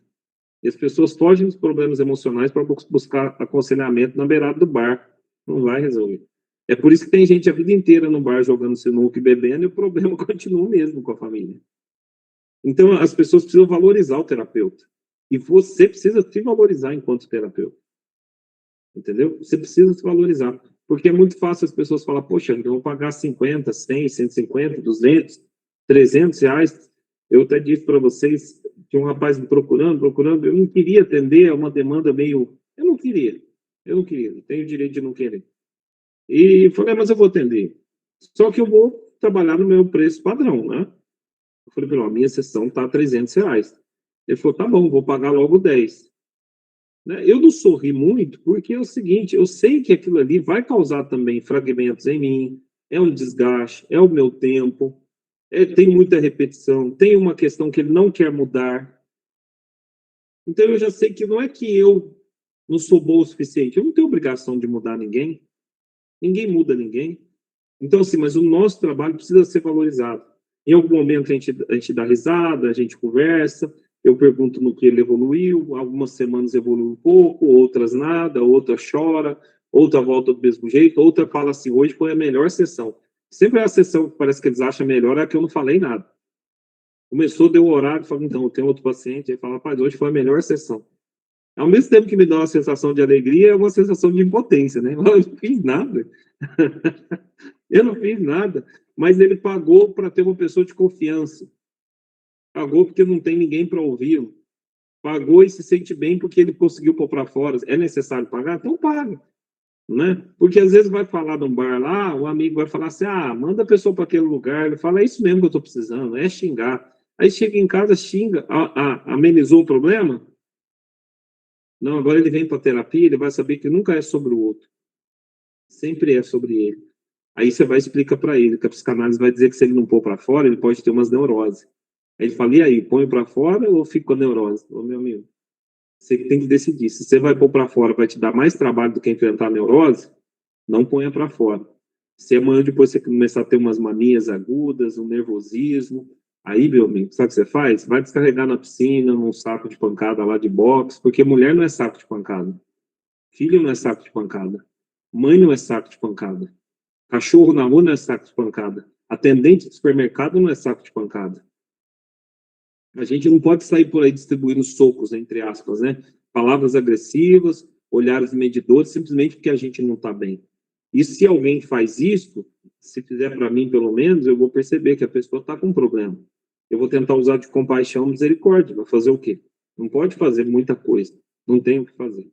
E as pessoas fogem dos problemas emocionais para buscar aconselhamento na beirada do bar. Não vai resolver. É por isso que tem gente a vida inteira no bar jogando sinuca e bebendo e o problema continua mesmo com a família. Então, as pessoas precisam valorizar o terapeuta. E você precisa se valorizar enquanto terapeuta. Entendeu? Você precisa se valorizar. Porque é muito fácil as pessoas falar: poxa, eu vou pagar 50, 100, 150, 200, 300 reais. Eu até disse para vocês que um rapaz me procurando, eu não queria atender a uma demanda meio... Eu não queria, eu tenho o direito de não querer. E falei: mas eu vou atender. Só que eu vou trabalhar no meu preço padrão, né? Eu falei: a minha sessão está R$300. Ele falou: tá bom, vou pagar logo 10. Né? Eu não sorri muito, porque é o seguinte, eu sei que aquilo ali vai causar também fragmentos em mim, é um desgaste, é o meu tempo, tem muita repetição, tem uma questão que ele não quer mudar. Então eu já sei que não é que eu não sou bom o suficiente, eu não tenho obrigação de mudar ninguém muda ninguém. Então assim, mas o nosso trabalho precisa ser valorizado. Em algum momento a gente dá risada, a gente conversa, eu pergunto no que ele evoluiu, algumas semanas evoluiu um pouco, outras nada, outra chora, outra volta do mesmo jeito, outra fala assim: hoje foi a melhor sessão. Sempre é a sessão que parece que eles acham melhor, é a que eu não falei nada. Começou, deu o horário, falou: então, tem outro paciente, aí fala: rapaz, hoje foi a melhor sessão. Ao mesmo tempo que me dá uma sensação de alegria, é uma sensação de impotência, né? Eu não fiz nada. Eu não fiz nada, mas ele pagou para ter uma pessoa de confiança. Pagou porque não tem ninguém para ouvi-lo. Pagou e se sente bem porque ele conseguiu pôr para fora. É necessário pagar? Então paga. Né? Porque às vezes vai falar num bar lá, o amigo vai falar assim: manda a pessoa para aquele lugar. Ele fala: é isso mesmo que eu estou precisando, é xingar. Aí chega em casa, xinga, amenizou o problema? Não, agora ele vem para a terapia, ele vai saber que nunca é sobre o outro. Sempre é sobre ele. Aí você vai explicar para ele que a psicanálise vai dizer que se ele não pôr para fora, ele pode ter umas neuroses. Aí ele fala: e aí, põe para fora ou fica com a neurose? Ô, meu amigo, Você tem que decidir. Se você vai pôr para fora, vai te dar mais trabalho do que enfrentar a neurose, não ponha para fora. Se amanhã depois você começar a ter umas manias agudas, um nervosismo, aí, meu amigo, sabe o que você faz? Vai descarregar na piscina, num saco de pancada lá de boxe, porque mulher não é saco de pancada. Filho não é saco de pancada. Mãe não é saco de pancada. Cachorro na rua não é saco de pancada. Atendente de supermercado não é saco de pancada. A gente não pode sair por aí distribuindo socos, entre aspas, né? Palavras agressivas, olhares medidores, simplesmente porque a gente não está bem. E se alguém faz isso, se fizer para mim, pelo menos, eu vou perceber que a pessoa está com um problema. Eu vou tentar usar de compaixão, misericórdia. Vai fazer o quê? Não pode fazer muita coisa. Não tem o que fazer.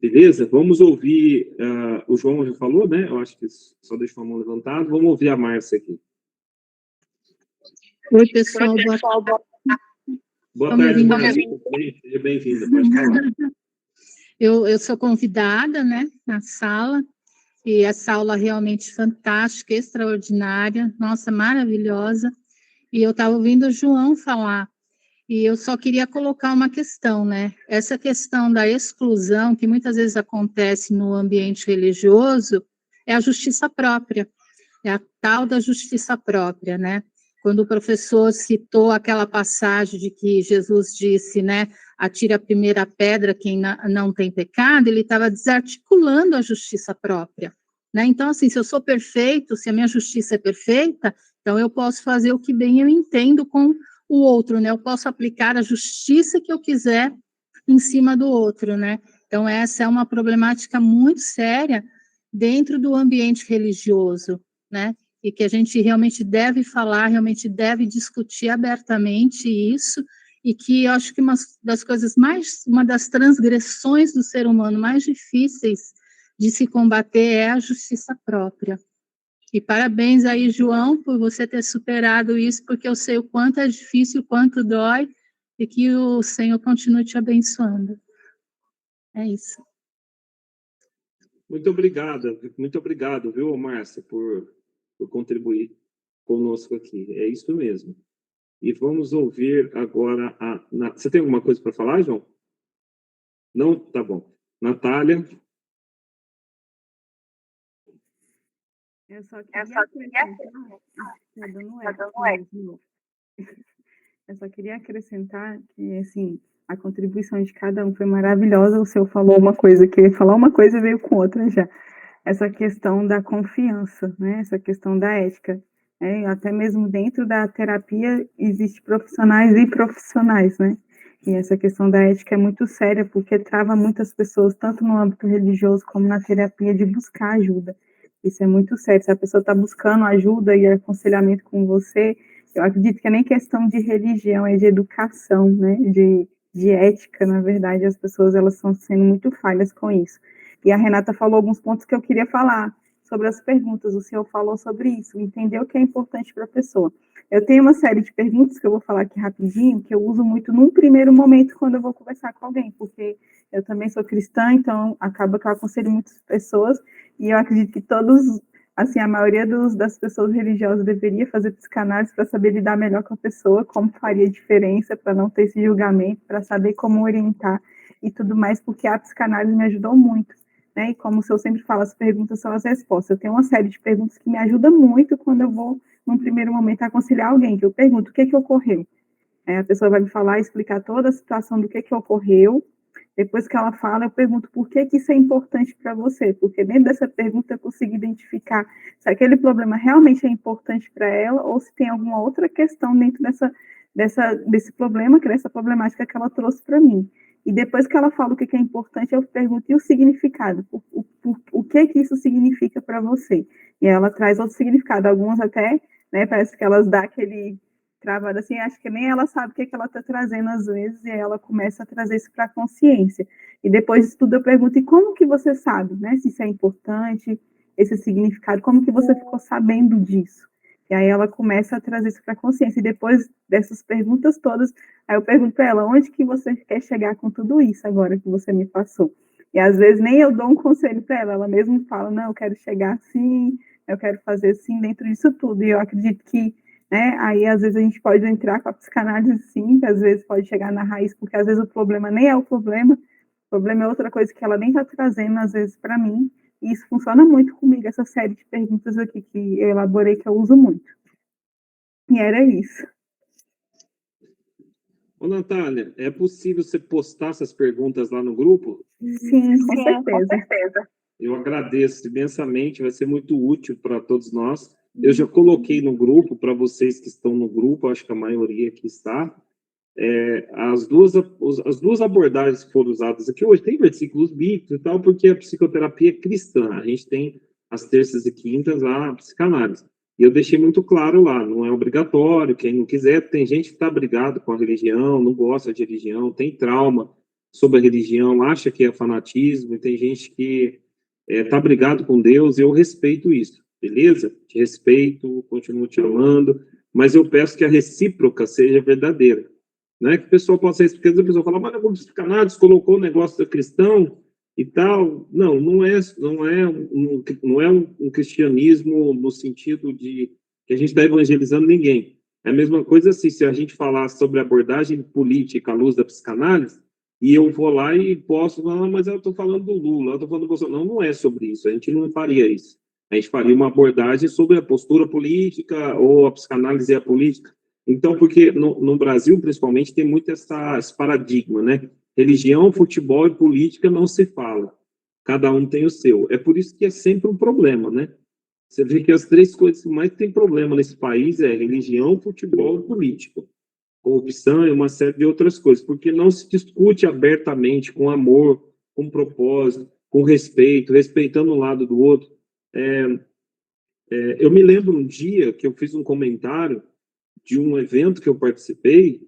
Beleza? Vamos ouvir... o João já falou, né? Eu acho que só deixou a mão levantada. Vamos ouvir a Márcia aqui. Oi, pessoal. Boa tarde, Márcia. Seja bem-vinda. Pode falar. Eu sou convidada, né, na sala, e essa aula realmente fantástica, extraordinária, nossa, maravilhosa. E eu estava ouvindo o João falar, e eu só queria colocar uma questão, né? Essa questão da exclusão, que muitas vezes acontece no ambiente religioso, é a justiça própria, é a tal da justiça própria, né? Quando o professor citou aquela passagem de que Jesus disse, né, atire a primeira pedra quem não tem pecado, ele estava desarticulando a justiça própria, né? Então, assim, se eu sou perfeito, se a minha justiça é perfeita, então eu posso fazer o que bem eu entendo com o outro, né? Eu posso aplicar a justiça que eu quiser em cima do outro, né? Então, essa é uma problemática muito séria dentro do ambiente religioso, né? E que a gente realmente deve falar, realmente deve discutir abertamente isso, e que eu acho que uma das transgressões do ser humano mais difíceis de se combater é a justiça própria. E parabéns aí, João, por você ter superado isso, porque eu sei o quanto é difícil, o quanto dói, e que o Senhor continue te abençoando. É isso. Muito obrigado, viu, Márcia, por contribuir conosco aqui. É isso mesmo. E vamos ouvir agora Você tem alguma coisa para falar, João? Não? Tá bom. Natália? Eu só queria Eu só queria acrescentar que, assim, a contribuição de cada um foi maravilhosa. O seu falou uma coisa, que falar uma coisa veio com outra já. Essa questão da confiança, né? Essa questão da ética. Até mesmo dentro da terapia existe profissionais e profissionais, né? E essa questão da ética é muito séria, porque trava muitas pessoas, tanto no âmbito religioso como na terapia, de buscar ajuda. Isso é muito sério. Se a pessoa está buscando ajuda e aconselhamento com você, eu acredito que é nem questão de religião, é de educação, né? De ética, na verdade, as pessoas elas estão sendo muito falhas com isso. E a Renata falou alguns pontos que eu queria falar sobre as perguntas. O senhor falou sobre isso, entender o que é importante para a pessoa. Eu tenho uma série de perguntas que eu vou falar aqui rapidinho, que eu uso muito num primeiro momento quando eu vou conversar com alguém, porque eu também sou cristã, então acaba que eu aconselho muitas pessoas, e eu acredito que todos, assim, a maioria das pessoas religiosas deveria fazer psicanálise para saber lidar melhor com a pessoa, como faria diferença, para não ter esse julgamento, para saber como orientar e tudo mais, porque a psicanálise me ajudou muito, né? E como eu sempre falo, as perguntas são as respostas. Eu tenho uma série de perguntas que me ajudam muito quando eu vou, num primeiro momento, aconselhar alguém, que eu pergunto o que ocorreu. A pessoa vai me falar, explicar toda a situação do que ocorreu. Depois que ela fala, eu pergunto por que isso é importante para você, porque dentro dessa pergunta eu consigo identificar se aquele problema realmente é importante para ela ou se tem alguma outra questão dentro desse problema, que é essa problemática que ela trouxe para mim. E depois que ela fala o que é importante, eu pergunto, e o significado? O que isso significa para você? E ela traz outro significado, algumas até, né, parece que elas dão aquele travada assim, acho que nem ela sabe o que ela está trazendo às vezes, e ela começa a trazer isso para a consciência. E depois disso tudo eu pergunto, e como que você sabe, né, se isso é importante, esse significado, como que você ficou sabendo disso? E aí ela começa a trazer isso para a consciência, e depois dessas perguntas todas, aí eu pergunto para ela, onde que você quer chegar com tudo isso agora que você me passou? E às vezes nem eu dou um conselho para ela mesma fala, não, eu quero chegar assim, eu quero fazer assim dentro disso tudo, e eu acredito que né? Aí, às vezes, a gente pode entrar com a psicanálise, sim, que às vezes pode chegar na raiz, porque às vezes o problema nem é o problema é outra coisa que ela nem está trazendo, às vezes, para mim, e isso funciona muito comigo, essa série de perguntas aqui que eu elaborei, que eu uso muito. E era isso. Ô, Natália, é possível você postar essas perguntas lá no grupo? Sim, com certeza. Eu agradeço imensamente, vai ser muito útil para todos nós. Eu já coloquei no grupo, para vocês que estão no grupo, acho que a maioria aqui está, as duas abordagens que foram usadas aqui hoje. Tem versículos bíblicos e tal, porque a psicoterapia é cristã. A gente tem as terças e quintas a psicanálise. E eu deixei muito claro lá, não é obrigatório, quem não quiser, tem gente que está brigado com a religião, não gosta de religião, tem trauma sobre a religião, acha que é fanatismo, e tem gente que está brigado com Deus, e eu respeito isso, beleza? Te respeito, continuo te amando, mas eu peço que a recíproca seja verdadeira. Não é que o pessoal possa ser, porque a pessoa fala, mas o psicanálise colocou o negócio do cristão e tal. Não, não é um cristianismo no sentido de que a gente está evangelizando ninguém. É a mesma coisa assim, se a gente falar sobre abordagem política à luz da psicanálise, e eu vou lá e posso falar, mas eu estou falando do Lula, eu estou falando do Bolsonaro. Não, não é sobre isso, a gente não faria isso. A gente faria uma abordagem sobre a postura política ou a psicanálise e a política. Então, porque no Brasil, principalmente, tem muito esse paradigma, né? Religião, futebol e política não se fala. Cada um tem o seu. É por isso que é sempre um problema, né? Você vê que as três coisas que mais tem problema nesse país é religião, futebol e política. Corrupção e uma série de outras coisas, porque não se discute abertamente, com amor, com propósito, com respeito, respeitando um lado do outro. Eu me lembro um dia que eu fiz um comentário de um evento que eu participei,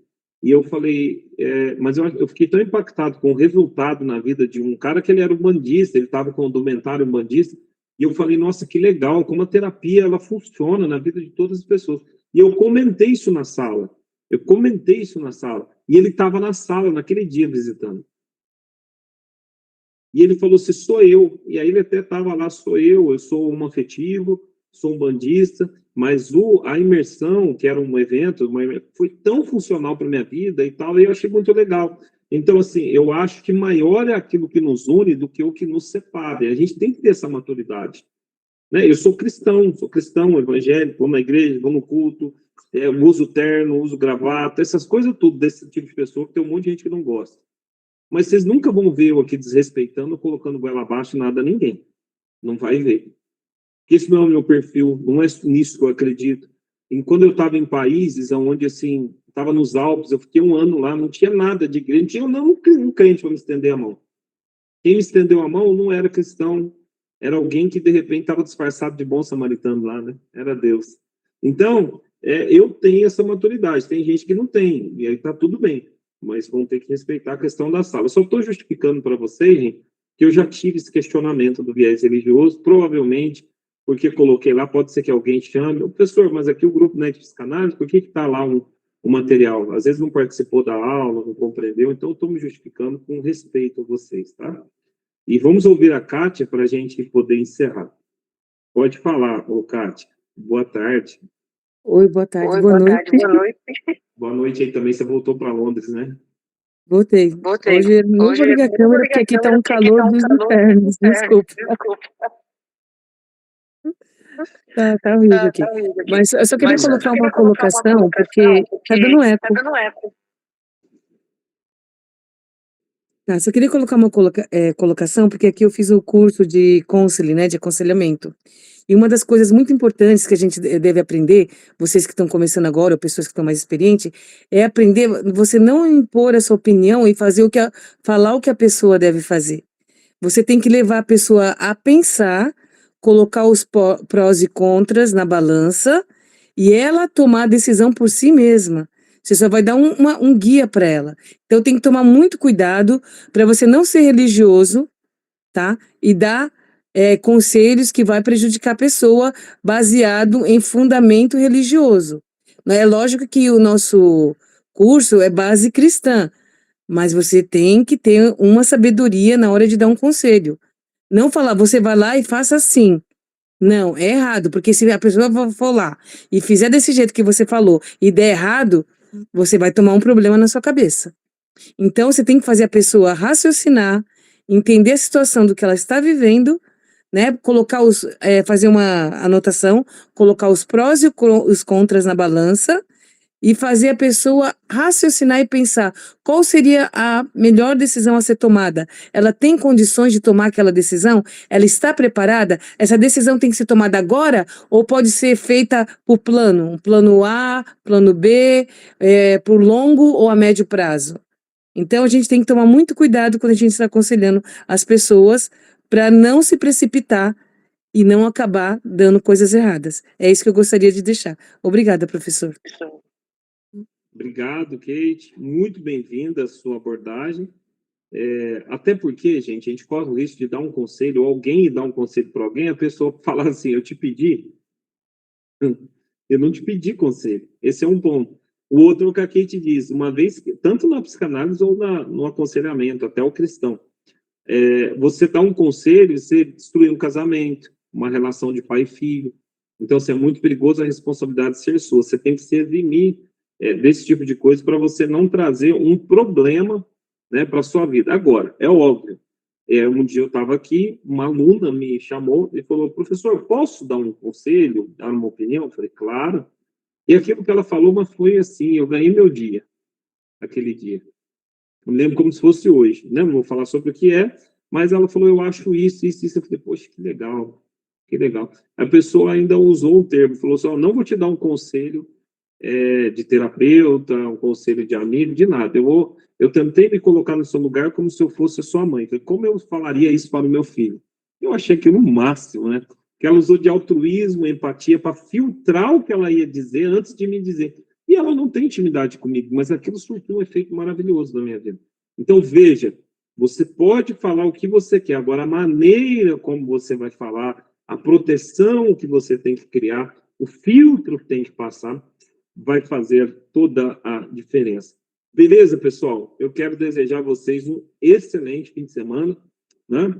e eu falei, mas eu fiquei tão impactado com o resultado na vida de um cara que ele era um bandista, ele estava com um documentário um bandista, e eu falei, nossa, que legal, como a terapia ela funciona na vida de todas as pessoas. E eu comentei isso na sala, e ele estava na sala naquele dia visitando. E ele falou assim, sou eu. E aí ele até estava lá, sou eu sou um afetivo, sou um bandista, mas a imersão, que era um evento, foi tão funcional para minha vida e tal, e eu achei muito legal. Então, assim, eu acho que maior é aquilo que nos une do que o que nos separa. E a gente tem que ter essa maturidade. Né? Eu sou cristão, evangélico, vou na igreja, vou no culto, uso terno, uso gravata, essas coisas tudo desse tipo de pessoa, que tem um monte de gente que não gosta. Mas vocês nunca vão ver eu aqui desrespeitando, colocando goela abaixo, nada a ninguém. Não vai ver. Porque esse não é o meu perfil, não é nisso que eu acredito. E quando eu estava em países onde, assim, estava nos Alpes, eu fiquei um ano lá, não tinha nada de igreja, não tinha um crente para me estender a mão. Quem me estendeu a mão não era cristão, era alguém que, de repente, estava disfarçado de bom samaritano lá, né? Era Deus. Então, eu tenho essa maturidade, tem gente que não tem, e aí está tudo bem. Mas vão ter que respeitar a questão da sala. Eu só estou justificando para vocês, gente, que eu já tive esse questionamento do viés religioso, provavelmente, porque coloquei lá, pode ser que alguém chame, professor, mas aqui o grupo não é de psicanálise, por que está lá o material? Às vezes não participou da aula, não compreendeu, então eu estou me justificando com respeito a vocês, tá? E vamos ouvir a Kátia para a gente poder encerrar. Pode falar, ô Kátia. Boa tarde. Oi, boa tarde, boa noite. Boa noite aí também, você voltou para Londres, né? Voltei. Hoje eu não vou ligar a câmera porque aqui tá um calor dos infernos, desculpa. Tá horrível aqui. Mas eu só queria colocar uma colocação, porque tá dando eco. Tá, só queria colocar uma colocação, porque aqui eu fiz o curso de counseling, né, de aconselhamento. E uma das coisas muito importantes que a gente deve aprender, vocês que estão começando agora, ou pessoas que estão mais experientes, é aprender, você não impor a sua opinião e falar o que a pessoa deve fazer. Você tem que levar a pessoa a pensar, colocar os prós e contras na balança, e ela tomar a decisão por si mesma. Você só vai dar um guia para ela. Então tem que tomar muito cuidado para você não ser religioso, tá? E dar conselhos que vai prejudicar a pessoa baseado em fundamento religioso. É lógico que o nosso curso é base cristã, mas você tem que ter uma sabedoria na hora de dar um conselho. Não falar, você vai lá e faça assim. Não, é errado, porque se a pessoa for lá e fizer desse jeito que você falou e der errado, você vai tomar um problema na sua cabeça. Então, você tem que fazer a pessoa raciocinar, entender a situação do que ela está vivendo, né? Colocar fazer uma anotação, colocar os prós e os contras na balança e fazer a pessoa raciocinar e pensar qual seria a melhor decisão a ser tomada. Ela tem condições de tomar aquela decisão? Ela está preparada? Essa decisão tem que ser tomada agora ou pode ser feita por plano? Um plano A, plano B, por longo ou a médio prazo? Então, a gente tem que tomar muito cuidado quando a gente está aconselhando as pessoas para não se precipitar e não acabar dando coisas erradas. É isso que eu gostaria de deixar. Obrigada, professor. Obrigado, Kate. Muito bem-vinda a sua abordagem. Até porque, gente, a gente corre o risco de dar um conselho, ou alguém dar um conselho para alguém, a pessoa falar assim, eu te pedi. Eu não te pedi conselho. Esse é um ponto. O outro é o que a Kate diz, uma vez, tanto na psicanálise ou no aconselhamento, até o cristão, você dá um conselho, você destrui um casamento, uma relação de pai e filho. Então, é muito perigoso a responsabilidade ser sua. Você tem que se eximir desse tipo de coisa para você não trazer um problema, né, para a sua vida. Agora, é óbvio, um dia eu estava aqui, uma aluna me chamou e falou, professor, posso dar um conselho, dar uma opinião? Eu falei, claro. E aquilo que ela falou, mas foi assim, eu ganhei meu dia, aquele dia. Eu me lembro como se fosse hoje, né? Não vou falar sobre o que mas ela falou, eu acho isso, isso, isso. Eu falei, poxa, que legal, que legal. A pessoa ainda usou um termo, falou assim, não vou te dar um conselho de terapeuta, um conselho de amigo, de nada. Eu tentei me colocar no seu lugar como se eu fosse a sua mãe. Falei, como eu falaria isso para o meu filho? Eu achei aquilo o máximo, né? Que ela usou de altruísmo, empatia, para filtrar o que ela ia dizer antes de me dizer. E ela não tem intimidade comigo, mas aquilo surtiu um efeito maravilhoso na minha vida. Então, veja, você pode falar o que você quer, agora a maneira como você vai falar, a proteção que você tem que criar, o filtro que tem que passar, vai fazer toda a diferença. Beleza, pessoal? Eu quero desejar a vocês um excelente fim de semana, né?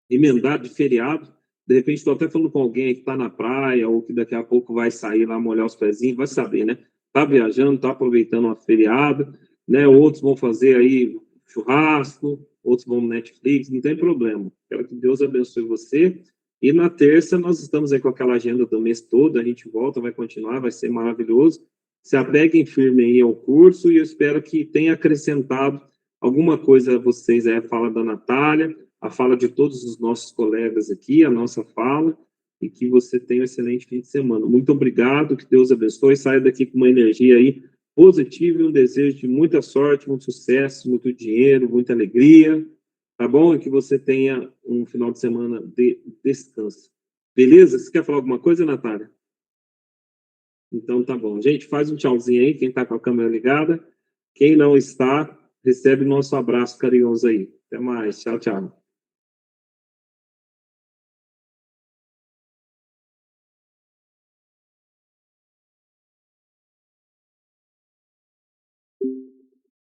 Emendado de feriado. De repente, estou até falando com alguém que está na praia ou que daqui a pouco vai sair lá, molhar os pezinhos, vai saber, né? Está viajando, está aproveitando uma feriado, né? Outros vão fazer aí churrasco, outros vão no Netflix, não tem problema. Quero que Deus abençoe você. E na terça, nós estamos aí com aquela agenda do mês todo, a gente volta, vai continuar, vai ser maravilhoso. Se apeguem firme aí ao curso e eu espero que tenha acrescentado alguma coisa a vocês, a fala da Natália, a fala de todos os nossos colegas aqui, a nossa fala, e que você tenha um excelente fim de semana. Muito obrigado, que Deus abençoe, saia daqui com uma energia aí positiva e um desejo de muita sorte, muito sucesso, muito dinheiro, muita alegria, tá bom? E que você tenha um final de semana de descanso. Beleza? Você quer falar alguma coisa, Natália? Então tá bom. Gente, faz um tchauzinho aí, quem tá com a câmera ligada. Quem não está, recebe nosso abraço carinhoso aí. Até mais. Tchau, tchau.